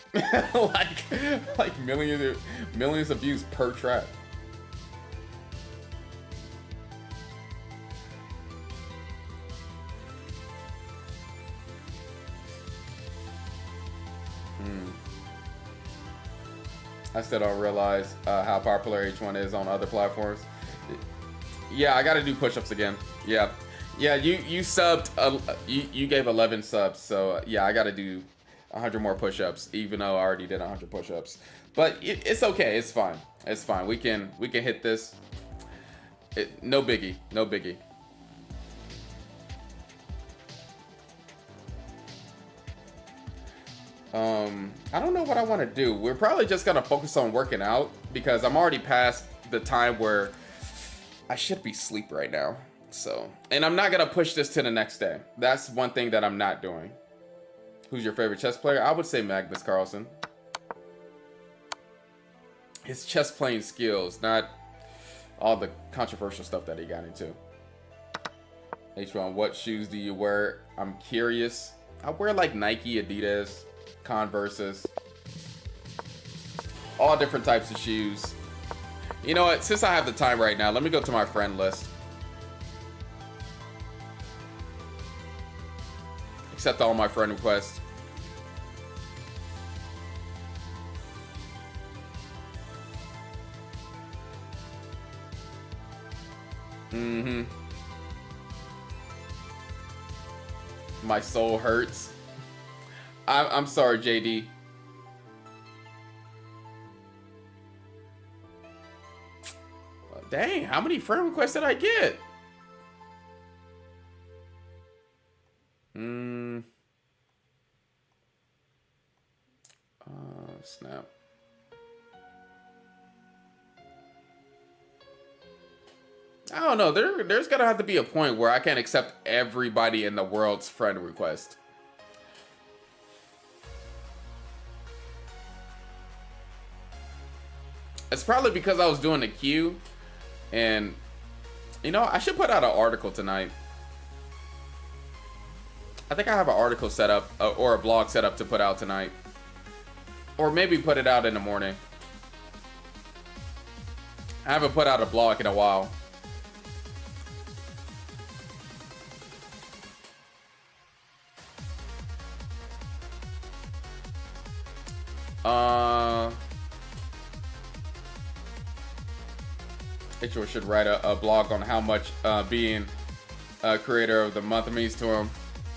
like millions of views per trap. I still don't realize how popular H1 is on other platforms. Yeah, I gotta do push-ups again. Yeah, you subbed, you gave 11 subs, so yeah, I gotta do 100 more push-ups, even though I already did 100 push-ups. But it's okay, it's fine, it's fine. We can hit this. No biggie, no biggie. I don't know what I want to do. We're probably just gonna focus on working out because I'm already past the time where I should be asleep right now. So, and I'm not gonna push this to the next day. That's one thing that I'm not doing. Who's your favorite chess player? I would say Magnus Carlsen. His chess playing skills, not all the controversial stuff that he got into. H1, what shoes do you wear? I'm curious. I wear like Nike, Adidas, Converses, all different types of shoes. You know what? Since I have the time right now, let me go to my friend list. Accept all my friend requests. My soul hurts. I'm sorry, JD. Dang, how many friend requests did I get? Snap. I don't know. There's gonna have to be a point where I can't accept everybody in the world's friend request. It's probably because I was doing the queue, and you know, I should put out an article tonight. I think I have an article set up or a blog set up to put out tonight, or maybe put it out in the morning. I haven't put out a blog in a while. Itcher should write a blog on how much being a creator of the month means to him.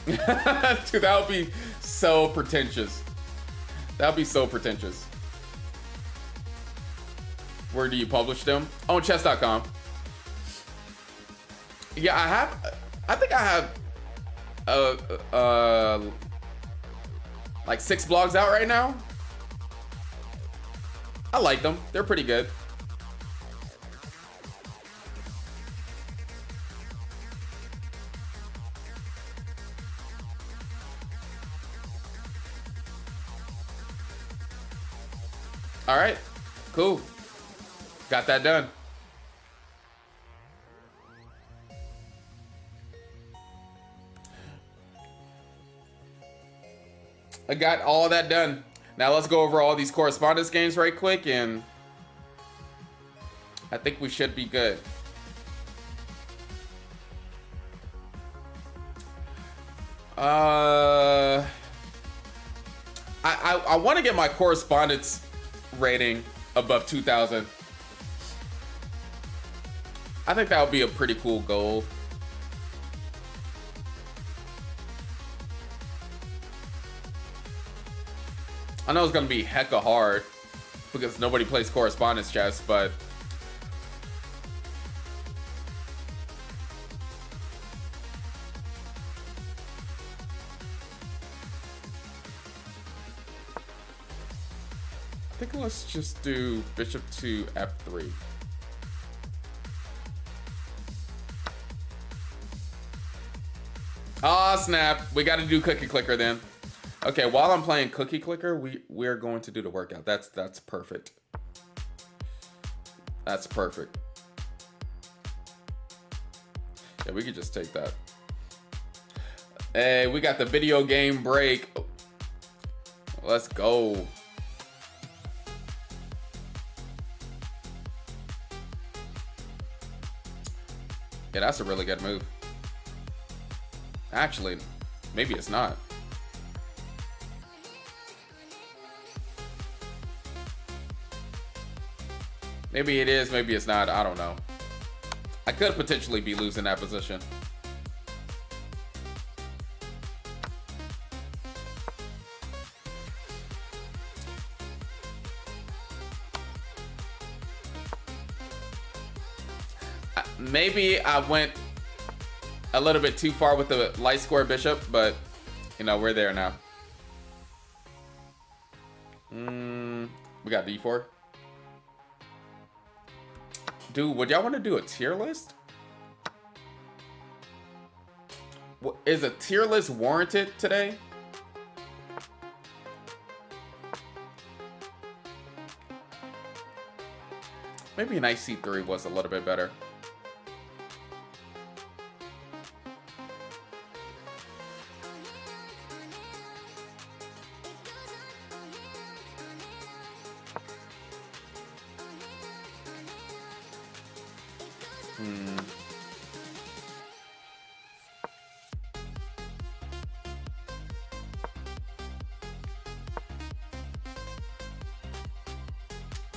Dude, that would be so pretentious. That would be so pretentious. Where do you publish them? On chess.com. Yeah, I think I have like 6 blogs out right now. I like them. They're pretty good. All right, cool. Got that done. I got all of that done. Now let's go over all these correspondence games right quick, and I think we should be good. I I want to get my correspondence rating above 2,000. I think that would be a pretty cool goal. I know it's gonna be hecka hard because nobody plays correspondence chess, but I think let's just do bishop to f3. Ah, snap. We got to do cookie clicker then. Okay, while I'm playing cookie clicker, we're going to do the workout. That's perfect. That's perfect. Yeah, we could just take that. Hey, we got the video game break. Let's go. Yeah, that's a really good move. Actually, maybe it's not. Maybe it is, maybe it's not. I don't know. I could potentially be losing that position. Maybe I went a little bit too far with the light square bishop, but you know, we're there now. We got d4. Dude, would y'all want to do a tier list? Is a tier list warranted today? Maybe an IC3 was a little bit better.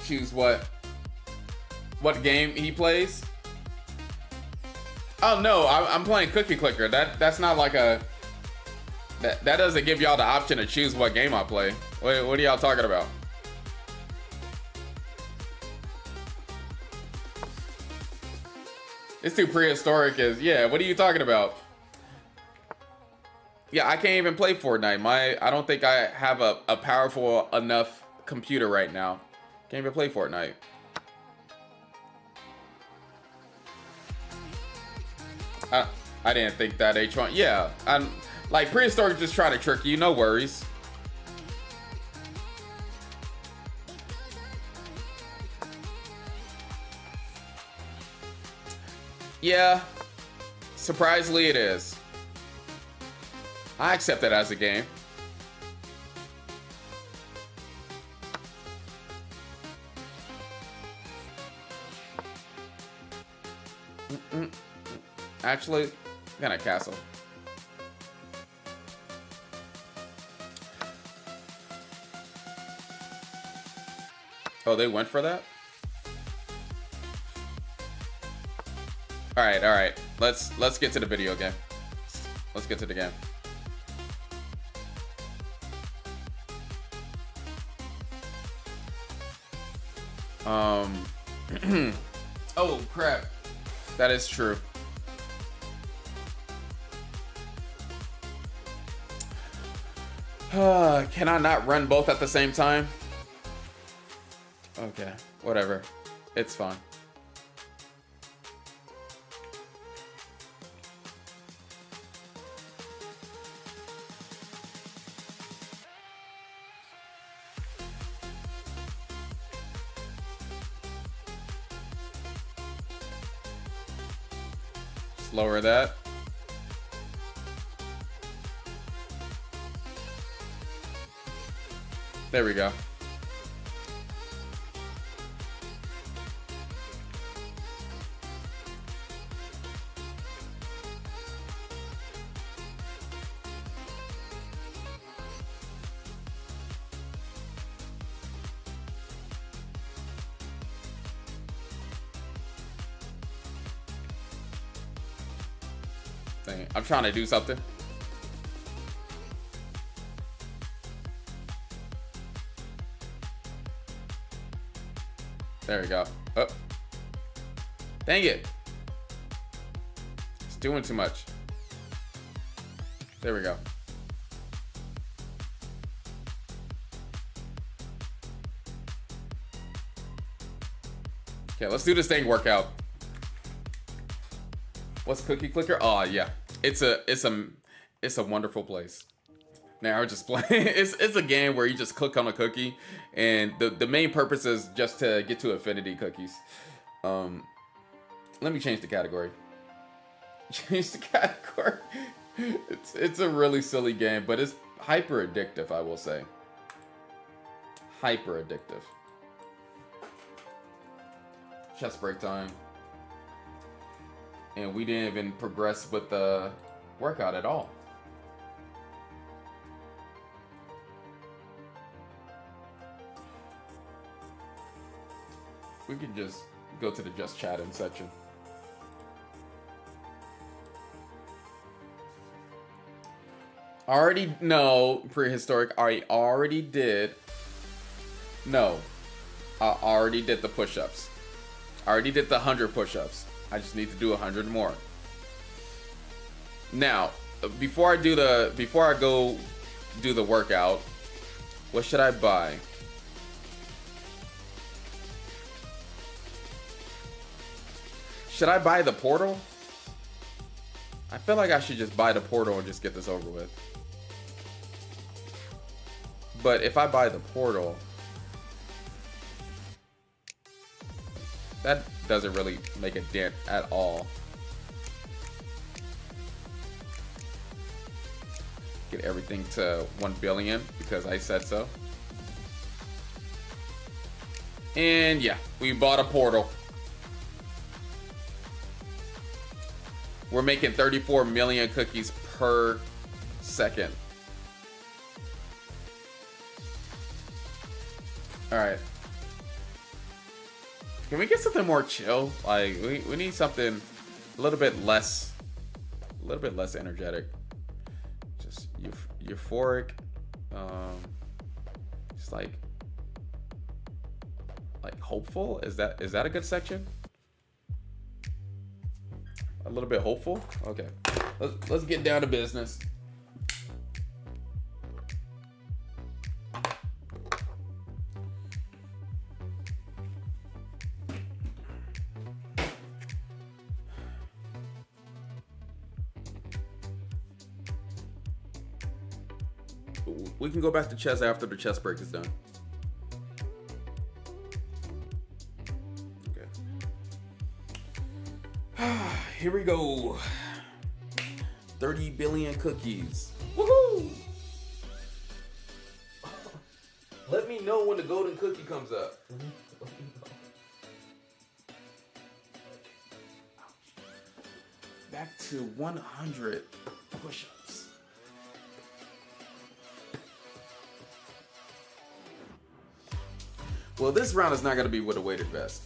Choose what game he plays. Oh no, I'm playing cookie clicker. That's not like a that doesn't give y'all the option to choose what game I play. What are y'all talking about? It's too prehistoric. Yeah, what are you talking about? Yeah, I can't even play Fortnite. I don't think I have a powerful enough computer right now. Can't even play Fortnite. I didn't think that H1. Yeah, I'm like prehistoric just trying to trick you. No worries. Yeah, surprisingly it is. I accept it as a game. Actually, I'm gonna castle. Oh, they went for that? All right. Let's get to the video game. Let's get to the game. Oh crap. That is true. Can I not run both at the same time? Okay, whatever. It's fine. Just lower that. There we go. Dang, I'm trying to do something. There we go. Oh. Dang it. It's doing too much. There we go. Okay, let's do this thing workout. What's Cookie Clicker? Oh yeah, it's a wonderful place. Now we're just playing. It's a game where you just click on a cookie, and the main purpose is just to get to affinity cookies. Let me change the category. Change the category. It's a really silly game, but it's hyper addictive, I will say. Hyper addictive. Chest break time. And we didn't even progress with the workout at all. We could just go to the just chatting section. Already, no, prehistoric. I already did. No, I already did the push-ups. I already did the 100 push-ups. I just need to do 100 more. Now, before I go do the workout, what should I buy? Should I buy the portal? I feel like I should just buy the portal and just get this over with. But if I buy the portal, that doesn't really make a dent at all. Get everything to 1 billion because I said so. And yeah, we bought a portal. We're making 34 million cookies per second. All right. Can we get something more chill? Like we need something a little bit less energetic. Just euphoric. Just like hopeful. Is that a good section? A little bit hopeful. Okay. Let's get down to business. We can go back to chess after the chess break is done. Okay. Here we go. 30 billion cookies. Woohoo! Let me know when the golden cookie comes up. Back to 100 push-ups. Well, this round is not going to be with a weighted vest.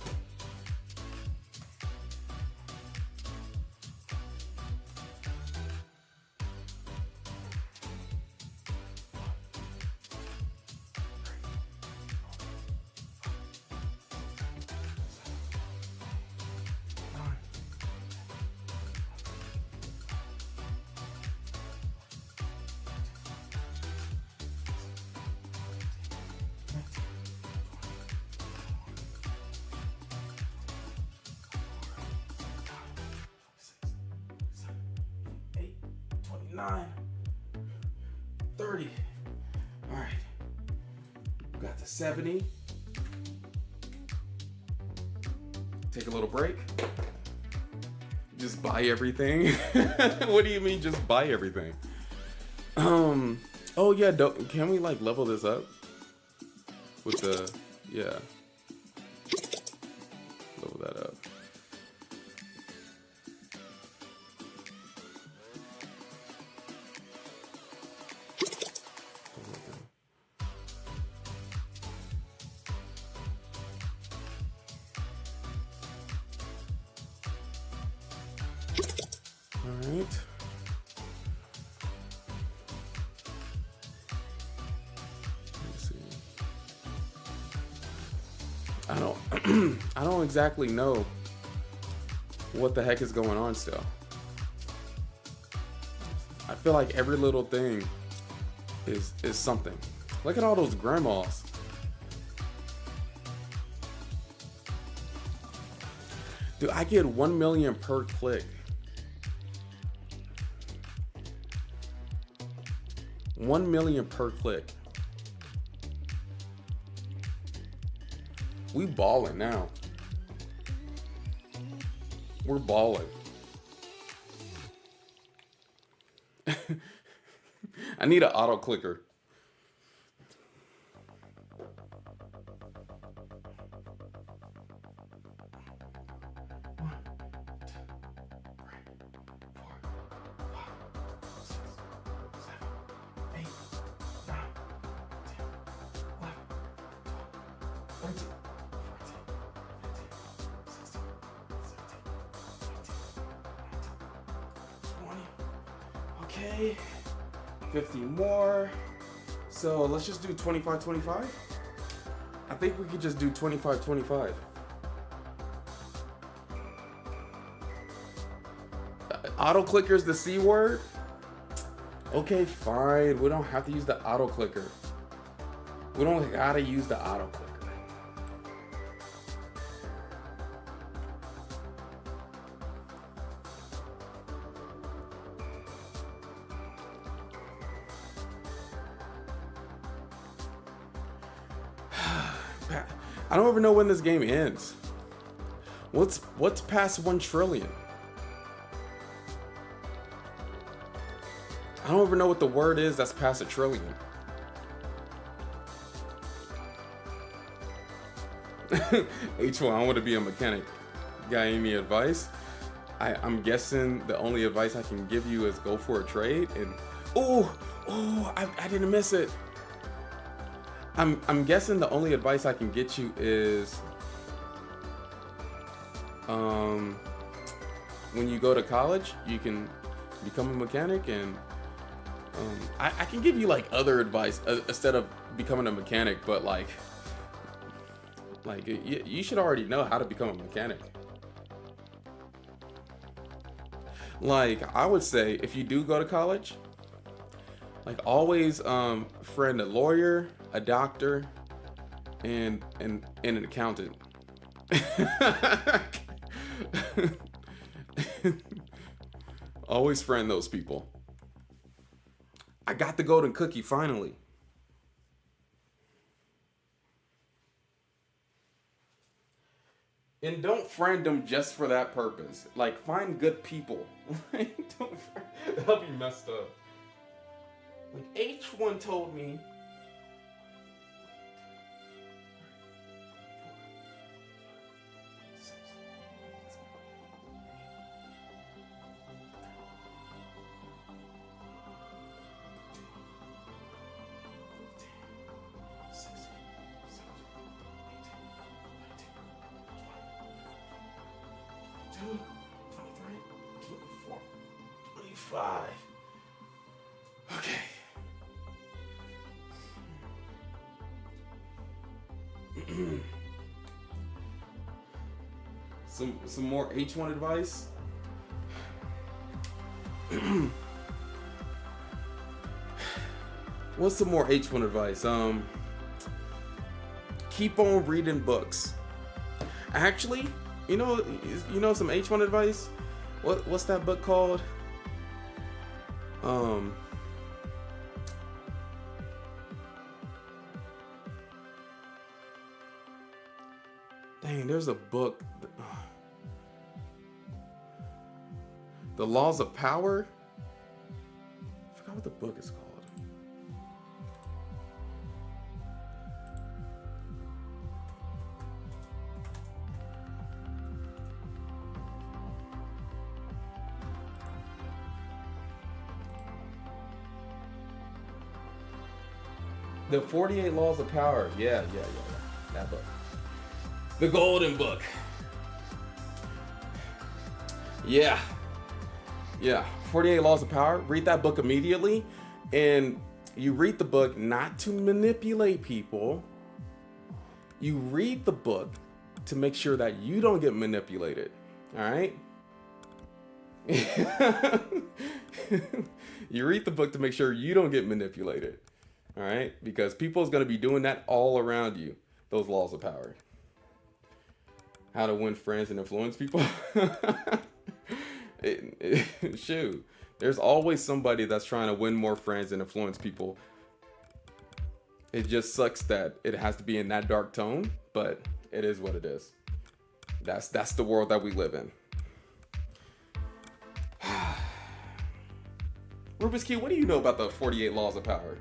Nine, 30. All right. We got to 70. Take a little break. Just buy everything. What do you mean just buy everything? Oh yeah, can we like level this up? With the, yeah. Level that up. Alright. I don't I don't exactly know what the heck is going on still. I feel like every little thing is something. Look at all those grandmas. Dude, I get 1 million per click. 1 million per click. We balling now. We're balling. I need an auto clicker. Okay, 50 more. So let's just do 25-25. I think we could just do 25-25. Auto clicker's the C word. Okay, fine. We don't have to use the auto clicker. We don't gotta use the auto clicker. I don't ever know when this game ends. What's past 1 trillion? I don't ever know what the word is that's past 1 trillion. H1, I want to be a mechanic. Got any advice? I'm guessing the only advice I can give you is go for a trade. And I didn't miss it. I'm guessing the only advice I can get you is when you go to college, you can become a mechanic, and I can give you like other advice instead of becoming a mechanic, but like you should already know how to become a mechanic. Like, I would say if you do go to college, like, always friend a lawyer, a doctor, and an accountant. Always friend those people. I got the golden cookie finally. And don't friend them just for that purpose. Like, find good people. Don't friend. That'll be messed up. Like, H1 told me. Okay. Some more H1 advice. What's some more H1 advice? Keep on reading books. Actually, you know some H1 advice? What's that book called? Dang, there's a book. The Laws of Power? I forgot what the book is called. The 48 Laws of Power. Yeah. That book. The Golden Book. Yeah. 48 Laws of Power. Read that book immediately. And you read the book not to manipulate people. You read the book to make sure that you don't get manipulated. All right? You read the book to make sure you don't get manipulated. All right? Because people's going to be doing that all around you. Those laws of power. How to win friends and influence people. Shoot. There's always somebody that's trying to win more friends and influence people. It just sucks that it has to be in that dark tone, but it is what it is. That's the world that we live in. Rubik's Cube, what do you know about the 48 laws of power?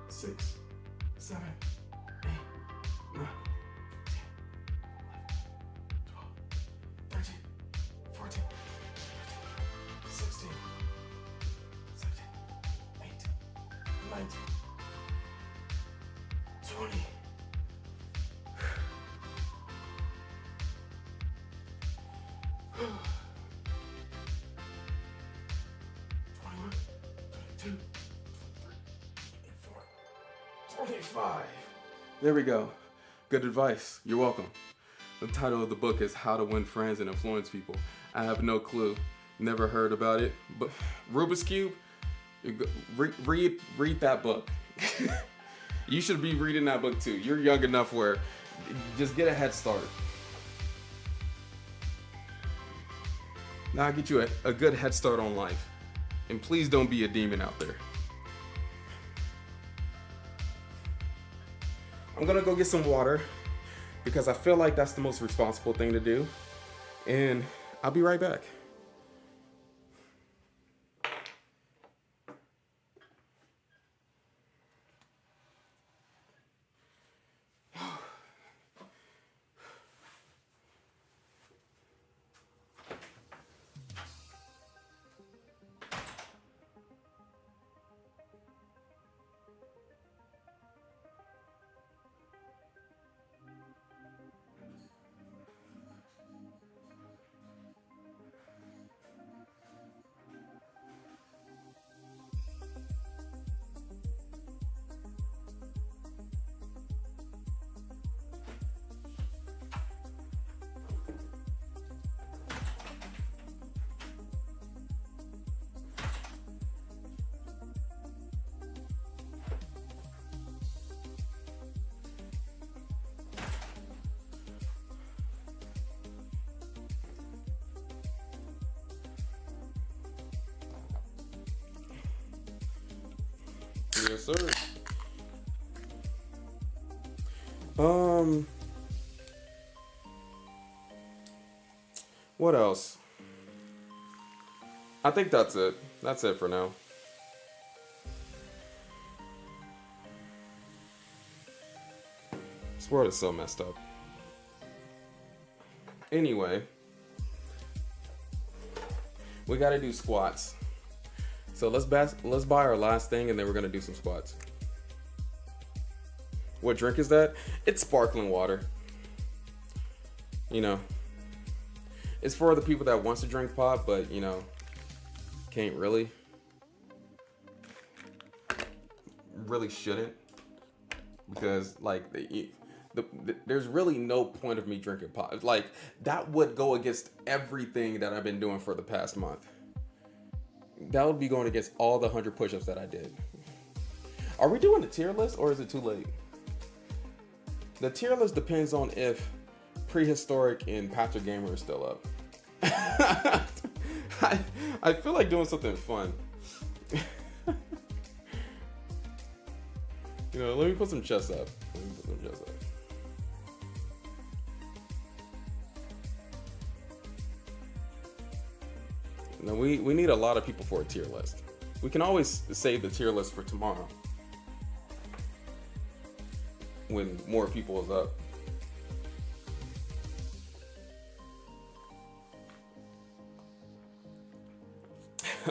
Six, 7, 8, 9, 10, 12, 13, 14, 16, 17, 18, 19, 20. There we go. Good advice. You're welcome. The title of the book is How to Win Friends and Influence People. I have no clue. Never heard about it. But Rubik's Cube, read that book. You should be reading that book too. You're young enough where just get a head start. Now I'll get you a good head start on life. And please don't be a demon out there. I'm gonna go get some water because I feel like that's the most responsible thing to do. And I'll be right back. Yes, sir. What else? I think that's it. That's it for now. This world is so messed up. Anyway, we gotta do squats. So let's buy our last thing and then we're gonna do some squats. What drink is that? It's sparkling water. You know, it's for the people that wants to drink pop, but you know, can't really shouldn't, because like there's really no point of me drinking pop. Like that would go against everything that I've been doing for the past month. That would be going against all the 100 push-ups that I did. Are we doing a tier list or is it too late? The tier list depends on if Prehistoric and Patrick Gamer is still up. I feel like doing something fun. You know, let me put some chests up. No, we need a lot of people for a tier list. We can always save the tier list for tomorrow when more people is up.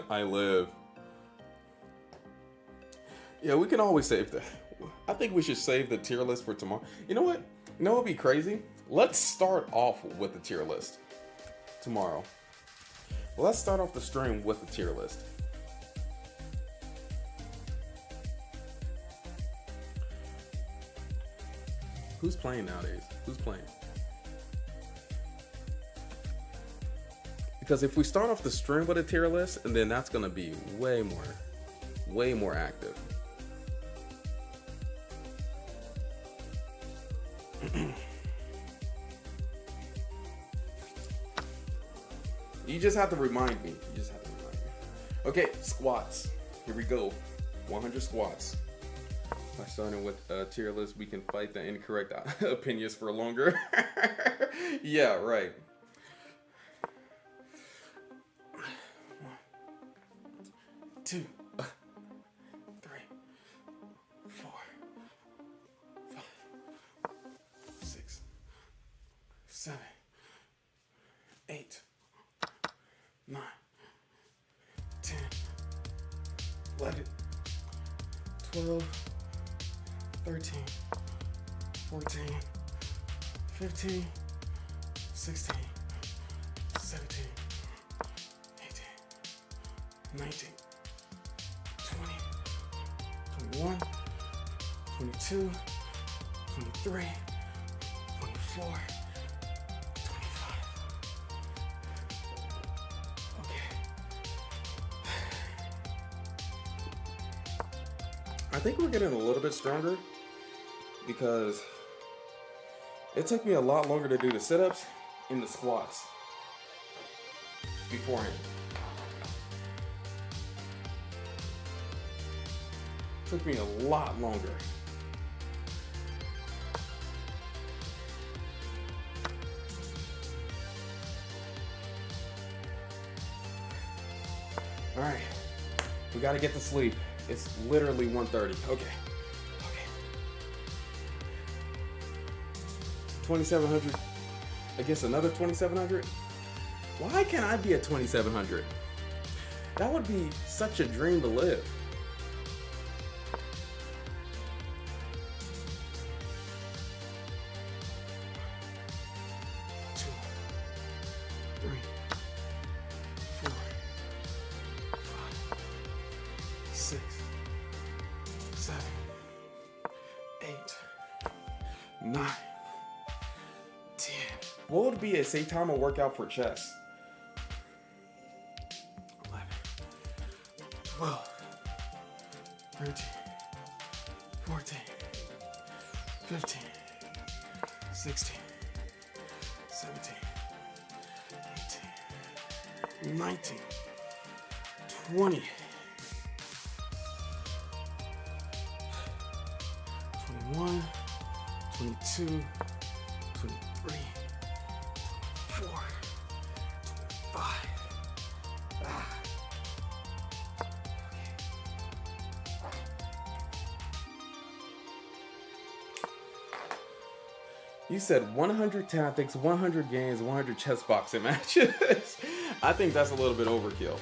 I live. Yeah, we can always save that. I think we should save the tier list for tomorrow. You know what? You know what would be crazy? let's start off with the tier list tomorrow. Well, let's start off the stream with the tier list. Who's playing nowadays? Who's playing? Because if we start off the stream with a tier list, and then that's gonna be way more active. You just have to remind me. Okay, squats. Here we go. 100 squats. By starting with a tier list, we can fight the incorrect opinions for longer. Yeah, right. 1, 2, 3, 4, 5, 6, 7, 8, 9, 10, 11, 12, 13, 14, 15, 16, 17, 18, 19, 20, 21, 22, 23, 24, 25. Okay. I think we're getting a little bit stronger because it took me a lot longer to do the sit-ups and the squats beforehand. Took me a lot longer. All right, we gotta get to sleep. It's literally 1:30. Okay. 2,700 against another 2,700? Why can't I be at 2,700? That would be such a dream to live. Two, 3, 4, 5, 6, 7, 8, 9. What would be a say time of workout for chest? 11, 12, 13, 14, 15, 16, 17, 18, 19, 20, 21, 22, 23, 4, 5. You said 100 tactics, 100 games, 100 chess boxing matches. I think that's a little bit overkill.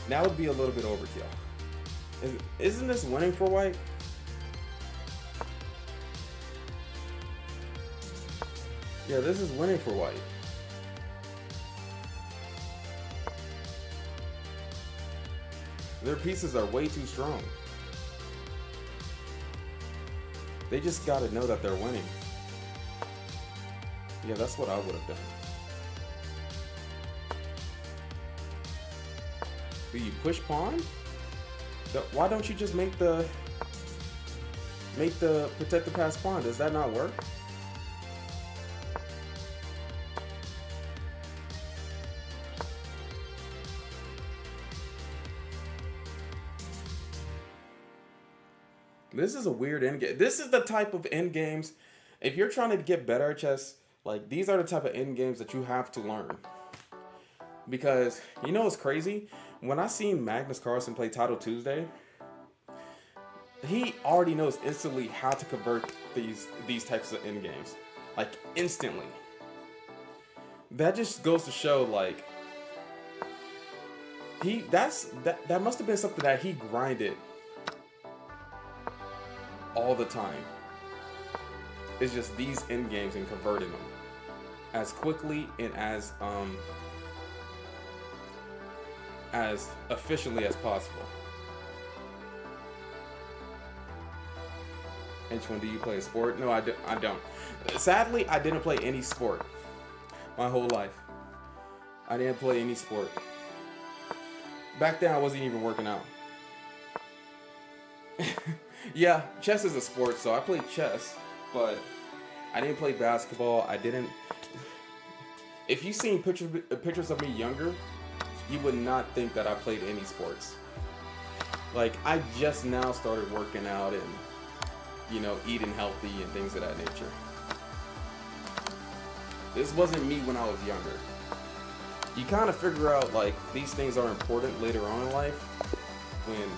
That would be a little bit overkill. Isn't this winning for White? Yeah, this is winning for White. Their pieces are way too strong. They just gotta know that they're winning. Yeah, that's what I would have done. Do you push pawn? Why don't you just make the protect the pass pawn? Does that not work? This is a weird end game. This is the type of end games, if you're trying to get better at chess, like these are the type of end games that you have to learn. Because you know what's crazy? When I seen Magnus Carlsen play Title Tuesday, he already knows instantly how to convert these types of end games, like instantly. That just goes to show, like, that must have been something that he grinded all the time. It's just these end games and converting them as quickly and as efficiently as possible. H1, do you play a sport? No, I don't. Sadly, I didn't play any sport my whole life. I didn't play any sport. Back then, I wasn't even working out. Yeah, chess is a sport, so I played chess, but I didn't play basketball. I didn't. If you've seen pictures of me younger, you would not think that I played any sports. Like, I just now started working out and, you know, eating healthy and things of that nature. This wasn't me when I was younger. You kind of figure out, like, these things are important later on in life when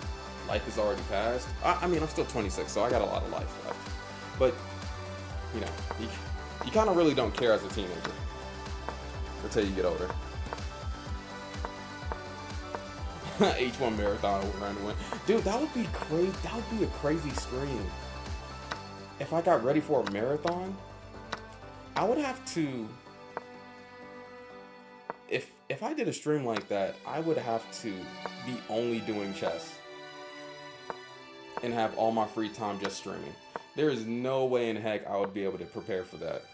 life is already passed. I mean, I'm still 26, so I got a lot of life left. But, you know, you kind of really don't care as a teenager until you get older. H1 marathon run win. Dude, that would be crazy. That would be a crazy stream. If I got ready for a marathon, I would have to. If I did a stream like that, I would have to be only doing chess and have all my free time just streaming. There is no way in heck I would be able to prepare for that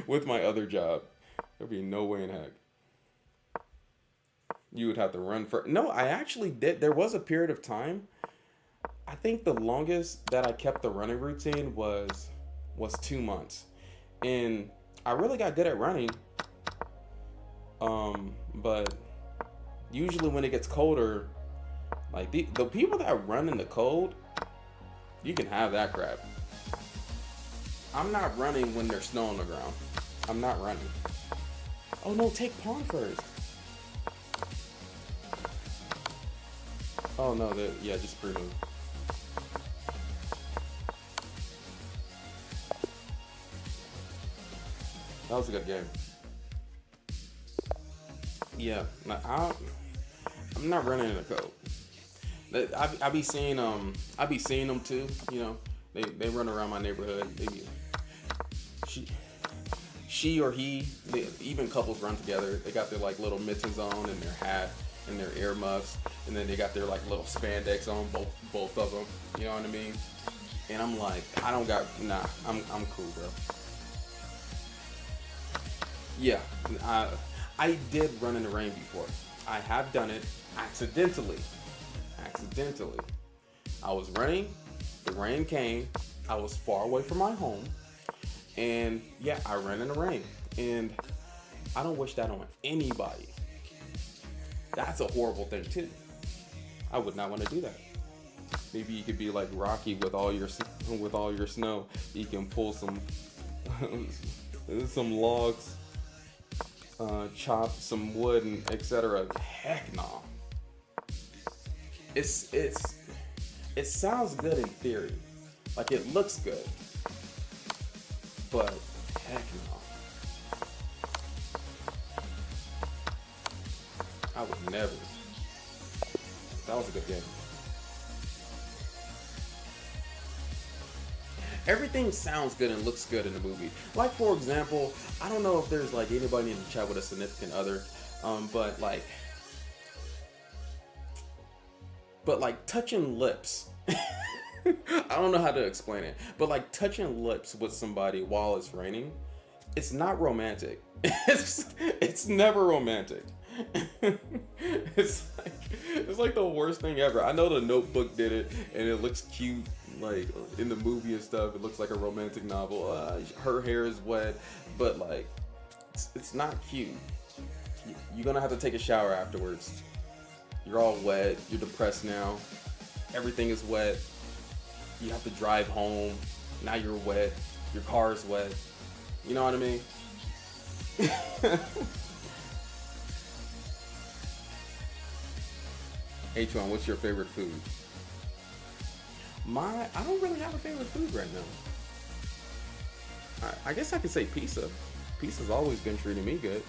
with my other job. There'd be no way in heck. You would have to run for. No, I actually did. There was a period of time. I think the longest that I kept the running routine was 2 months, and I really got good at running. But usually when it gets colder, like the people that run in the cold, you can have that crap. I'm not running when there's snow on the ground. I'm not running. Oh no, take pawn first. Oh no, yeah, just pre-move. That was a good game. Yeah, I'm not running in the cold. I be seeing them too. You know, they run around my neighborhood. She or he, even couples run together. They got their like little mittens on and their hat and their earmuffs, and then they got their like little spandex on, both of them. You know what I mean? And I'm like, I'm cool, bro. Yeah, I did run in the rain before. I have done it accidentally. I was running, the rain came, I was far away from my home, and yeah, I ran in the rain. And I don't wish that on anybody. That's a horrible thing too. I would not want to do that. Maybe you could be like Rocky with all your snow. You can pull some logs, chop some wood, and etc. Heck no. It sounds good in theory, like it looks good, but heck no. I would never. That was a good game. Everything sounds good and looks good in the movie. Like, for example, I don't know if there's like anybody in the chat with a significant other, but like touching lips. I don't know how to explain it, but like touching lips with somebody while it's raining, it's not romantic. It's never romantic. It's like the worst thing ever. I know The Notebook did it, and it looks cute, like in the movie and stuff. It looks like a romantic novel. Her hair is wet, but like it's not cute. You're gonna have to take a shower afterwards. You're all wet. You're depressed now. Everything is wet. You have to drive home. Now you're wet. Your car is wet. You know what I mean? H1, what's your favorite food? I don't really have a favorite food right now. I guess I could say pizza. Pizza's always been treating me good.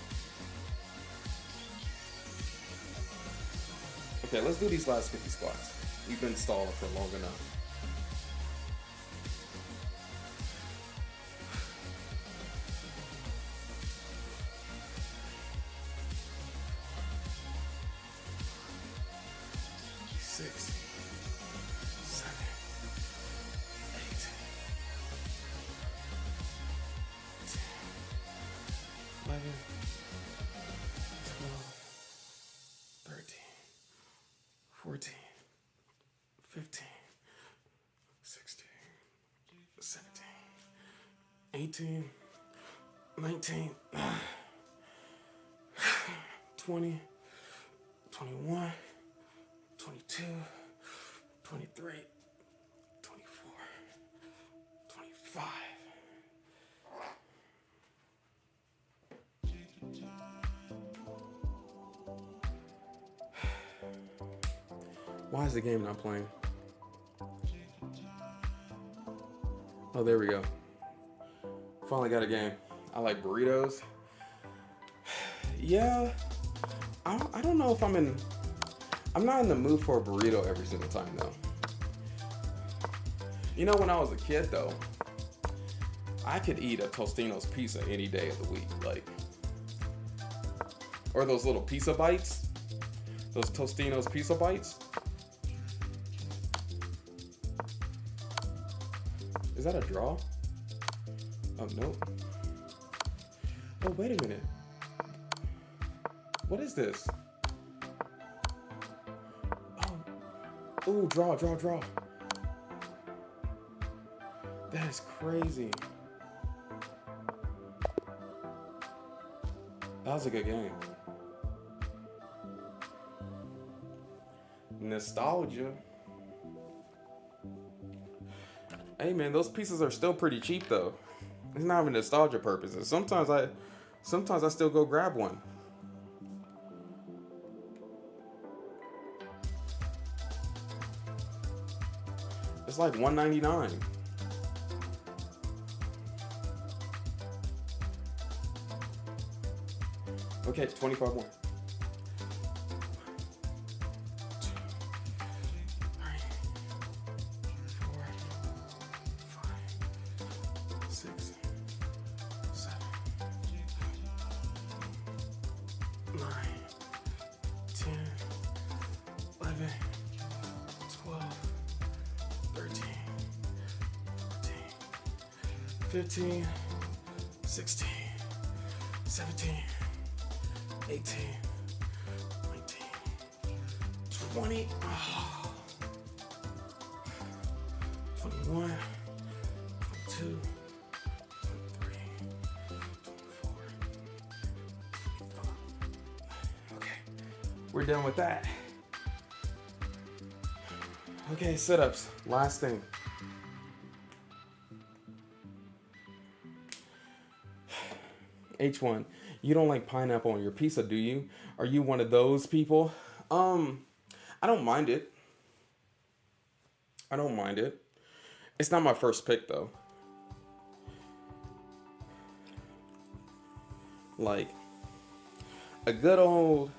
Okay, let's do these last 50 squats. We've been stalling for long enough. 15, 16, 17, 18, 19, 20, 21, 22, 23, 24, 25. Why is the game not playing? Oh, there we go. Finally got a game. I like burritos. Yeah, I don't know if I'm not in the mood for a burrito every single time though. You know, when I was a kid though, I could eat a Tostino's pizza any day of the week, like, or those little pizza bites, those Tostino's pizza bites. Is that a draw? Oh, no. Oh, wait a minute. What is this? Oh. Ooh, draw. That is crazy. That was a good game. Nostalgia. Hey man, those pieces are still pretty cheap though. It's not even nostalgia purposes. Sometimes I still go grab one. It's like $1.99. Okay, 25 more. 15, 16, 17, 18, 19, 20, 21, 22, 23, 24, 25. Okay, we're done with that. Okay, sit-ups, last thing. H1, you don't like pineapple on your pizza, do you? Are you one of those people? I don't mind it. It's not my first pick though. Like a good old,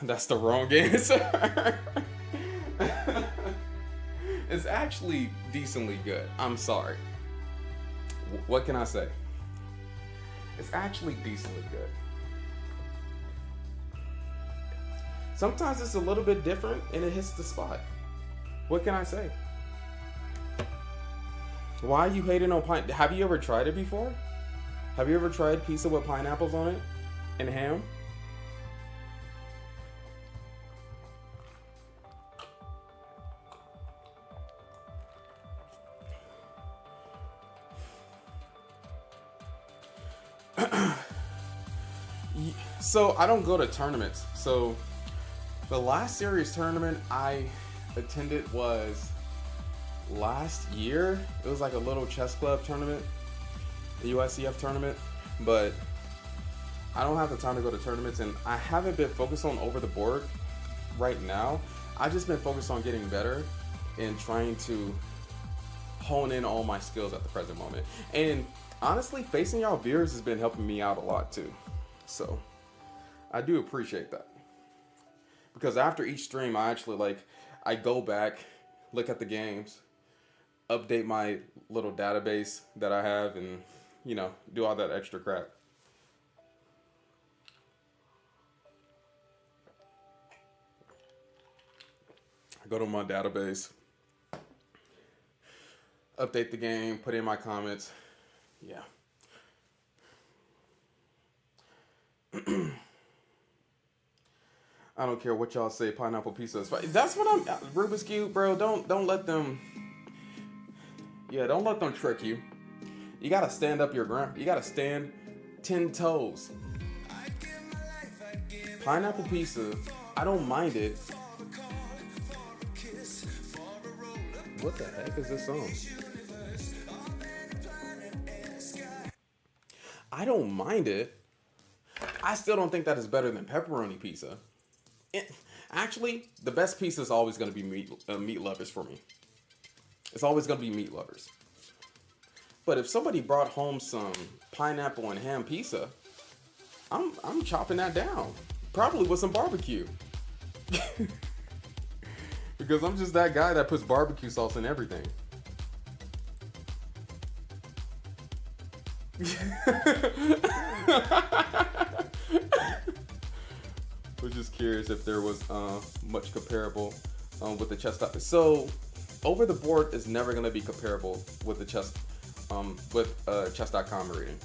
that's the wrong answer. It's actually decently good. I'm sorry. What can I say? It's actually decently good. Sometimes it's a little bit different and it hits the spot. What can I say? Why are you hating on pine? Have you ever tried it before? Have you ever tried pizza with pineapples on it and ham? So I don't go to tournaments. So the last series tournament I attended was last year. It was like a little chess club tournament, the USCF tournament, but I don't have the time to go to tournaments and I haven't been focused on over the board right now. I've just been focused on getting better and trying to hone in all my skills at the present moment. And honestly, facing y'all viewers has been helping me out a lot too. So I do appreciate that. Because after each stream, I actually I go back, look at the games, update my little database that I have, and, you know, do all that extra crap. I go to my database, update the game, put in my comments. Yeah. I don't care what y'all say. Pineapple pizza is fine. That's what I'm. Rubik's Cube, bro. Don't let them. Yeah, don't let them trick you. You gotta stand up your ground. You gotta stand 10 toes. Pineapple pizza, I don't mind it. What the heck is this song? I don't mind it. I still don't think that is better than pepperoni pizza. Actually, the best pizza is always going to be meat lovers for me. It's always going to be meat lovers. But if somebody brought home some pineapple and ham pizza, I'm chopping that down. Probably with some barbecue. Because I'm just that guy that puts barbecue sauce in everything. Was just curious if there was much comparable with the chess. So over the board is never going to be comparable with the chess with chess.com rating.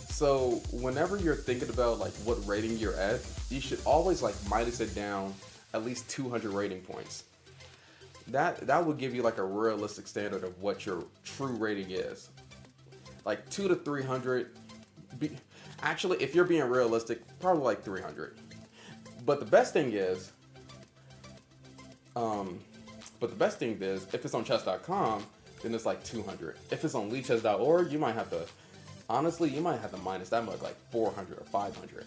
So whenever you're thinking about like what rating you're at, you should always like minus it down at least 200 rating points. That will give you like a realistic standard of what your true rating is. Like 200 to 300. Actually, if you're being realistic, probably like 300. But the best thing is, if it's on chess.com, then it's like 200. If it's on leechess.org, you might have to minus that much, like 400 or 500,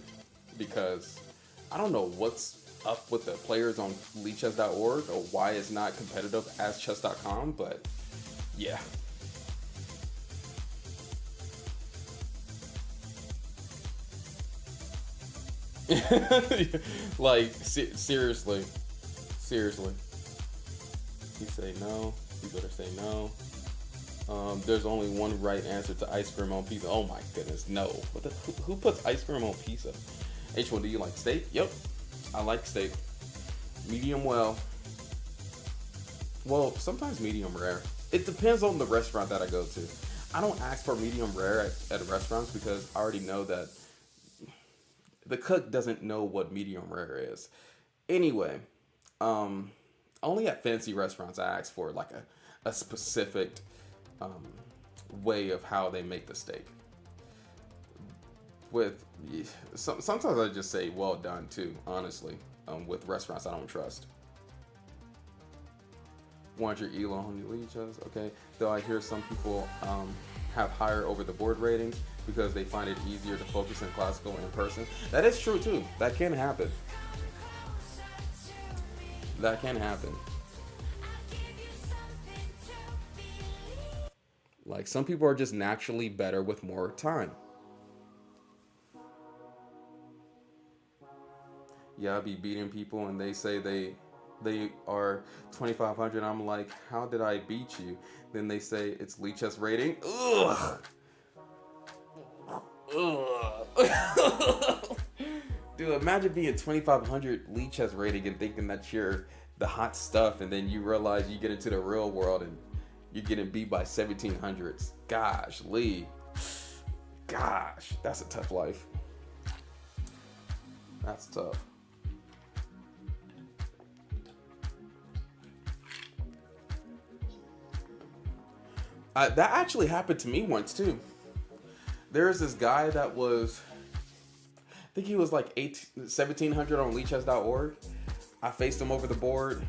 because I don't know what's up with the players on leechess.org or why it's not competitive as chess.com, but yeah. Like seriously. You say no, you better say no. There's only one right answer to ice cream on pizza. Oh my goodness, no. Who puts ice cream on pizza? H1, do you like steak? Yep, I like steak. Medium well. Well, sometimes medium rare. It depends on the restaurant that I go to. I don't ask for medium rare at restaurants because I already know that the cook doesn't know what medium rare is. Anyway, only at fancy restaurants I ask for like a specific way of how they make the steak. Sometimes I just say well done too, honestly, with restaurants I don't trust. Want your Elo on your leeches, okay? Though I hear some people have higher over the board ratings because they find it easier to focus in classical in person. That is true too. That can happen. Like some people are just naturally better with more time. Yeah, I be beating people and they say they are 2,500. I'm like, how did I beat you? Then they say it's leechess rating. Ugh. Dude, imagine being 2,500 leechess rating and thinking that you're the hot stuff, and then you realize you get into the real world and you're getting beat by 1,700s. Gosh, Lee. Gosh, that's a tough life. That's tough. That actually happened to me once too. There's this guy that was, I think he was like 1,700 on leechess.org. I faced him over the board,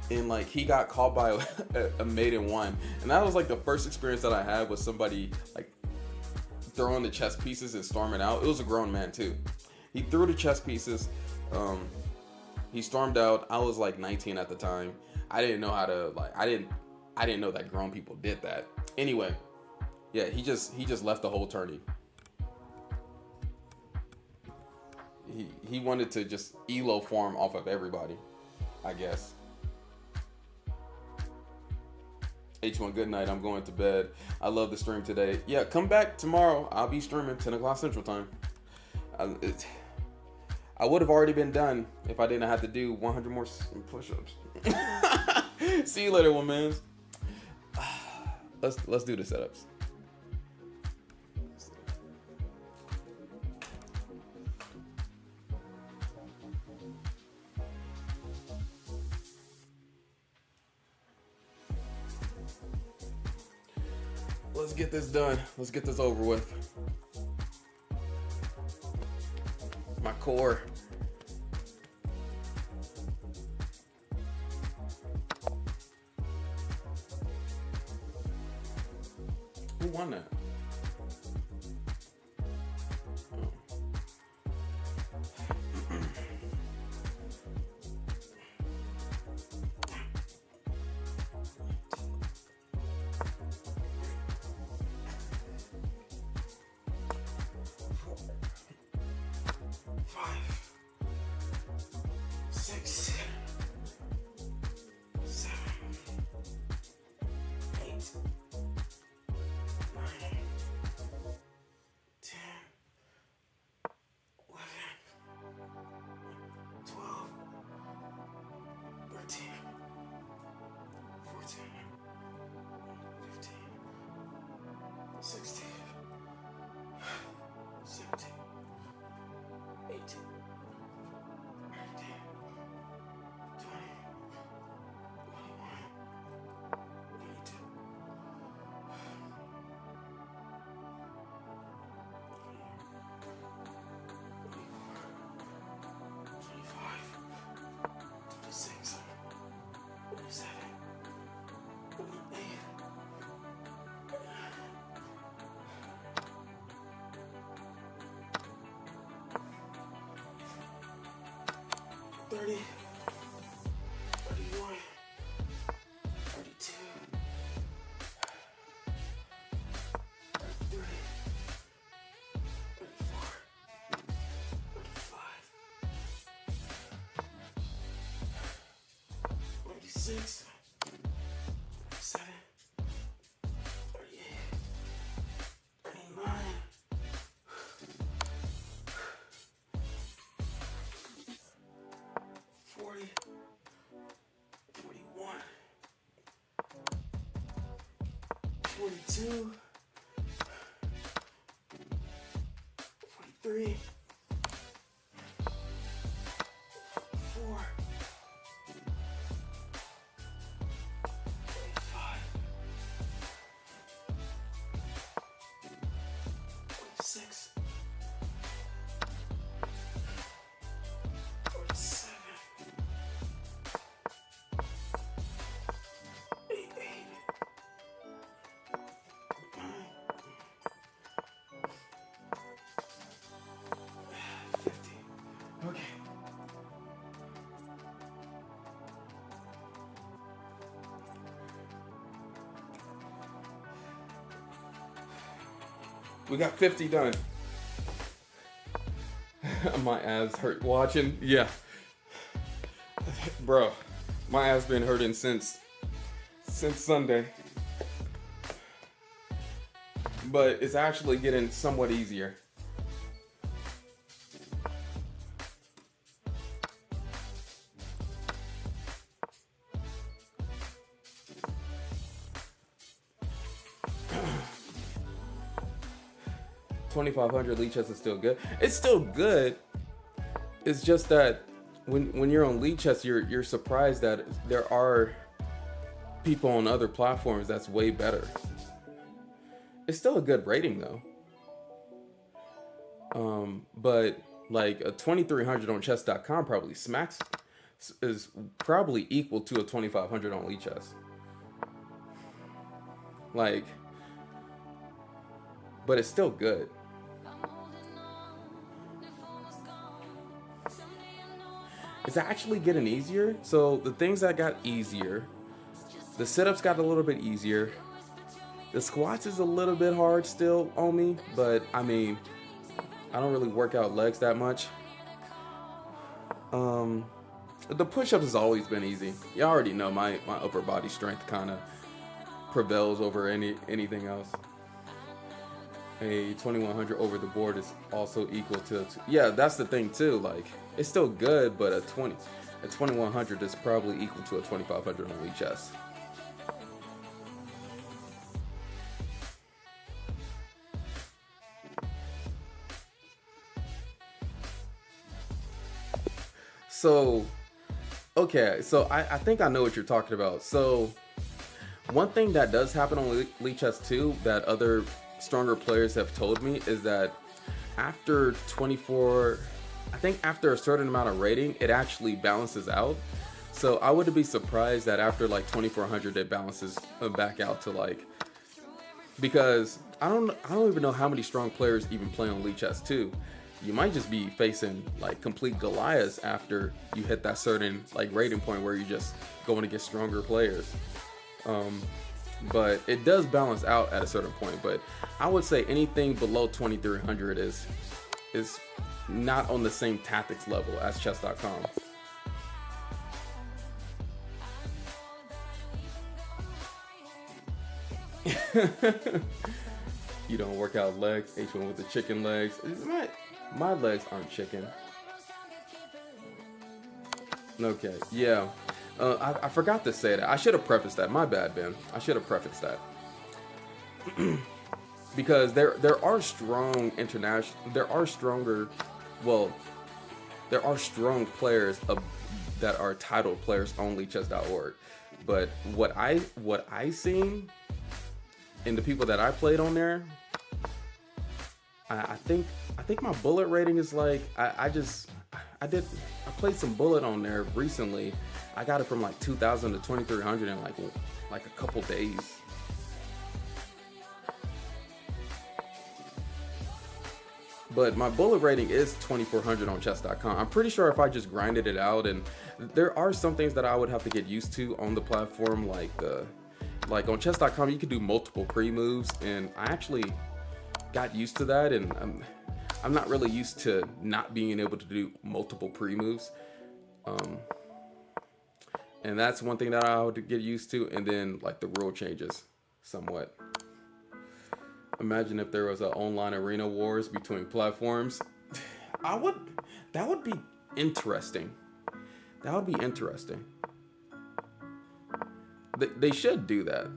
and like he got called by a mate in one, and that was like the first experience that I had with somebody like throwing the chess pieces and storming out. It was a grown man too. He threw the chess pieces. He stormed out. I was like 19 at the time. I didn't know how to I didn't know that grown people did that. Anyway, yeah, he just left the whole tourney. He wanted to just elo farm off of everybody, I guess. H1, good night. I'm going to bed. I love the stream today. Yeah, come back tomorrow. I'll be streaming 10 o'clock Central Time. I would have already been done if I didn't have to do 100 more push-ups. See you later, one man. Let's do the setups. let's get this done. Let's get this over with. My core. Who won that? Six, 7, 38, 39, 40, 41, 42, 43, 4, 6, 47, 88, 9, 50. Okay. We got 50 done. My abs hurt watching. Yeah. Bro, my abs been hurting since Sunday. But it's actually getting somewhat easier. $2,500 lead chest is still good. It's still good. It's just that when you're on lead chest, you're surprised that there are people on other platforms that's way better. It's still a good rating though. But like a 2,300 on chess.com probably smacks is probably equal to a 2,500 on lead chess. Like, but it's still good. It's actually getting easier. So the things that got easier, the sit-ups got a little bit easier. The squats is a little bit hard still on me, but I mean, I don't really work out legs that much. The push-ups has always been easy. You already know my upper body strength kind of prevails over anything else. A 2,100 over the board is also equal to, yeah, that's the thing too. Like, it's still good, but a 2,100 is probably equal to a 2,500 on lead chest. So, okay, so I think I know what you're talking about. So, One thing that does happen on Elite Chess 2 that other stronger players have told me is that after 24, I think after a certain amount of rating, it actually balances out. So I wouldn't be surprised that after like 2400, it balances back out to like, because I don't even know how many strong players even play on Elite Chess 2. You might just be facing like complete Goliaths after you hit that certain like rating point where you're just going to get stronger players. But it does balance out at a certain point. But I would say anything below 2300 is not on the same tactics level as chess.com. You don't work out legs. H1 with the chicken legs. My legs aren't chicken. Okay, yeah. I forgot to say that. I should have prefaced that. My bad, Ben. I should have prefaced that. Because there are strong there are strong players that are titled players on LeechChess.org. But what I seen in the people that I played on there, I think my bullet rating is like I played some bullet on there recently. I got it from like 2000 to 2300 in like a couple days. But my bullet rating is 2400 on chess.com. I'm pretty sure if I just grinded it out, and there are some things that I would have to get used to on the platform, like on chess.com you could do multiple pre-moves, and I actually got used to that, and I'm not really used to not being able to do multiple pre-moves. And that's one thing that I would get used to, and then like the rule changes somewhat. Imagine if there was an online arena wars between platforms. That would be interesting. That would be interesting. They should do that.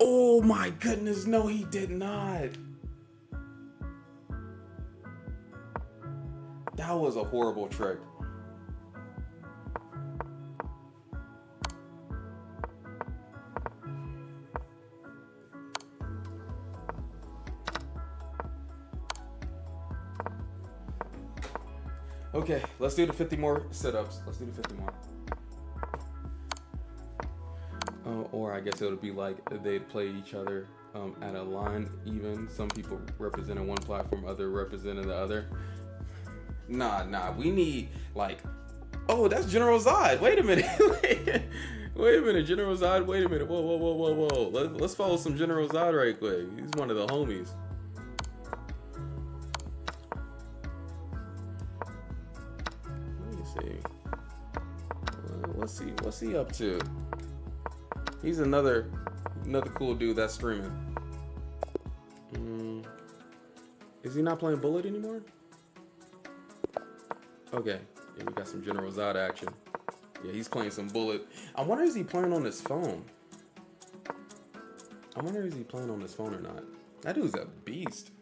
Oh my goodness, no he did not. That was a horrible trick. Okay, let's do the 50 more sit-ups. Let's do the 50 more. Or I guess it would be like they'd play each other at a line even. Some people representing one platform, other representing the other. Nah, we need like, oh, that's General Zod. Wait a minute. Wait a minute, General Zod. Wait a minute. Whoa. Let's follow some General Zod right quick. He's one of the homies. What's he up to? He's another cool dude that's streaming. Is he not playing Bullet anymore? Okay, yeah, we got some General Zod action. Yeah, he's playing some Bullet. I wonder is he playing on his phone? I wonder is he playing on his phone or not? That dude's a beast.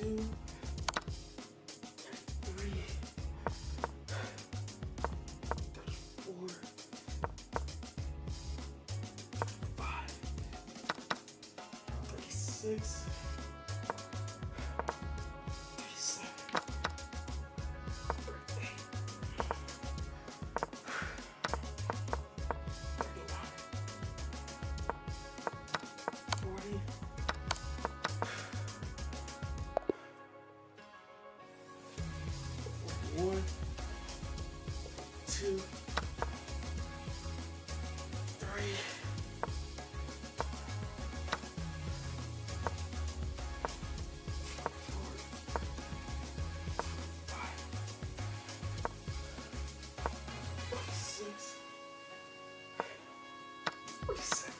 32, 33, 34, 35, 36, 37, 38, 40, 1, 2, 3, 4, 5, 6, 7,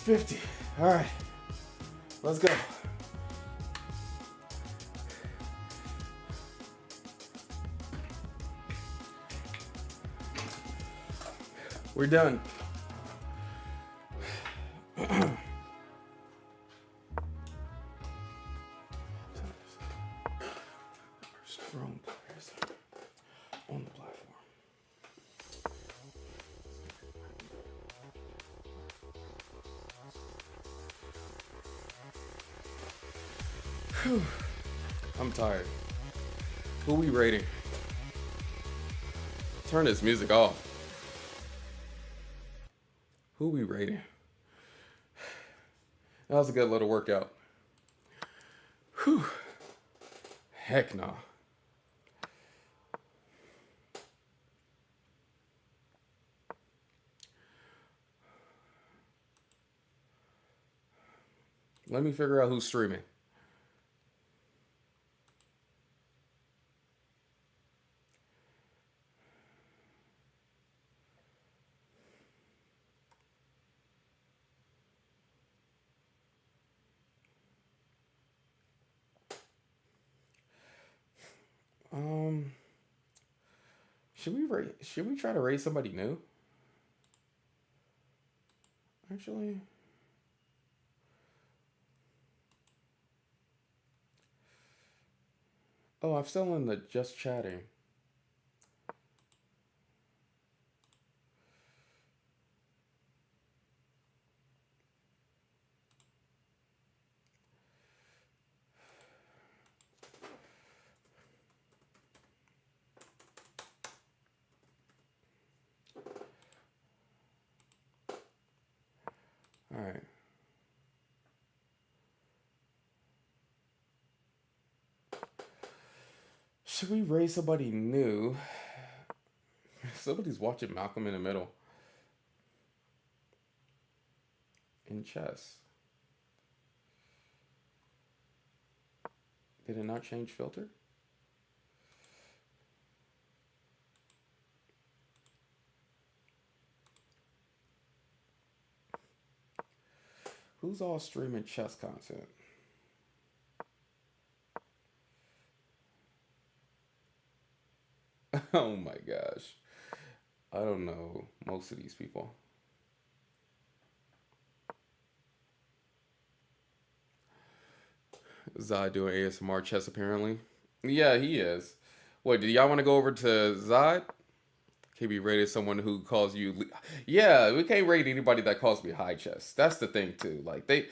50. All right, let's go. We're done. Strong players on the platform. Whew. I'm tired. Who we rating? Turn this music off. Who we rating? That was a good little workout. Whew. Heck no. Let me figure out who's streaming. Should we try to raise somebody new? Actually, oh, I'm still in the just chatting. All right. Should we raise somebody new? Somebody's watching Malcolm in the Middle. In chess. Did it not change filter? Who's all streaming chess content? Oh my gosh. I don't know most of these people. Zod doing ASMR chess apparently. Yeah, he is. Wait, do y'all want to go over to Zod? Can be rated someone who calls you... Yeah, we can't rate anybody that calls me high chess. That's the thing too. Like they...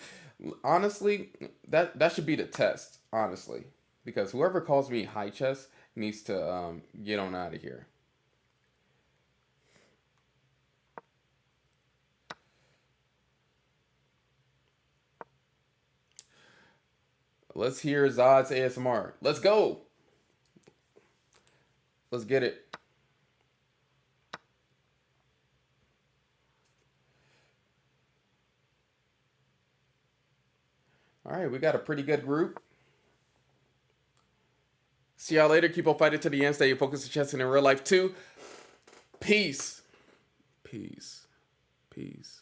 Honestly, that should be the test. Honestly. Because whoever calls me high chess needs to get on out of here. Let's hear Zod's ASMR. Let's go. Let's get it. All right, we got a pretty good group. See y'all later. Keep on fighting to the end. Stay focused on chess and in real life too. Peace. Peace. Peace.